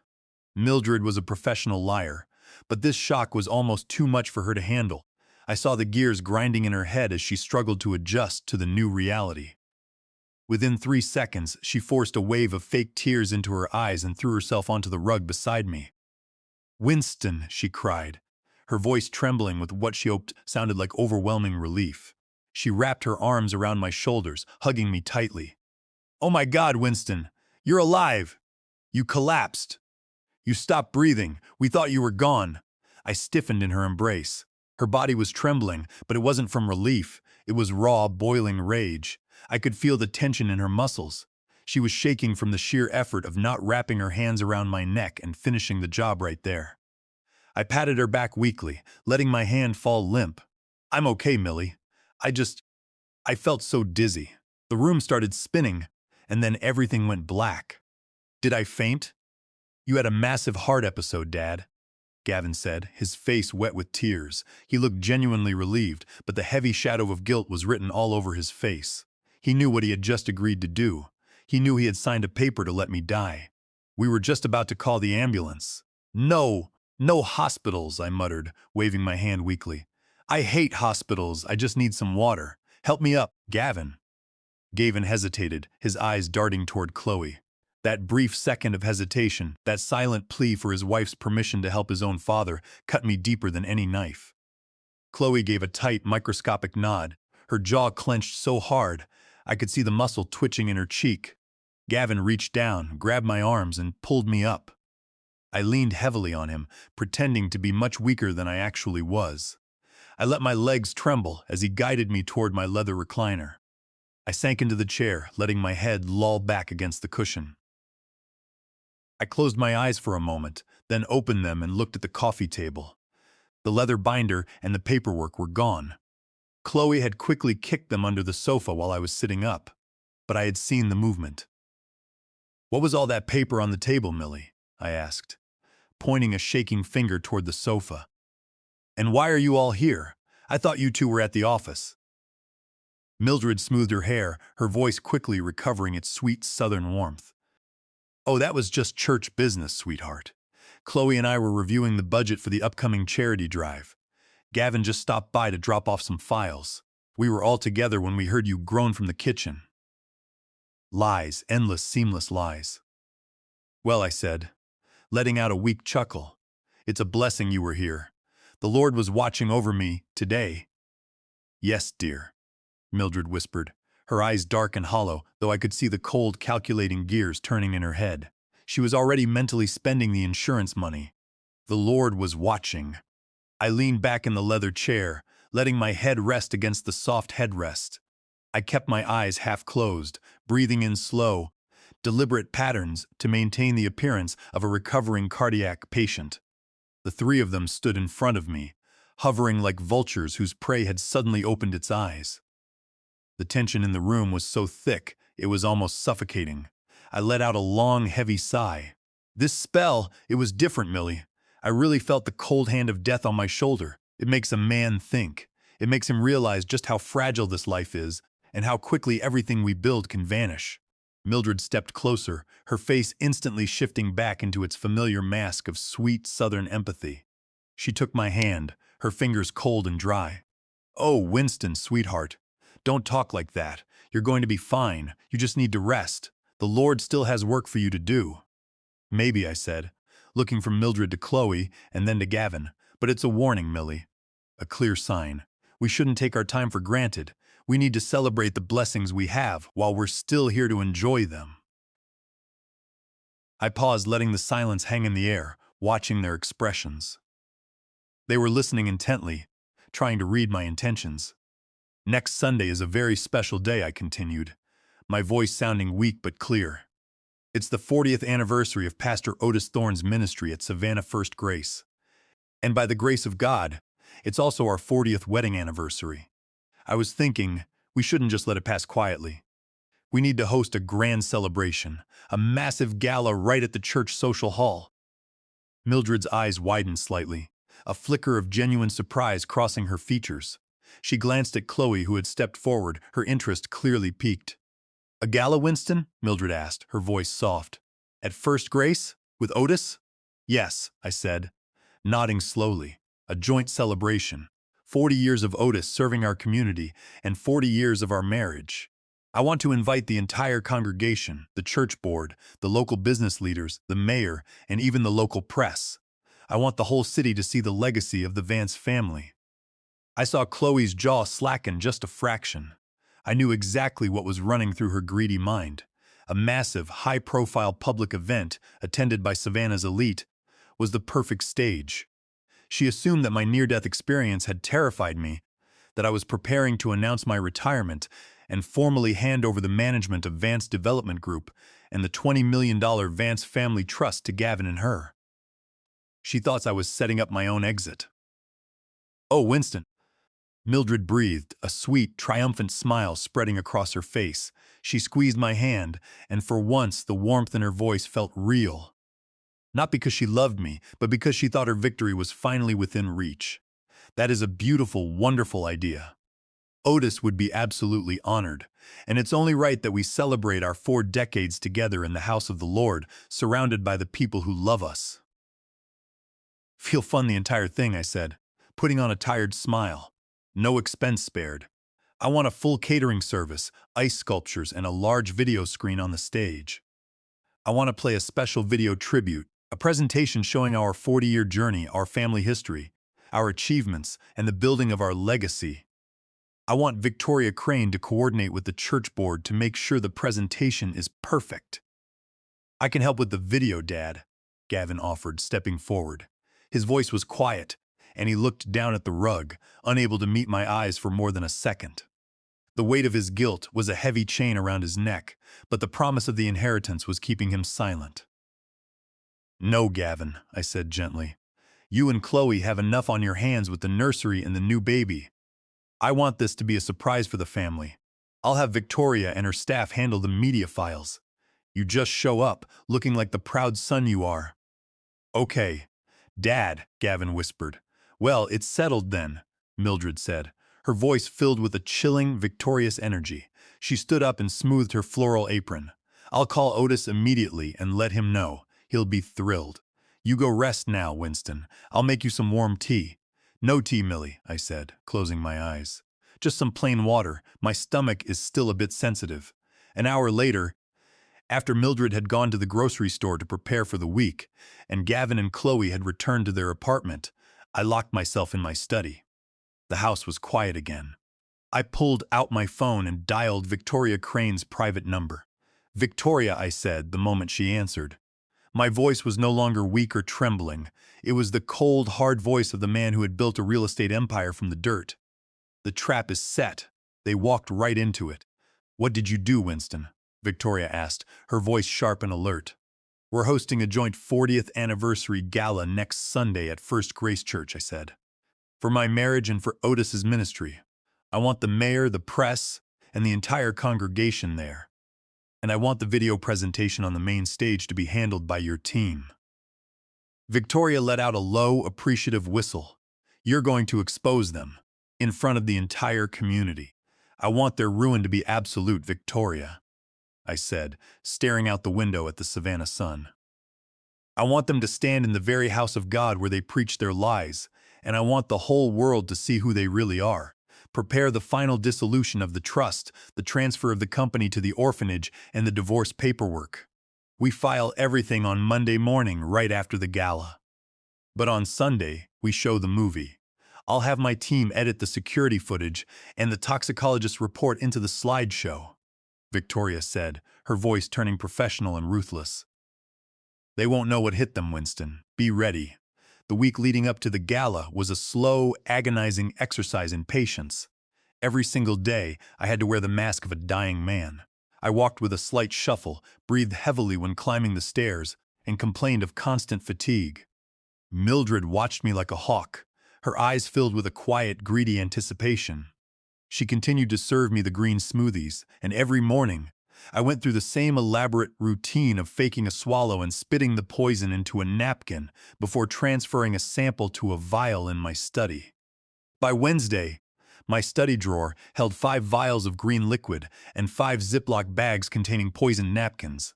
Mildred was a professional liar, but this shock was almost too much for her to handle. I saw the gears grinding in her head as she struggled to adjust to the new reality. Within 3 seconds, she forced a wave of fake tears into her eyes and threw herself onto the rug beside me. "Winston," she cried, her voice trembling with what she hoped sounded like overwhelming relief. She wrapped her arms around my shoulders, hugging me tightly. "Oh my God, Winston! You're alive! You collapsed! You stopped breathing! We thought you were gone!" I stiffened in her embrace. Her body was trembling, but it wasn't from relief. It was raw, boiling rage. I could feel the tension in her muscles. She was shaking from the sheer effort of not wrapping her hands around my neck and finishing the job right there. I patted her back weakly, letting my hand fall limp. "I'm okay, Millie. I felt so dizzy." The room started spinning, and then everything went black. "Did I faint?" "You had a massive heart episode, Dad," Gavin said, his face wet with tears. He looked genuinely relieved, but the heavy shadow of guilt was written all over his face. He knew what he had just agreed to do. He knew he had signed a paper to let me die. We were just about to call the ambulance. No hospitals," I muttered, waving my hand weakly. "I hate hospitals. I just need some water. Help me up, Gavin." Gavin hesitated, his eyes darting toward Chloe. That brief second of hesitation, that silent plea for his wife's permission to help his own father, cut me deeper than any knife. Chloe gave a tight, microscopic nod, her jaw clenched so hard I could see the muscle twitching in her cheek. Gavin reached down, grabbed my arms, and pulled me up. I leaned heavily on him, pretending to be much weaker than I actually was. I let my legs tremble as he guided me toward my leather recliner. I sank into the chair, letting my head loll back against the cushion. I closed my eyes for a moment, then opened them and looked at the coffee table. The leather binder and the paperwork were gone. Chloe had quickly kicked them under the sofa while I was sitting up, but I had seen the movement. "What was all that paper on the table, Millie?" I asked, pointing a shaking finger toward the sofa. "And why are you all here? I thought you two were at the office." Mildred smoothed her hair, her voice quickly recovering its sweet southern warmth. "Oh, that was just church business, sweetheart. Chloe and I were reviewing the budget for the upcoming charity drive. Gavin just stopped by to drop off some files. We were all together when we heard you groan from the kitchen." Lies, endless, seamless lies. "Well," I said, letting out a weak chuckle, "it's a blessing you were here. The Lord was watching over me today." "Yes, dear," Mildred whispered, her eyes dark and hollow, though I could see the cold, calculating gears turning in her head. She was already mentally spending the insurance money. The Lord was watching. I leaned back in the leather chair, letting my head rest against the soft headrest. I kept my eyes half closed, breathing in slow, deliberate patterns to maintain the appearance of a recovering cardiac patient. The three of them stood in front of me, hovering like vultures whose prey had suddenly opened its eyes. The tension in the room was so thick, it was almost suffocating. I let out a long, heavy sigh. This spell, it was different, Millie. I really felt the cold hand of death on my shoulder. It makes a man think. It makes him realize just how fragile this life is, and how quickly everything we build can vanish. Mildred stepped closer, her face instantly shifting back into its familiar mask of sweet southern empathy. She took my hand, her fingers cold and dry. "Oh, Winston, sweetheart, don't talk like that. You're going to be fine. You just need to rest. The Lord still has work for you to do." "Maybe," I said, looking from Mildred to Chloe and then to Gavin, "but it's a warning, Millie. A clear sign. We shouldn't take our time for granted. We need to celebrate the blessings we have while we're still here to enjoy them." I paused, letting the silence hang in the air, watching their expressions. They were listening intently, trying to read my intentions. "Next Sunday is a very special day," I continued, my voice sounding weak but clear. "It's the 40th anniversary of Pastor Otis Thorne's ministry at Savannah First Grace. And by the grace of God, it's also our 40th wedding anniversary. I was thinking, we shouldn't just let it pass quietly. We need to host a grand celebration, a massive gala right at the church social hall." Mildred's eyes widened slightly, a flicker of genuine surprise crossing her features. She glanced at Chloe, who had stepped forward, her interest clearly piqued. "A gala, Winston?" Mildred asked, her voice soft. "At First Grace? With Otis?" "Yes," I said, nodding slowly. "A joint celebration. 40 years of Otis serving our community, and 40 years of our marriage. I want to invite the entire congregation, the church board, the local business leaders, the mayor, and even the local press. I want the whole city to see the legacy of the Vance family." I saw Chloe's jaw slacken just a fraction. I knew exactly what was running through her greedy mind. A massive, high-profile public event, attended by Savannah's elite, was the perfect stage. She assumed that my near-death experience had terrified me, that I was preparing to announce my retirement and formally hand over the management of Vance Development Group and the $20 million Vance Family Trust to Gavin and her. She thought I was setting up my own exit. "Oh, Winston," Mildred breathed, a sweet, triumphant smile spreading across her face. She squeezed my hand, and for once the warmth in her voice felt real. Not because she loved me, but because she thought her victory was finally within reach. "That is a beautiful, wonderful idea. Otis would be absolutely honored, and it's only right that we celebrate our 4 decades together in the house of the Lord, surrounded by the people who love us." "Feel fund the entire thing," I said, putting on a tired smile. "No expense spared. I want a full catering service, ice sculptures, and a large video screen on the stage. I want to play a special video tribute, a presentation showing our 40-year journey, our family history, our achievements, and the building of our legacy. I want Victoria Crane to coordinate with the church board to make sure the presentation is perfect." "I can help with the video, Dad," Gavin offered, stepping forward. His voice was quiet, and he looked down at the rug, unable to meet my eyes for more than a second. The weight of his guilt was a heavy chain around his neck, but the promise of the inheritance was keeping him silent. "No, Gavin," I said gently. You and Chloe have enough on your hands with the nursery and the new baby. I want this to be a surprise for the family. I'll have Victoria and her staff handle the media files. You just show up, looking like the proud son you are." "Okay, Dad," Gavin whispered. "Well, it's settled then," Mildred said, her voice filled with a chilling, victorious energy. She stood up and smoothed her floral apron. "I'll call Otis immediately and let him know. He'll be thrilled. You go rest now, Winston. I'll make you some warm tea." "No tea, Millie," I said, closing my eyes. "Just some plain water. My stomach is still a bit sensitive." An hour later, after Mildred had gone to the grocery store to prepare for the week, and Gavin and Chloe had returned to their apartment, I locked myself in my study. The house was quiet again. I pulled out my phone and dialed Victoria Crane's private number. "Victoria," I said the moment she answered. My voice was no longer weak or trembling. It was the cold, hard voice of the man who had built a real estate empire from the dirt. "The trap is set." They walked right into it. "What did you do, Winston?" Victoria asked, her voice sharp and alert. "We're hosting a joint 40th anniversary gala next Sunday at First Grace Church," I said. "For my marriage and for Otis's ministry. I want the mayor, the press, and the entire congregation there. And I want the video presentation on the main stage to be handled by your team." Victoria let out a low, appreciative whistle. "You're going to expose them, in front of the entire community. I want their ruin to be absolute, Victoria," I said, staring out the window at the Savannah sun. "I want them to stand in the very house of God where they preach their lies, and I want the whole world to see who they really are. Prepare the final dissolution of the trust, the transfer of the company to the orphanage, and the divorce paperwork. We file everything on Monday morning right after the gala. But on Sunday, we show the movie. I'll have my team edit the security footage and the toxicologist report into the slideshow," Victoria said, her voice turning professional and ruthless. "They won't know what hit them, Winston. Be ready." The week leading up to the gala was a slow, agonizing exercise in patience. Every single day, I had to wear the mask of a dying man. I walked with a slight shuffle, breathed heavily when climbing the stairs, and complained of constant fatigue. Mildred watched me like a hawk, her eyes filled with a quiet, greedy anticipation. She continued to serve me the green smoothies, and every morning, I went through the same elaborate routine of faking a swallow and spitting the poison into a napkin before transferring a sample to a vial in my study. By Wednesday, my study drawer held 5 vials of green liquid and 5 Ziploc bags containing poisoned napkins.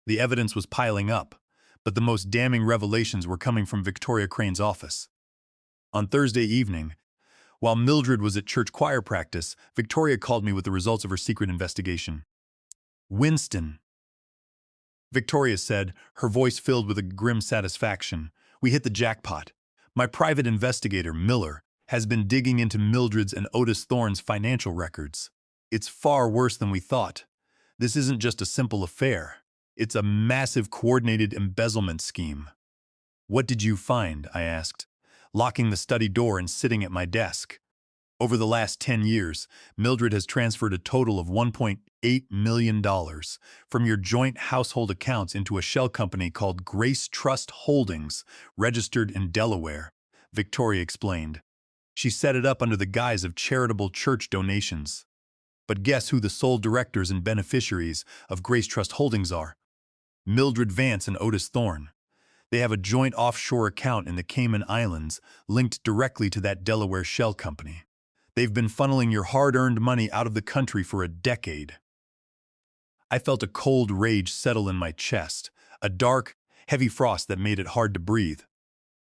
The evidence was piling up, but the most damning revelations were coming from Victoria Crane's office. On Thursday evening, while Mildred was at church choir practice, Victoria called me with the results of her secret investigation. "Winston," Victoria said, her voice filled with a grim satisfaction, "we hit the jackpot. My private investigator, Miller, has been digging into Mildred's and Otis Thorne's financial records. It's far worse than we thought. This isn't just a simple affair. It's a massive coordinated embezzlement scheme." "What did you find?" I asked, locking the study door and sitting at my desk. "Over the last 10 years, Mildred has transferred a total of $1.8 million from your joint household accounts into a shell company called Grace Trust Holdings, registered in Delaware," Victoria explained. "She set it up under the guise of charitable church donations. But guess who the sole directors and beneficiaries of Grace Trust Holdings are? Mildred Vance and Otis Thorne. They have a joint offshore account in the Cayman Islands linked directly to that Delaware shell company. They've been funneling your hard-earned money out of the country for a decade." I felt a cold rage settle in my chest, a dark, heavy frost that made it hard to breathe.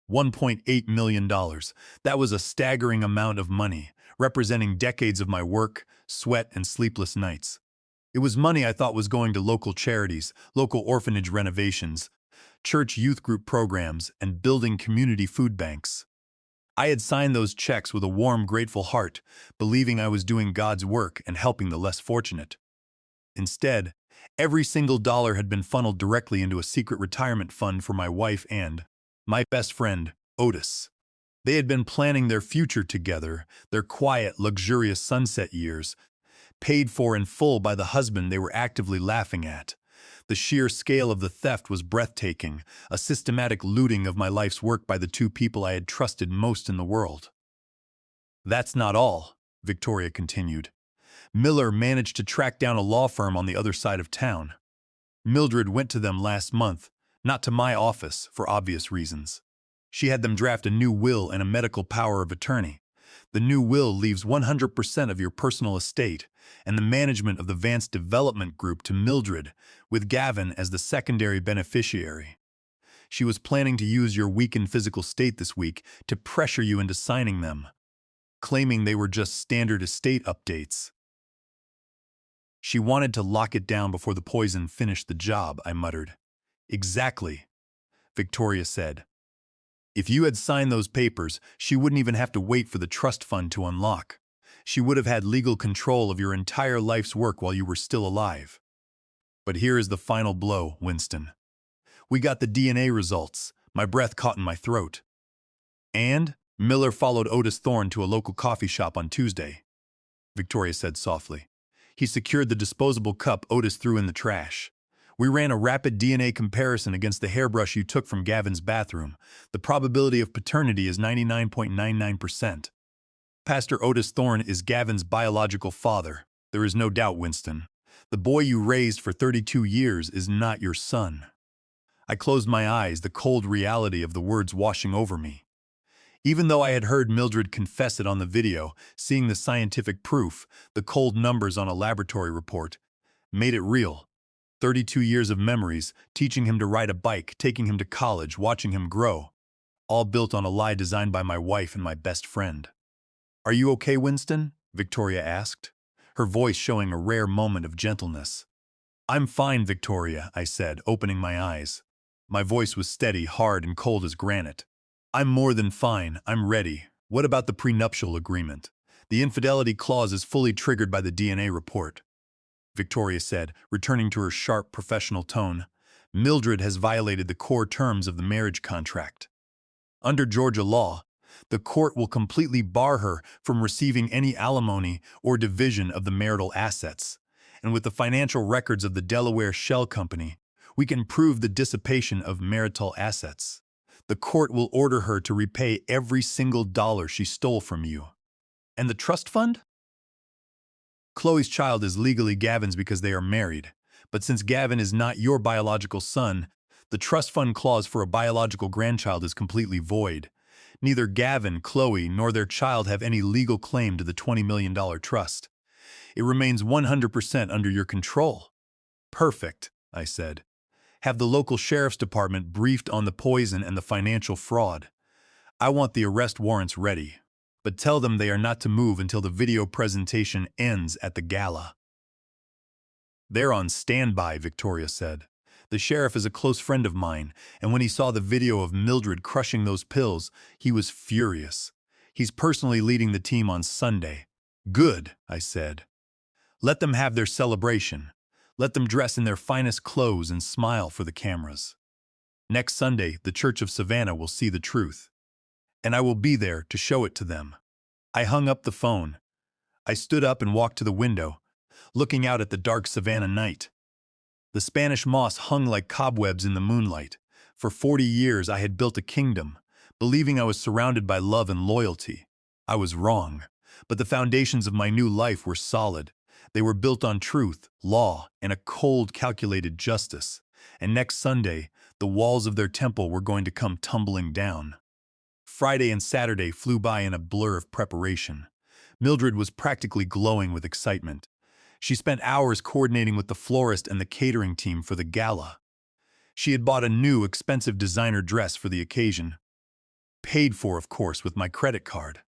$1.8 million. That was a staggering amount of money, representing decades of my work, sweat, and sleepless nights. It was money I thought was going to local charities, local orphanage renovations, church youth group programs, and building community food banks. I had signed those checks with a warm, grateful heart, believing I was doing God's work and helping the less fortunate. Instead, every single dollar had been funneled directly into a secret retirement fund for my wife and my best friend, Otis. They had been planning their future together, their quiet, luxurious sunset years, paid for in full by the husband they were actively laughing at. The sheer scale of the theft was breathtaking, a systematic looting of my life's work by the two people I had trusted most in the world. That's not all, Victoria continued. Miller managed to track down a law firm on the other side of town. Mildred went to them last month, not to my office, for obvious reasons. She had them draft a new will and a medical power of attorney. The new will leaves 100% of your personal estate and the management of the Vance Development Group to Mildred, with Gavin as the secondary beneficiary. She was planning to use your weakened physical state this week to pressure you into signing them, claiming they were just standard estate updates. She wanted to lock it down before the poison finished the job, I muttered. Exactly, Victoria said. If you had signed those papers, she wouldn't even have to wait for the trust fund to unlock. She would have had legal control of your entire life's work while you were still alive. But here is the final blow, Winston. We got the DNA results. My breath caught in my throat. And Miller followed Otis Thorne to a local coffee shop on Tuesday, Victoria said softly. He secured the disposable cup Otis threw in the trash. We ran a rapid DNA comparison against the hairbrush you took from Gavin's bathroom. The probability of paternity is 99.99%. Pastor Otis Thorne is Gavin's biological father. There is no doubt, Winston. The boy you raised for 32 years is not your son. I closed my eyes, the cold reality of the words washing over me. Even though I had heard Mildred confess it on the video, seeing the scientific proof, the cold numbers on a laboratory report, made it real. 32 years of memories, teaching him to ride a bike, taking him to college, watching him grow, all built on a lie designed by my wife and my best friend. Are you okay, Winston? Victoria asked, her voice showing a rare moment of gentleness. I'm fine, Victoria, I said, opening my eyes. My voice was steady, hard, and cold as granite. I'm more than fine. I'm ready. What about the prenuptial agreement? The infidelity clause is fully triggered by the DNA report, Victoria said, returning to her sharp professional tone. Mildred has violated the core terms of the marriage contract. Under Georgia law, the court will completely bar her from receiving any alimony or division of the marital assets. And with the financial records of the Delaware Shell Company, we can prove the dissipation of marital assets. The court will order her to repay every single dollar she stole from you. And the trust fund? Chloe's child is legally Gavin's because they are married, but since Gavin is not your biological son, the trust fund clause for a biological grandchild is completely void. Neither Gavin, Chloe, nor their child have any legal claim to the $20 million trust. It remains 100% under your control. Perfect, I said. Have the local sheriff's department briefed on the poison and the financial fraud. I want the arrest warrants ready, but tell them they are not to move until the video presentation ends at the gala. They're on standby, Victoria said. The sheriff is a close friend of mine, and when he saw the video of Mildred crushing those pills, he was furious. He's personally leading the team on Sunday. Good, I said. Let them have their celebration. Let them dress in their finest clothes and smile for the cameras. Next Sunday, the Church of Savannah will see the truth, and I will be there to show it to them. I hung up the phone. I stood up and walked to the window, looking out at the dark Savannah night. The Spanish moss hung like cobwebs in the moonlight. For 40 years I had built a kingdom, believing I was surrounded by love and loyalty. I was wrong, but the foundations of my new life were solid. They were built on truth, law, and a cold, calculated justice. And next Sunday, the walls of their temple were going to come tumbling down. Friday and Saturday flew by in a blur of preparation. Mildred was practically glowing with excitement. She spent hours coordinating with the florist and the catering team for the gala. She had bought a new, expensive designer dress for the occasion. Paid for, of course, with my credit card.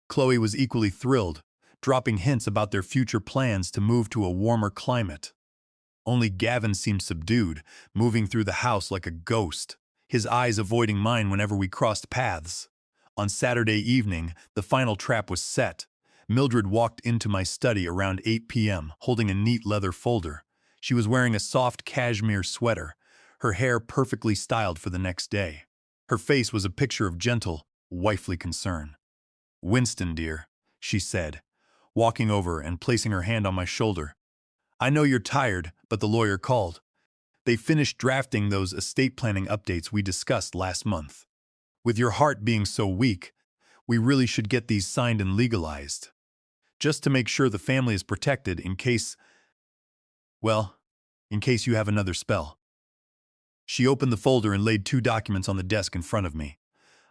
Chloe was equally thrilled, dropping hints about their future plans to move to a warmer climate. Only Gavin seemed subdued, moving through the house like a ghost, his eyes avoiding mine whenever we crossed paths. On Saturday evening, the final trap was set. Mildred walked into my study around 8 p.m., holding a neat leather folder. She was wearing a soft cashmere sweater, her hair perfectly styled for the next day. Her face was a picture of gentle, wifely concern. "Winston, dear," she said, walking over and placing her hand on my shoulder. "I know you're tired, but the lawyer called. They finished drafting those estate planning updates we discussed last month. With your heart being so weak, we really should get these signed and legalized, just to make sure the family is protected in case, well, in case you have another spell. She opened the folder and laid 2 documents on the desk in front of me.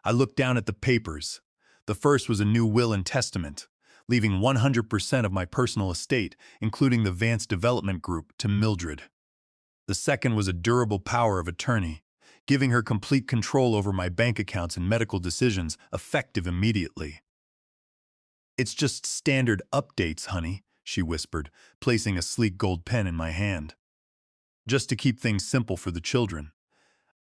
I looked down at the papers. The first was a new will and testament, leaving 100% of my personal estate, including the Vance Development Group, to Mildred. The second was a durable power of attorney, giving her complete control over my bank accounts and medical decisions, effective immediately. "It's just standard updates, honey," she whispered, placing a sleek gold pen in my hand. "Just to keep things simple for the children."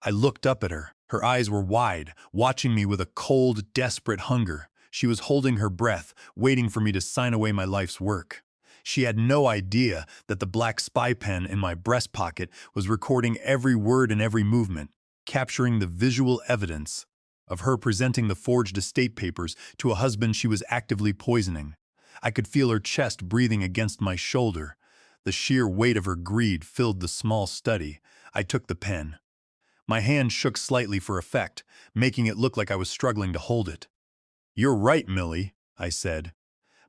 I looked up at her. Her eyes were wide, watching me with a cold, desperate hunger. She was holding her breath, waiting for me to sign away my life's work. She had no idea that the black spy pen in my breast pocket was recording every word and every movement, capturing the visual evidence of her presenting the forged estate papers to a husband she was actively poisoning. I could feel her chest breathing against my shoulder. The sheer weight of her greed filled the small study. I took the pen. My hand shook slightly for effect, making it look like I was struggling to hold it. "You're right, Millie," I said,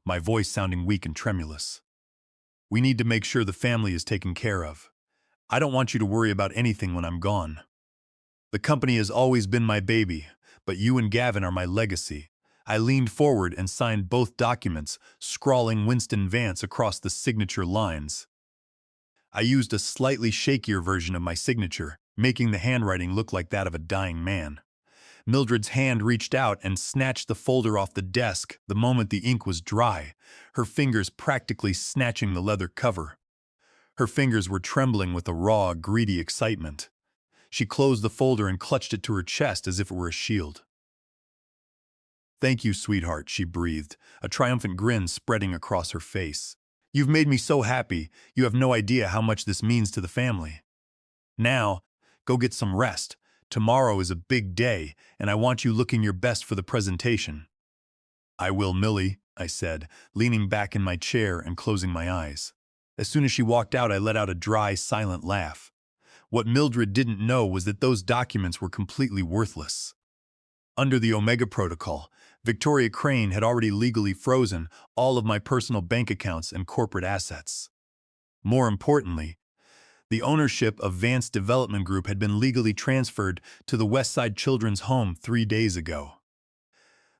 my voice sounding weak and tremulous. "We need to make sure the family is taken care of. I don't want you to worry about anything when I'm gone. The company has always been my baby, but you and Gavin are my legacy." I leaned forward and signed both documents, scrawling Winston Vance across the signature lines. I used a slightly shakier version of my signature, making the handwriting look like that of a dying man. Mildred's hand reached out and snatched the folder off the desk the moment the ink was dry, her fingers practically snatching the leather cover. Her fingers were trembling with a raw, greedy excitement. She closed the folder and clutched it to her chest as if it were a shield. "Thank you, sweetheart," she breathed, a triumphant grin spreading across her face. "You've made me so happy, you have no idea how much this means to the family. Now, go get some rest. Tomorrow is a big day, and I want you looking your best for the presentation." "I will, Millie," I said, leaning back in my chair and closing my eyes. As soon as she walked out, I let out a dry, silent laugh. What Mildred didn't know was that those documents were completely worthless. Under the Omega Protocol, Victoria Crane had already legally frozen all of my personal bank accounts and corporate assets. More importantly, the ownership of Vance Development Group had been legally transferred to the Westside Children's Home 3 days ago.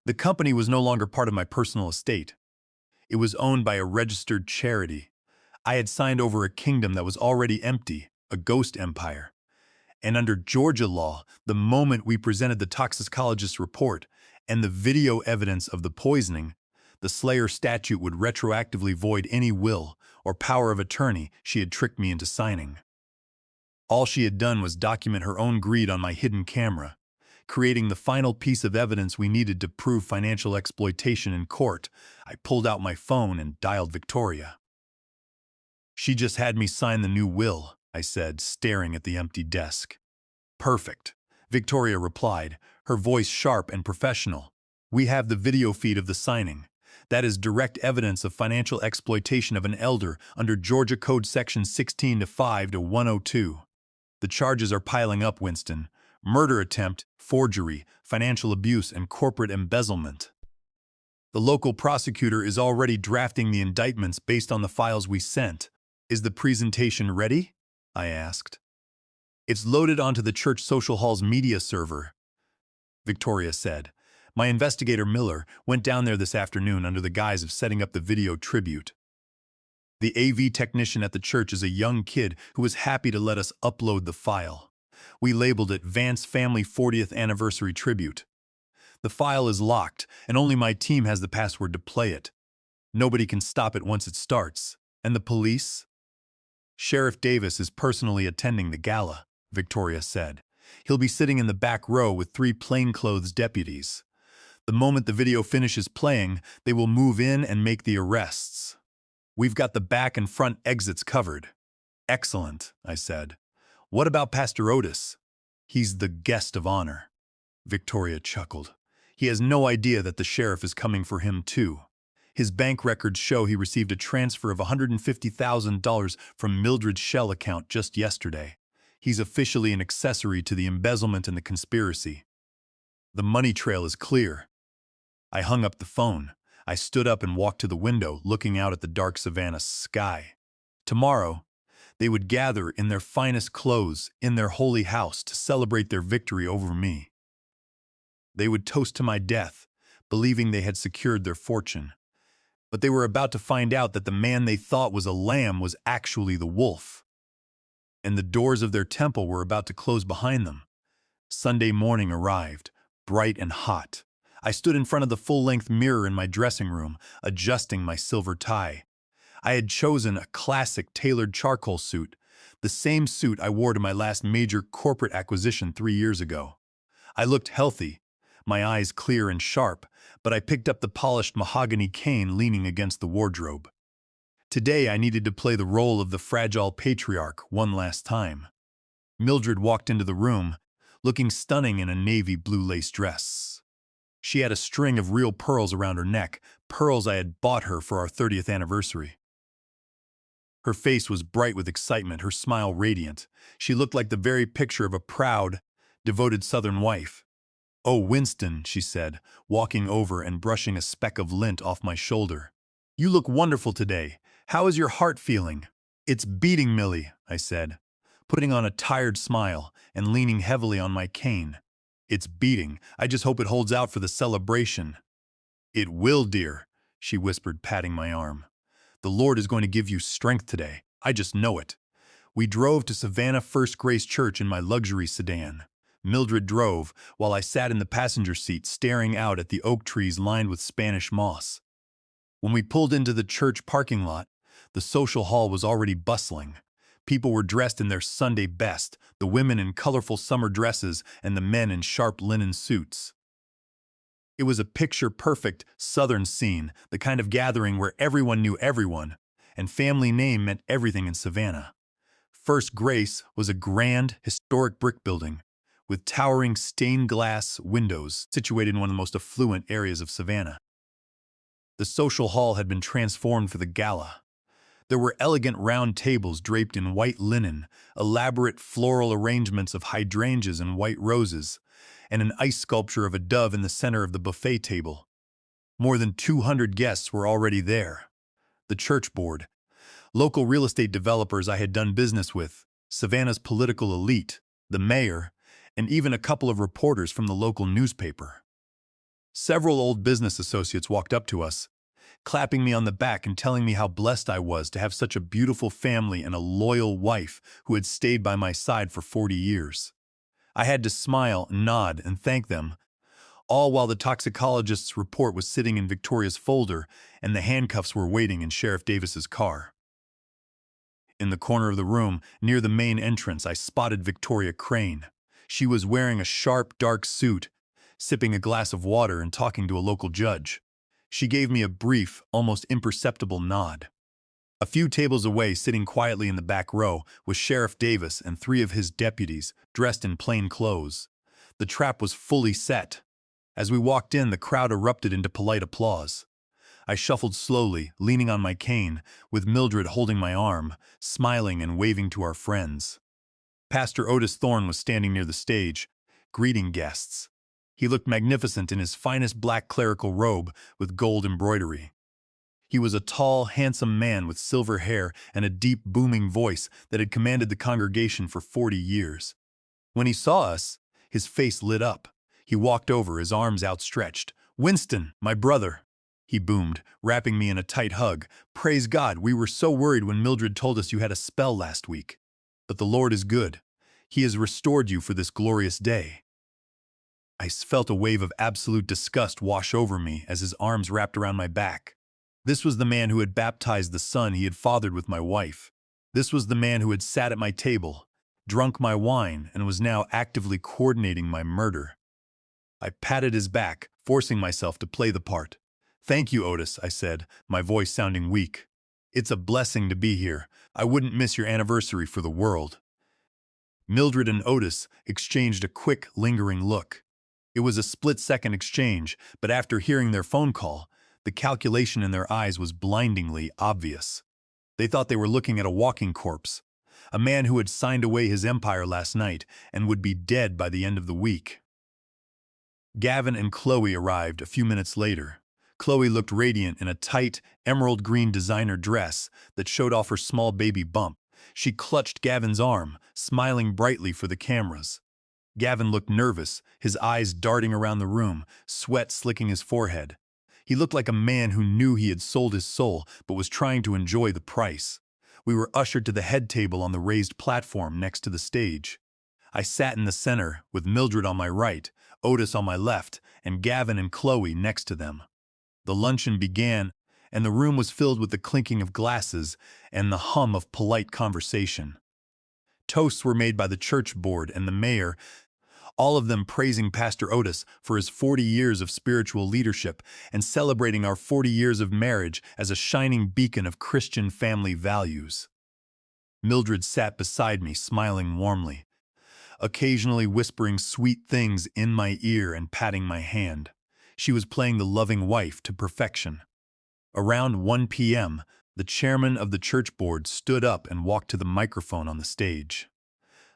The company was no longer part of my personal estate. It was owned by a registered charity. I had signed over a kingdom that was already empty, a ghost empire. And under Georgia law, the moment we presented the toxicologist's report and the video evidence of the poisoning, the Slayer statute would retroactively void any will or power of attorney she had tricked me into signing. All she had done was document her own greed on my hidden camera, creating the final piece of evidence we needed to prove financial exploitation in court. I pulled out my phone and dialed Victoria. "She just had me sign the new will," I said, staring at the empty desk. "Perfect," Victoria replied, her voice sharp and professional. "We have the video feed of the signing. That is direct evidence of financial exploitation of an elder under Georgia Code Section 16-5-102. The charges are piling up, Winston. Murder attempt, forgery, financial abuse, and corporate embezzlement. The local prosecutor is already drafting the indictments based on the files we sent. Is the presentation ready?" I asked. "It's loaded onto the church social hall's media server," Victoria said. "My investigator, Miller, went down there this afternoon under the guise of setting up the video tribute. The AV technician at the church is a young kid who was happy to let us upload the file. We labeled it Vance Family 40th Anniversary Tribute. The file is locked, and only my team has the password to play it. Nobody can stop it once it starts. And the police?" "Sheriff Davis is personally attending the gala," Victoria said. "He'll be sitting in the back row with 3 plainclothes deputies. The moment the video finishes playing, they will move in and make the arrests. We've got the back and front exits covered." "Excellent," I said. "What about Pastor Otis?" "He's the guest of honor." Victoria chuckled. "He has no idea that the sheriff is coming for him, too. His bank records show he received a transfer of $150,000 from Mildred's Shell account just yesterday. He's officially an accessory to the embezzlement and the conspiracy. The money trail is clear. I hung up the phone. I stood up and walked to the window, looking out at the dark Savannah sky. Tomorrow, they would gather in their finest clothes in their holy house to celebrate their victory over me. They would toast to my death, believing they had secured their fortune. But they were about to find out that the man they thought was a lamb was actually the wolf. And the doors of their temple were about to close behind them. Sunday morning arrived, bright and hot. I stood in front of the full-length mirror in my dressing room, adjusting my silver tie. I had chosen a classic tailored charcoal suit, the same suit I wore to my last major corporate acquisition 3 years ago. I looked healthy, my eyes clear and sharp, but I picked up the polished mahogany cane leaning against the wardrobe. Today I needed to play the role of the fragile patriarch one last time. Mildred walked into the room, looking stunning in a navy blue lace dress. She had a string of real pearls around her neck, pearls I had bought her for our 30th anniversary. Her face was bright with excitement, her smile radiant. She looked like the very picture of a proud, devoted Southern wife. "Oh, Winston," she said, walking over and brushing a speck of lint off my shoulder. "You look wonderful today. How is your heart feeling?" "It's beating, Millie," I said, putting on a tired smile and leaning heavily on my cane. "It's beating. I just hope it holds out for the celebration." "It will, dear," she whispered, patting my arm. "The Lord is going to give you strength today. I just know it." We drove to Savannah First Grace Church in my luxury sedan. Mildred drove, while I sat in the passenger seat staring out at the oak trees lined with Spanish moss. When we pulled into the church parking lot, the social hall was already bustling. People were dressed in their Sunday best, the women in colorful summer dresses and the men in sharp linen suits. It was a picture-perfect Southern scene, the kind of gathering where everyone knew everyone, and family name meant everything in Savannah. First Grace was a grand, historic brick building, with towering stained-glass windows situated in one of the most affluent areas of Savannah. The social hall had been transformed for the gala. There were elegant round tables draped in white linen, elaborate floral arrangements of hydrangeas and white roses, and an ice sculpture of a dove in the center of the buffet table. More than 200 guests were already there. The church board, local real estate developers I had done business with, Savannah's political elite, the mayor, and even a couple of reporters from the local newspaper. Several old business associates walked up to us, clapping me on the back and telling me how blessed I was to have such a beautiful family and a loyal wife who had stayed by my side for 40 years. I had to smile, nod, and thank them, all while the toxicologist's report was sitting in Victoria's folder and the handcuffs were waiting in Sheriff Davis's car. In the corner of the room, near the main entrance, I spotted Victoria Crane. She was wearing a sharp, dark suit, sipping a glass of water and talking to a local judge. She gave me a brief, almost imperceptible nod. A few tables away, sitting quietly in the back row, was Sheriff Davis and 3 of his deputies, dressed in plain clothes. The trap was fully set. As we walked in, the crowd erupted into polite applause. I shuffled slowly, leaning on my cane, with Mildred holding my arm, smiling and waving to our friends. Pastor Otis Thorne was standing near the stage, greeting guests. He looked magnificent in his finest black clerical robe with gold embroidery. He was a tall, handsome man with silver hair and a deep, booming voice that had commanded the congregation for 40 years. When he saw us, his face lit up. He walked over, his arms outstretched. "Winston, my brother," he boomed, wrapping me in a tight hug. "Praise God, we were so worried when Mildred told us you had a spell last week. But the Lord is good. He has restored you for this glorious day." I felt a wave of absolute disgust wash over me as his arms wrapped around my back. This was the man who had baptized the son he had fathered with my wife. This was the man who had sat at my table, drunk my wine, and was now actively coordinating my murder. I patted his back, forcing myself to play the part. "Thank you, Otis," I said, my voice sounding weak. "It's a blessing to be here. I wouldn't miss your anniversary for the world." Mildred and Otis exchanged a quick, lingering look. It was a split-second exchange, but after hearing their phone call, the calculation in their eyes was blindingly obvious. They thought they were looking at a walking corpse, a man who had signed away his empire last night and would be dead by the end of the week. Gavin and Chloe arrived a few minutes later. Chloe looked radiant in a tight, emerald green designer dress that showed off her small baby bump. She clutched Gavin's arm, smiling brightly for the cameras. Gavin looked nervous, his eyes darting around the room, sweat slicking his forehead. He looked like a man who knew he had sold his soul but was trying to enjoy the price. We were ushered to the head table on the raised platform next to the stage. I sat in the center, with Mildred on my right, Otis on my left, and Gavin and Chloe next to them. The luncheon began, and the room was filled with the clinking of glasses and the hum of polite conversation. Toasts were made by the church board and the mayor, all of them praising Pastor Otis for his 40 years of spiritual leadership and celebrating our 40 years of marriage as a shining beacon of Christian family values. Mildred sat beside me, smiling warmly, occasionally whispering sweet things in my ear and patting my hand. She was playing the loving wife to perfection. Around 1 p.m., the chairman of the church board stood up and walked to the microphone on the stage.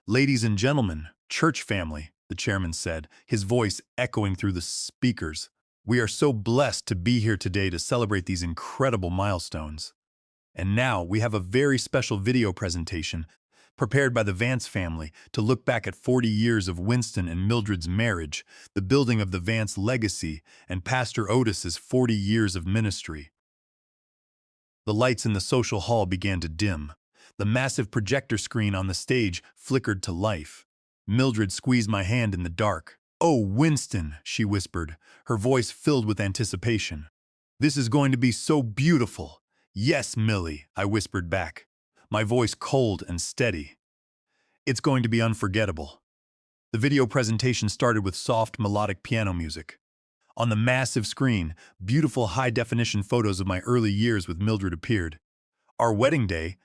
"Ladies and gentlemen, church family," the chairman said, his voice echoing through the speakers. "We are so blessed to be here today to celebrate these incredible milestones. And now we have a very special video presentation prepared by the Vance family to look back at 40 years of Winston and Mildred's marriage, the building of the Vance legacy, and Pastor Otis's 40 years of ministry." The lights in the social hall began to dim. The massive projector screen on the stage flickered to life. Mildred squeezed my hand in the dark. "Oh, Winston," she whispered, her voice filled with anticipation. "This is going to be so beautiful." "Yes, Millie," I whispered back, my voice cold and steady. "It's going to be unforgettable." The video presentation started with soft, melodic piano music. On the massive screen, beautiful high-definition photos of my early years with Mildred appeared. Our wedding day,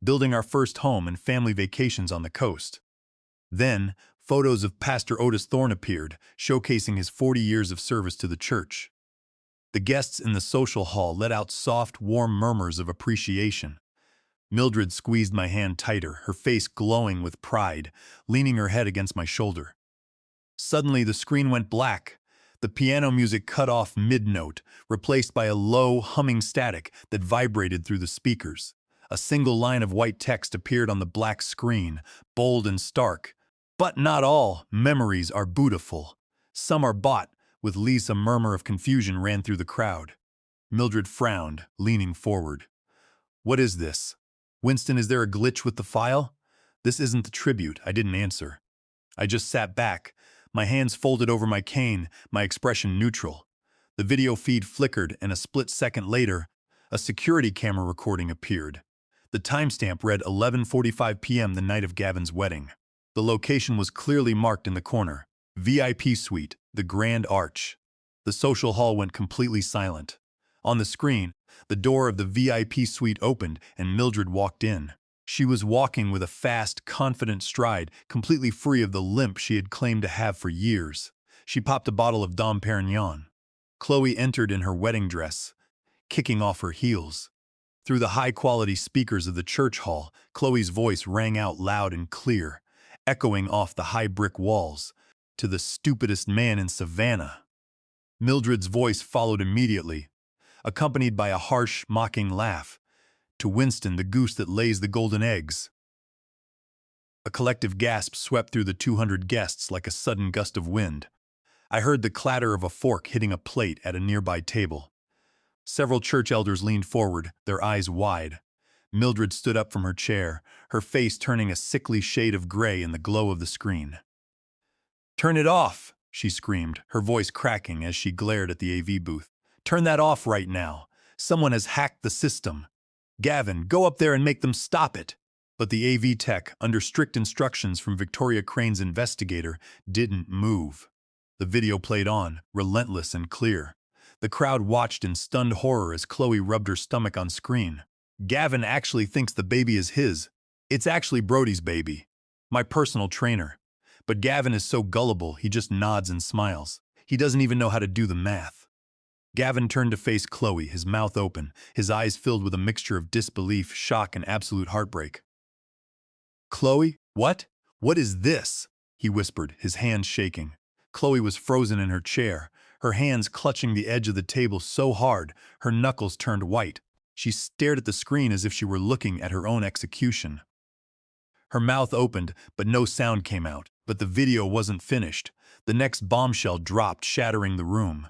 building our first home and family vacations on the coast. Then, photos of Pastor Otis Thorne appeared, showcasing his 40 years of service to the church. The guests in the social hall let out soft, warm murmurs of appreciation. Mildred squeezed my hand tighter, her face glowing with pride, leaning her head against my shoulder. Suddenly, the screen went black. The piano music cut off mid-note, replaced by a low, humming static that vibrated through the speakers. A single line of white text appeared on the black screen, bold and stark. "But not all memories are beautiful. Some are bought." With Lisa, a murmur of confusion ran through the crowd. Mildred frowned, leaning forward. "What is this? Winston, is there a glitch with the file?" "This isn't the tribute," I didn't answer. I just sat back, my hands folded over my cane, my expression neutral. The video feed flickered, and a split second later, a security camera recording appeared. The timestamp read 11:45 p.m. the night of Gavin's wedding. The location was clearly marked in the corner. VIP Suite, the Grand Arch. The social hall went completely silent. On the screen, the door of the VIP suite opened and Mildred walked in. She was walking with a fast, confident stride, completely free of the limp she had claimed to have for years. She popped a bottle of Dom Perignon. Chloe entered in her wedding dress, kicking off her heels. Through the high-quality speakers of the church hall, Chloe's voice rang out loud and clear, echoing off the high brick walls. "To the stupidest man in Savannah." Mildred's voice followed immediately, accompanied by a harsh, mocking laugh. "To Winston, the goose that lays the golden eggs." A collective gasp swept through the 200 guests like a sudden gust of wind. I heard the clatter of a fork hitting a plate at a nearby table. Several church elders leaned forward, their eyes wide. Mildred stood up from her chair, her face turning a sickly shade of gray in the glow of the screen. "Turn it off!" she screamed, her voice cracking as she glared at the AV booth. "Turn that off right now! Someone has hacked the system! Gavin, go up there and make them stop it!" But the AV tech, under strict instructions from Victoria Crane's investigator, didn't move. The video played on, relentless and clear. The crowd watched in stunned horror as Chloe rubbed her stomach on screen. "Gavin actually thinks the baby is his. It's actually Brody's baby. My personal trainer. But Gavin is so gullible, he just nods and smiles. He doesn't even know how to do the math." Gavin turned to face Chloe, his mouth open, his eyes filled with a mixture of disbelief, shock, and absolute heartbreak. Chloe, what? What is this? He whispered, his hands shaking. Chloe was frozen in her chair, her hands clutching the edge of the table so hard, her knuckles turned white. She stared at the screen as if she were looking at her own execution. Her mouth opened, but no sound came out. But the video wasn't finished. The next bombshell dropped, shattering the room.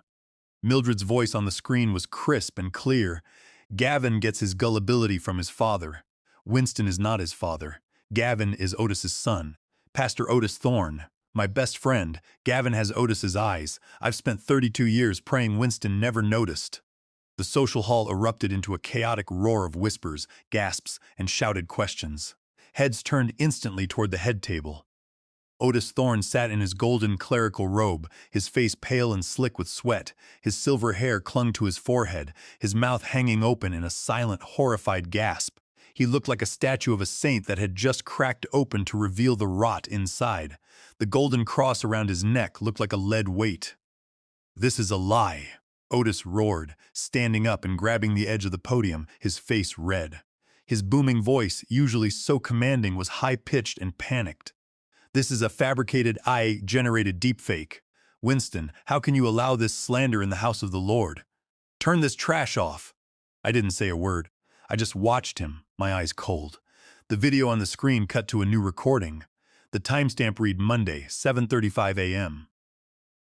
Mildred's voice on the screen was crisp and clear. Gavin gets his gullibility from his father. Winston is not his father. Gavin is Otis's son. Pastor Otis Thorne, my best friend. Gavin has Otis's eyes. I've spent 32 years praying Winston never noticed. The social hall erupted into a chaotic roar of whispers, gasps, and shouted questions. Heads turned instantly toward the head table. Otis Thorne sat in his golden clerical robe, his face pale and slick with sweat. His silver hair clung to his forehead, his mouth hanging open in a silent, horrified gasp. He looked like a statue of a saint that had just cracked open to reveal the rot inside. The golden cross around his neck looked like a lead weight. "This is a lie," Otis roared, standing up and grabbing the edge of the podium, his face red. His booming voice, usually so commanding, was high-pitched and panicked. "This is a fabricated AI-generated deepfake. Winston, how can you allow this slander in the house of the Lord? Turn this trash off." I didn't say a word. I just watched him, my eyes cold. The video on the screen cut to a new recording. The timestamp read Monday, 7:35 a.m.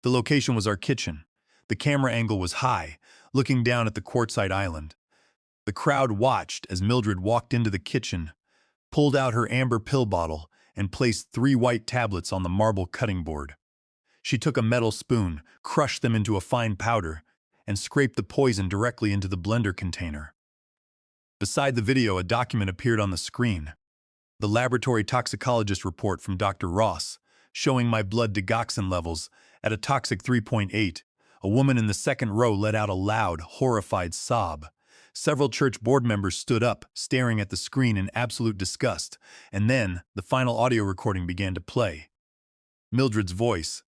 The location was our kitchen. The camera angle was high, looking down at the quartzite island. The crowd watched as Mildred walked into the kitchen, pulled out her amber pill bottle, and placed 3 white tablets on the marble cutting board. She took a metal spoon, crushed them into a fine powder, and scraped the poison directly into the blender container. Beside the video, a document appeared on the screen. The laboratory toxicologist report from Dr. Ross, showing my blood digoxin levels at a toxic 3.8. A woman in the second row let out a loud, horrified sob. Several church board members stood up, staring at the screen in absolute disgust, and then the final audio recording began to play. Mildred's voice,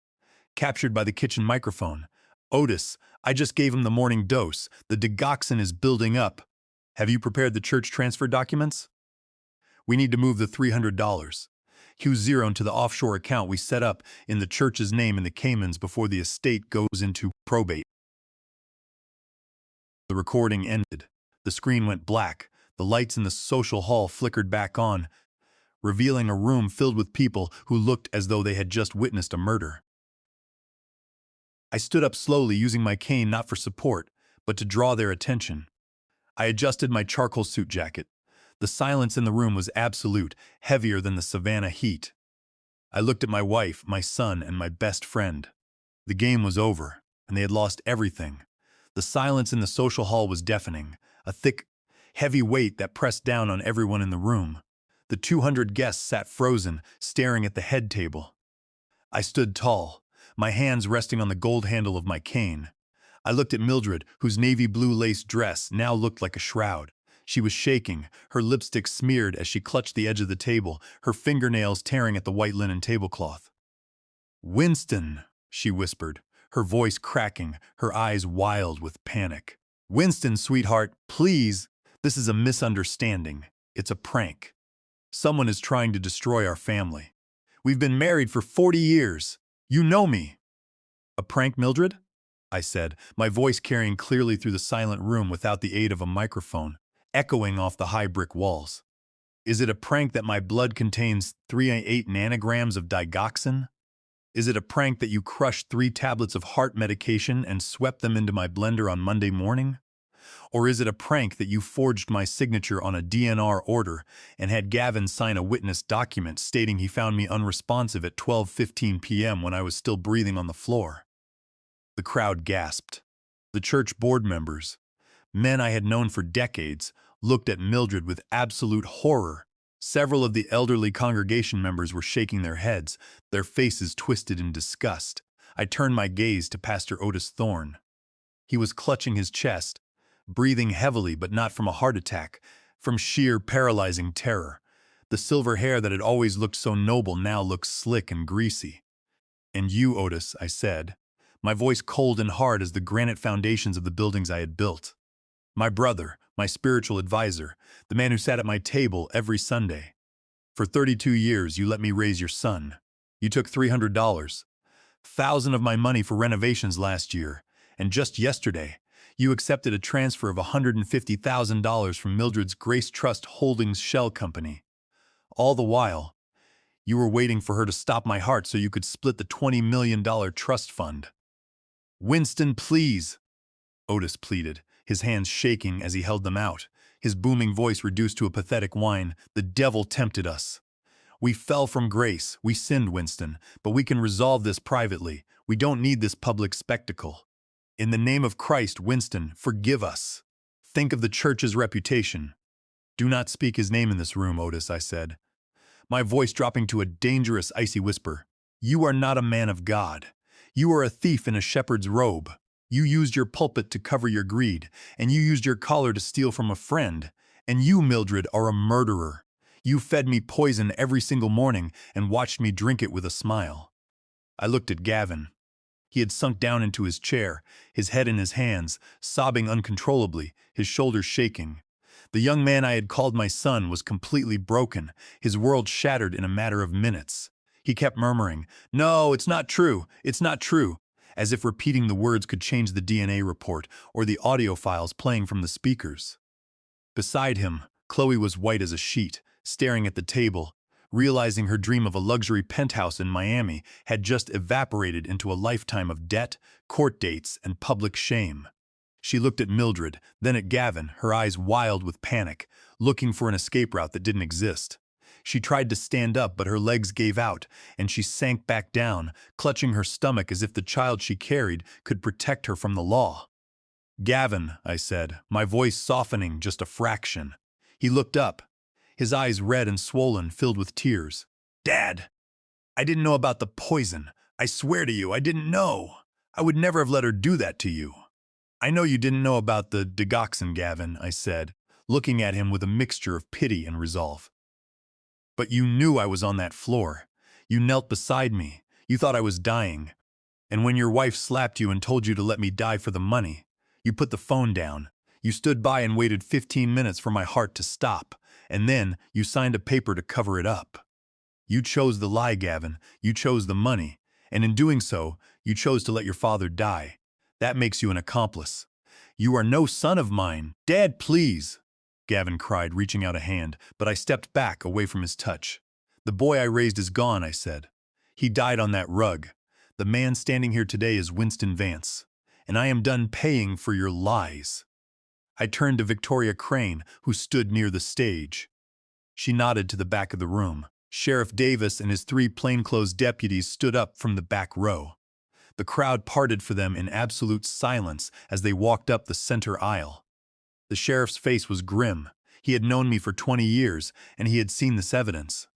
captured by the kitchen microphone. "Otis, I just gave him the morning dose. The digoxin is building up. Have you prepared the church transfer documents? We need to move the $300. Q0 into the offshore account we set up in the church's name in the Caymans before the estate goes into probate." The recording ended. The screen went black. The lights in the social hall flickered back on, revealing a room filled with people who looked as though they had just witnessed a murder. I stood up slowly, using my cane not for support, but to draw their attention. I adjusted my charcoal suit jacket. The silence in the room was absolute, heavier than the Savannah heat. I looked at my wife, my son, and my best friend. The game was over, and they had lost everything. The silence in the social hall was deafening, a thick, heavy weight that pressed down on everyone in the room. The 200 guests sat frozen, staring at the head table. I stood tall, my hands resting on the gold handle of my cane. I looked at Mildred, whose navy blue lace dress now looked like a shroud. She was shaking, her lipstick smeared as she clutched the edge of the table, her fingernails tearing at the white linen tablecloth. "Winston," she whispered, her voice cracking, her eyes wild with panic. "Winston, sweetheart, please. This is a misunderstanding. It's a prank. Someone is trying to destroy our family. We've been married for 40 years. You know me." "A prank, Mildred?" I said, my voice carrying clearly through the silent room without the aid of a microphone, echoing off the high brick walls. "Is it a prank that my blood contains 3.8 nanograms of digoxin? Is it a prank that you crushed 3 tablets of heart medication and swept them into my blender on Monday morning? Or is it a prank that you forged my signature on a DNR order and had Gavin sign a witness document stating he found me unresponsive at 12:15 p.m. when I was still breathing on the floor?" The crowd gasped. The church board members, men I had known for decades, looked at Mildred with absolute horror. Several of the elderly congregation members were shaking their heads, their faces twisted in disgust. I turned my gaze to Pastor Otis Thorne. He was clutching his chest, breathing heavily, but not from a heart attack, from sheer paralyzing terror. The silver hair that had always looked so noble now looked slick and greasy. "And you, Otis," I said, my voice cold and hard as the granite foundations of the buildings I had built. "My brother, my spiritual advisor, the man who sat at my table every Sunday. For 32 years, you let me raise your son. You took $300, $1,000 of my money for renovations last year, and just yesterday, you accepted a transfer of $150,000 from Mildred's Grace Trust Holdings shell company. All the while, you were waiting for her to stop my heart so you could split the $20 million trust fund. Winston, please, Otis pleaded, his hands shaking as he held them out, his booming voice reduced to a pathetic whine. The devil tempted us. We fell from grace, we sinned, Winston, but we can resolve this privately. We don't need this public spectacle. In the name of Christ, Winston, forgive us. Think of the church's reputation. Do not speak his name in this room, Otis, I said, my voice dropping to a dangerous, icy whisper. You are not a man of God. You are a thief in a shepherd's robe. You used your pulpit to cover your greed, and you used your collar to steal from a friend. And you, Mildred, are a murderer. You fed me poison every single morning and watched me drink it with a smile. I looked at Gavin. He had sunk down into his chair, his head in his hands, sobbing uncontrollably, his shoulders shaking. The young man I had called my son was completely broken, his world shattered in a matter of minutes. He kept murmuring, "No, it's not true, it's not true," as if repeating the words could change the DNA report or the audio files playing from the speakers. Beside him, Chloe was white as a sheet, staring at the table, realizing her dream of a luxury penthouse in Miami had just evaporated into a lifetime of debt, court dates, and public shame. She looked at Mildred, then at Gavin, her eyes wild with panic, looking for an escape route that didn't exist. She tried to stand up, but her legs gave out, and she sank back down, clutching her stomach as if the child she carried could protect her from the law. Gavin, I said, my voice softening just a fraction. He looked up, his eyes red and swollen, filled with tears. Dad, I didn't know about the poison. I swear to you, I didn't know. I would never have let her do that to you. I know you didn't know about the digoxin, Gavin, I said, looking at him with a mixture of pity and resolve. But you knew I was on that floor. You knelt beside me. You thought I was dying. And when your wife slapped you and told you to let me die for the money, you put the phone down. You stood by and waited 15 minutes for my heart to stop, and then you signed a paper to cover it up. You chose the lie, Gavin. You chose the money, and in doing so, you chose to let your father die. That makes you an accomplice. You are no son of mine. Dad, please, Gavin cried, reaching out a hand, but I stepped back, away from his touch. The boy I raised is gone, I said. He died on that rug. The man standing here today is Winston Vance, and I am done paying for your lies. I turned to Victoria Crane, who stood near the stage. She nodded to the back of the room. Sheriff Davis and his 3 plainclothes deputies stood up from the back row. The crowd parted for them in absolute silence as they walked up the center aisle. The sheriff's face was grim. He had known me for 20 years, and he had seen this evidence.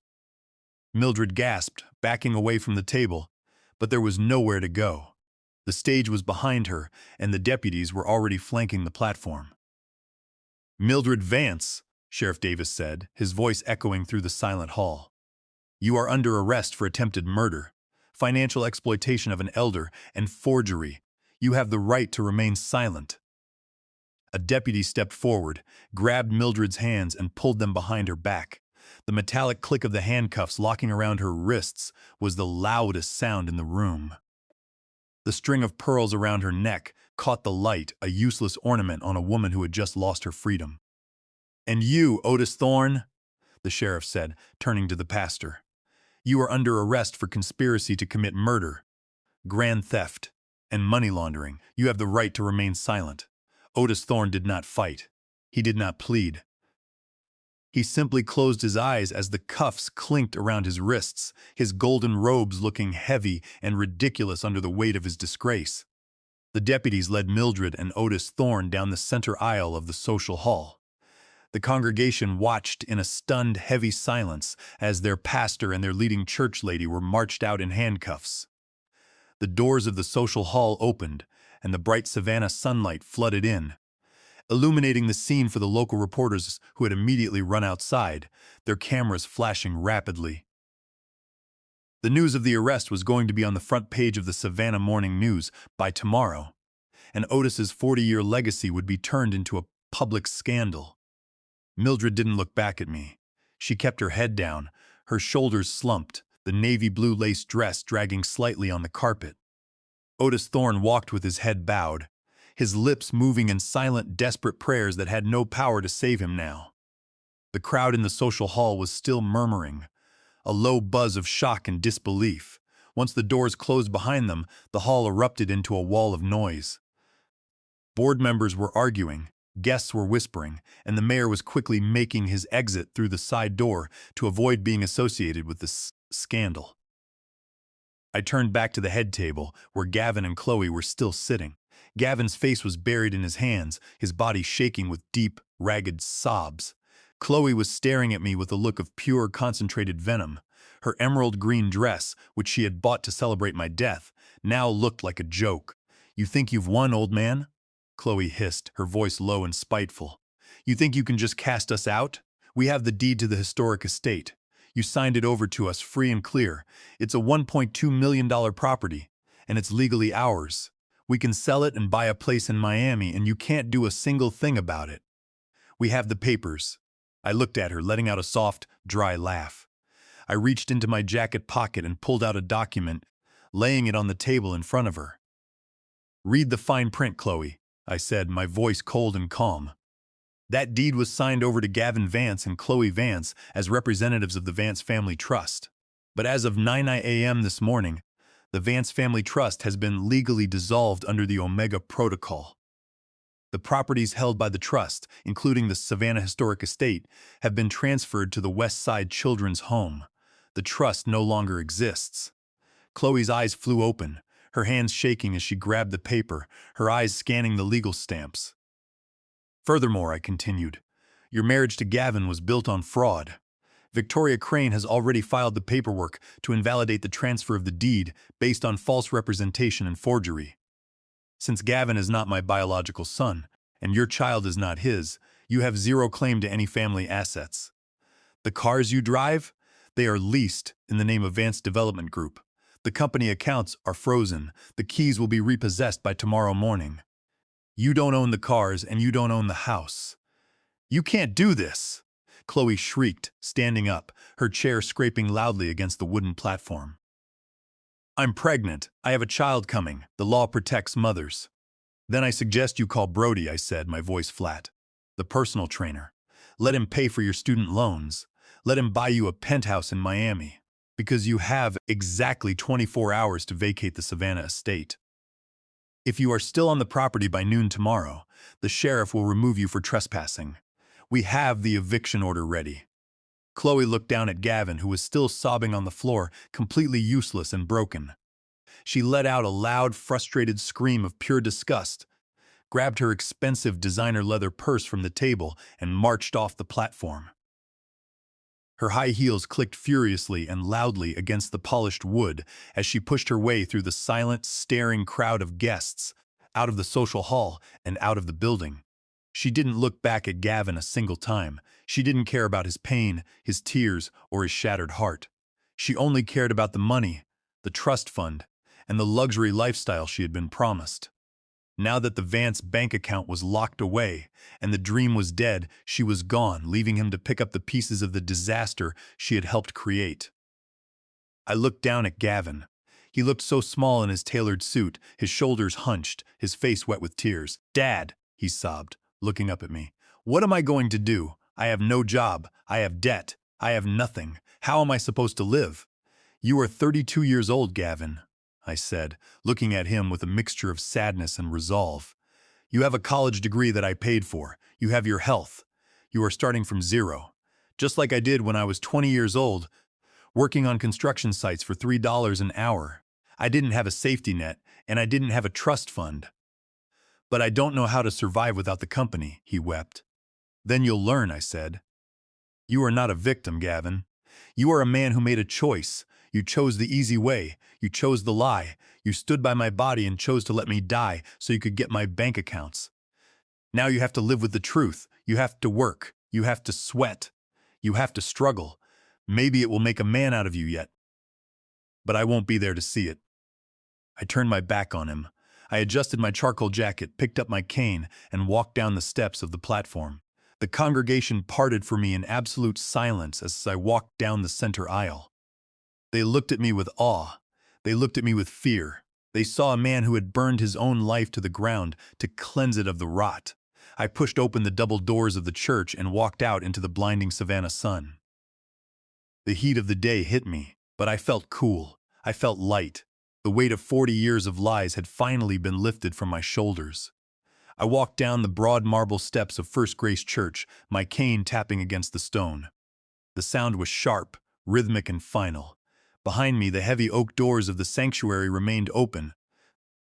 Mildred gasped, backing away from the table, but there was nowhere to go. The stage was behind her, and the deputies were already flanking the platform. Mildred Vance, Sheriff Davis said, his voice echoing through the silent hall. You are under arrest for attempted murder, financial exploitation of an elder, and forgery. You have the right to remain silent. A deputy stepped forward, grabbed Mildred's hands, and pulled them behind her back. The metallic click of the handcuffs locking around her wrists was the loudest sound in the room. The string of pearls around her neck caught the light, a useless ornament on a woman who had just lost her freedom. And you, Otis Thorne, the sheriff said, turning to the pastor. You are under arrest for conspiracy to commit murder, grand theft, and money laundering. You have the right to remain silent. Otis Thorne did not fight. He did not plead. He simply closed his eyes as the cuffs clinked around his wrists, his golden robes looking heavy and ridiculous under the weight of his disgrace. The deputies led Mildred and Otis Thorne down the center aisle of the social hall. The congregation watched in a stunned, heavy silence as their pastor and their leading church lady were marched out in handcuffs. The doors of the social hall opened, and the bright Savannah sunlight flooded in, illuminating the scene for the local reporters who had immediately run outside, their cameras flashing rapidly. The news of the arrest was going to be on the front page of the Savannah Morning News by tomorrow, and Otis's 40-year legacy would be turned into a public scandal. Mildred didn't look back at me. She kept her head down, Her shoulders slumped, the navy blue lace dress dragging slightly on the carpet. Otis Thorne walked with his head bowed, his lips moving in silent, desperate prayers that had no power to save him now. The crowd in the social hall was still murmuring, a low buzz of shock and disbelief. Once the doors closed behind them, the hall erupted into a wall of noise. Board members were arguing, guests were whispering, and the mayor was quickly making his exit through the side door to avoid being associated with the scandal. I turned back to the head table, where Gavin and Chloe were still sitting. Gavin's face was buried in his hands, his body shaking with deep, ragged sobs. Chloe was staring at me with a look of pure, concentrated venom. Her emerald green dress, which she had bought to celebrate my death, now looked like a joke. "You think you've won, old man?" Chloe hissed, her voice low and spiteful. "You think you can just cast us out? We have the deed to the historic estate. You signed it over to us free and clear. It's a $1.2 million property, and it's legally ours. We can sell it and buy a place in Miami, and you can't do a single thing about it. We have the papers." I looked at her, letting out a soft, dry laugh. I reached into my jacket pocket and pulled out a document, laying it on the table in front of her. "Read the fine print, Chloe," I said, my voice cold and calm. "That deed was signed over to Gavin Vance and Chloe Vance as representatives of the Vance Family Trust. But as of 9 a.m. this morning, the Vance Family Trust has been legally dissolved under the Omega Protocol. The properties held by the trust, including the Savannah Historic Estate, have been transferred to the West Side Children's Home. The trust no longer exists." Chloe's eyes flew open, her hands shaking as she grabbed the paper, her eyes scanning the legal stamps. "Furthermore," I continued, "your marriage to Gavin was built on fraud. Victoria Crane has already filed the paperwork to invalidate the transfer of the deed based on false representation and forgery. Since Gavin is not my biological son, and your child is not his, you have zero claim to any family assets. The cars you drive? They are leased in the name of Vance Development Group. The company accounts are frozen. The keys will be repossessed by tomorrow morning. You don't own the cars, and you don't own the house." "You can't do this!" Chloe shrieked, standing up, her chair scraping loudly against the wooden platform. "I'm pregnant. I have a child coming. The law protects mothers." "Then I suggest you call Brody," I said, my voice flat. "The personal trainer. Let him pay for your student loans. Let him buy you a penthouse in Miami. Because you have exactly 24 hours to vacate the Savannah estate. If you are still on the property by noon tomorrow, the sheriff will remove you for trespassing. We have the eviction order ready." Chloe looked down at Gavin, who was still sobbing on the floor, completely useless and broken. She let out a loud, frustrated scream of pure disgust, grabbed her expensive designer leather purse from the table, and marched off the platform. Her high heels clicked furiously and loudly against the polished wood as she pushed her way through the silent, staring crowd of guests, out of the social hall and out of the building. She didn't look back at Gavin a single time. She didn't care about his pain, his tears, or his shattered heart. She only cared about the money, the trust fund, and the luxury lifestyle she had been promised. Now that the Vance bank account was locked away and the dream was dead, she was gone, leaving him to pick up the pieces of the disaster she had helped create. I looked down at Gavin. He looked so small in his tailored suit, his shoulders hunched, his face wet with tears. "Dad," he sobbed, looking up at me. "What am I going to do? I have no job. I have debt. I have nothing. How am I supposed to live?" "You are 32 years old, Gavin," I said, looking at him with a mixture of sadness and resolve. "You have a college degree that I paid for. You have your health. You are starting from zero. Just like I did when I was 20 years old, working on construction sites for $3 an hour. I didn't have a safety net, and I didn't have a trust fund. But I don't know how to survive without the company," he wept. "Then you'll learn," I said. "You are not a victim, Gavin. You are a man who made a choice. You chose the easy way. You chose the lie. You stood by my body and chose to let me die so you could get my bank accounts. Now you have to live with the truth. You have to work. You have to sweat. You have to struggle. Maybe it will make a man out of you yet. But I won't be there to see it." I turned my back on him. I adjusted my charcoal jacket, picked up my cane, and walked down the steps of the platform. The congregation parted for me in absolute silence as I walked down the center aisle. They looked at me with awe. They looked at me with fear. They saw a man who had burned his own life to the ground to cleanse it of the rot. I pushed open the double doors of the church and walked out into the blinding Savannah sun. The heat of the day hit me, but I felt cool. I felt light. The weight of 40 years of lies had finally been lifted from my shoulders. I walked down the broad marble steps of First Grace Church, my cane tapping against the stone. The sound was sharp, rhythmic, and final. Behind me, the heavy oak doors of the sanctuary remained open,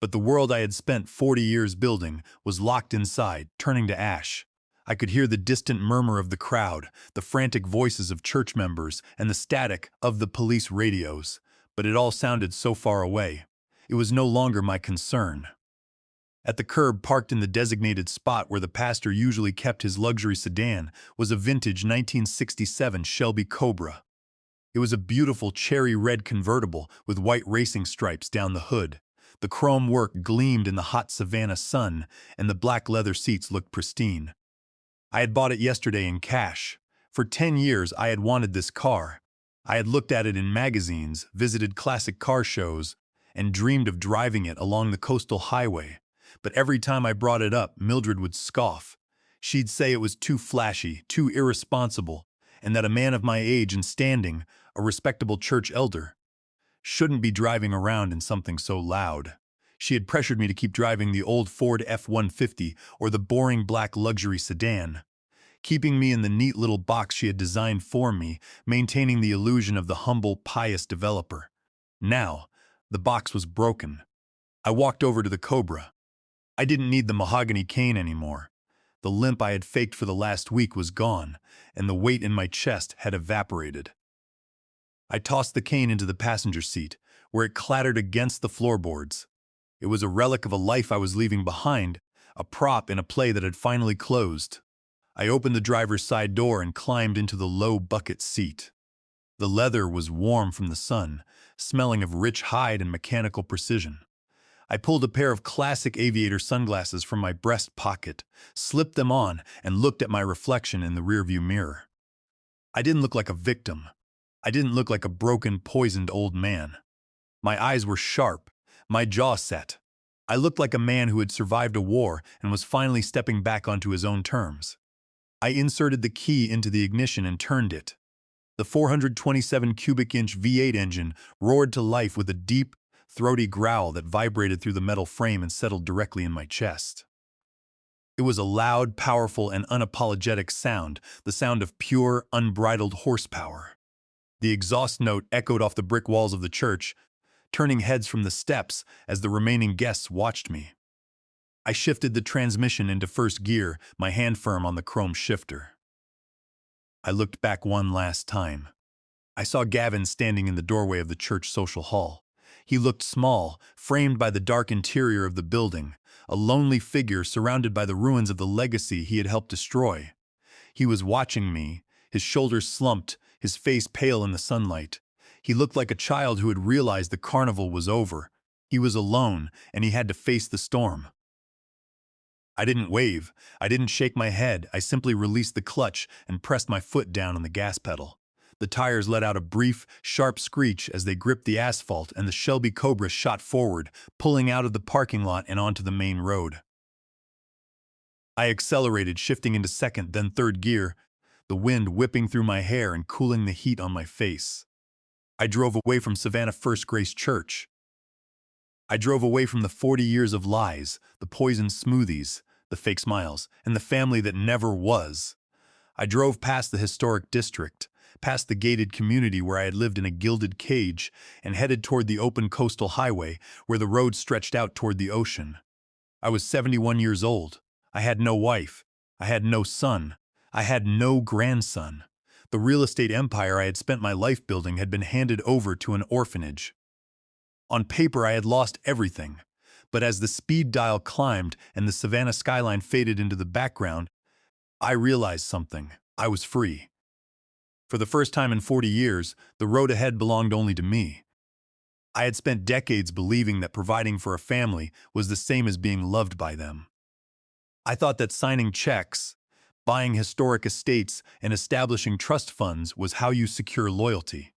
but the world I had spent 40 years building was locked inside, turning to ash. I could hear the distant murmur of the crowd, the frantic voices of church members, and the static of the police radios, but it all sounded so far away. It was no longer my concern. At the curb, parked in the designated spot where the pastor usually kept his luxury sedan, was a vintage 1967 Shelby Cobra. It was a beautiful cherry-red convertible with white racing stripes down the hood. The chrome work gleamed in the hot Savannah sun, and the black leather seats looked pristine. I had bought it yesterday in cash. For 10 years, I had wanted this car. I had looked at it in magazines, visited classic car shows, and dreamed of driving it along the coastal highway. But every time I brought it up, Mildred would scoff. She'd say it was too flashy, too irresponsible, and that a man of my age and standing, a respectable church elder, shouldn't be driving around in something so loud. She had pressured me to keep driving the old Ford F-150 or the boring black luxury sedan, keeping me in the neat little box she had designed for me, maintaining the illusion of the humble, pious developer. Now, the box was broken. I walked over to the Cobra. I didn't need the mahogany cane anymore. The limp I had faked for the last week was gone, and the weight in my chest had evaporated. I tossed the cane into the passenger seat, where it clattered against the floorboards. It was a relic of a life I was leaving behind, a prop in a play that had finally closed. I opened the driver's side door and climbed into the low bucket seat. The leather was warm from the sun, smelling of rich hide and mechanical precision. I pulled a pair of classic aviator sunglasses from my breast pocket, slipped them on, and looked at my reflection in the rearview mirror. I didn't look like a victim. I didn't look like a broken, poisoned old man. My eyes were sharp, my jaw set. I looked like a man who had survived a war and was finally stepping back onto his own terms. I inserted the key into the ignition and turned it. The 427 cubic inch V8 engine roared to life with a deep, throaty growl that vibrated through the metal frame and settled directly in my chest. It was a loud, powerful, and unapologetic sound, the sound of pure, unbridled horsepower. The exhaust note echoed off the brick walls of the church, turning heads from the steps as the remaining guests watched me. I shifted the transmission into first gear, my hand firm on the chrome shifter. I looked back one last time. I saw Gavin standing in the doorway of the church social hall. He looked small, framed by the dark interior of the building, a lonely figure surrounded by the ruins of the legacy he had helped destroy. He was watching me, his shoulders slumped, his face pale in the sunlight. He looked like a child who had realized the carnival was over. He was alone, and he had to face the storm. I didn't wave. I didn't shake my head. I simply released the clutch and pressed my foot down on the gas pedal. The tires let out a brief, sharp screech as they gripped the asphalt, and the Shelby Cobra shot forward, pulling out of the parking lot and onto the main road. I accelerated, shifting into second, then third gear, the wind whipping through my hair and cooling the heat on my face. I drove away from Savannah First Grace Church. I drove away from the 40 years of lies, the poisoned smoothies, the fake smiles, and the family that never was. I drove past the historic district, past the gated community where I had lived in a gilded cage, and headed toward the open coastal highway where the road stretched out toward the ocean. I was 71 years old. I had no wife. I had no son. I had no grandson. The real estate empire I had spent my life building had been handed over to an orphanage. On paper, I had lost everything, but as the speed dial climbed and the Savannah skyline faded into the background, I realized something. I was free. For the first time in 40 years, the road ahead belonged only to me. I had spent decades believing that providing for a family was the same as being loved by them. I thought that signing checks, Buying historic estates and establishing trust funds was how you secure loyalty.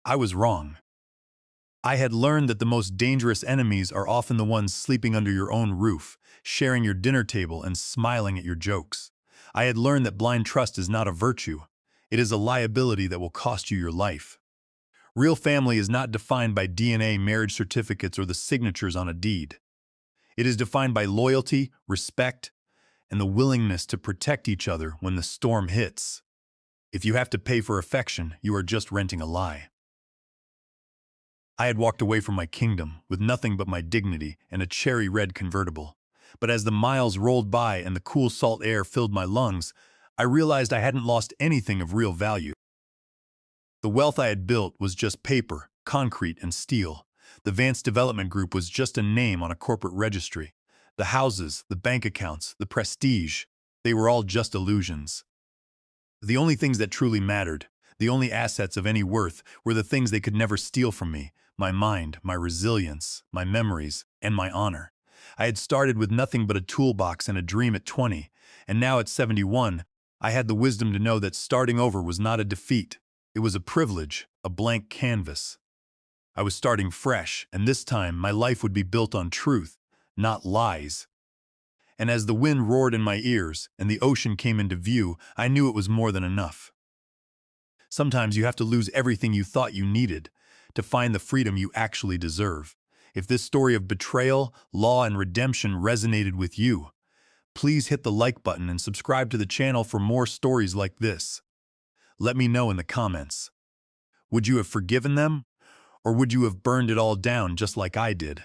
I was wrong. I had learned that the most dangerous enemies are often the ones sleeping under your own roof, sharing your dinner table and smiling at your jokes. I had learned that blind trust is not a virtue. It is a liability that will cost you your life. Real family is not defined by DNA, marriage certificates, or the signatures on a deed. It is defined by loyalty, respect, and the willingness to protect each other when the storm hits. If you have to pay for affection, you are just renting a lie. I had walked away from my kingdom with nothing but my dignity and a cherry-red convertible. But as the miles rolled by and the cool salt air filled my lungs, I realized I hadn't lost anything of real value. The wealth I had built was just paper, concrete, and steel. The Vance Development Group was just a name on a corporate registry. The houses, the bank accounts, the prestige, they were all just illusions. The only things that truly mattered, the only assets of any worth, were the things they could never steal from me: my mind, my resilience, my memories, and my honor. I had started with nothing but a toolbox and a dream at 20, and now at 71, I had the wisdom to know that starting over was not a defeat. It was a privilege, a blank canvas. I was starting fresh, and this time my life would be built on truth, not lies. And as the wind roared in my ears and the ocean came into view, I knew it was more than enough. Sometimes you have to lose everything you thought you needed to find the freedom you actually deserve. If this story of betrayal, law, and redemption resonated with you, please hit the like button and subscribe to the channel for more stories like this. Let me know in the comments. Would you have forgiven them? Or would you have burned it all down just like I did?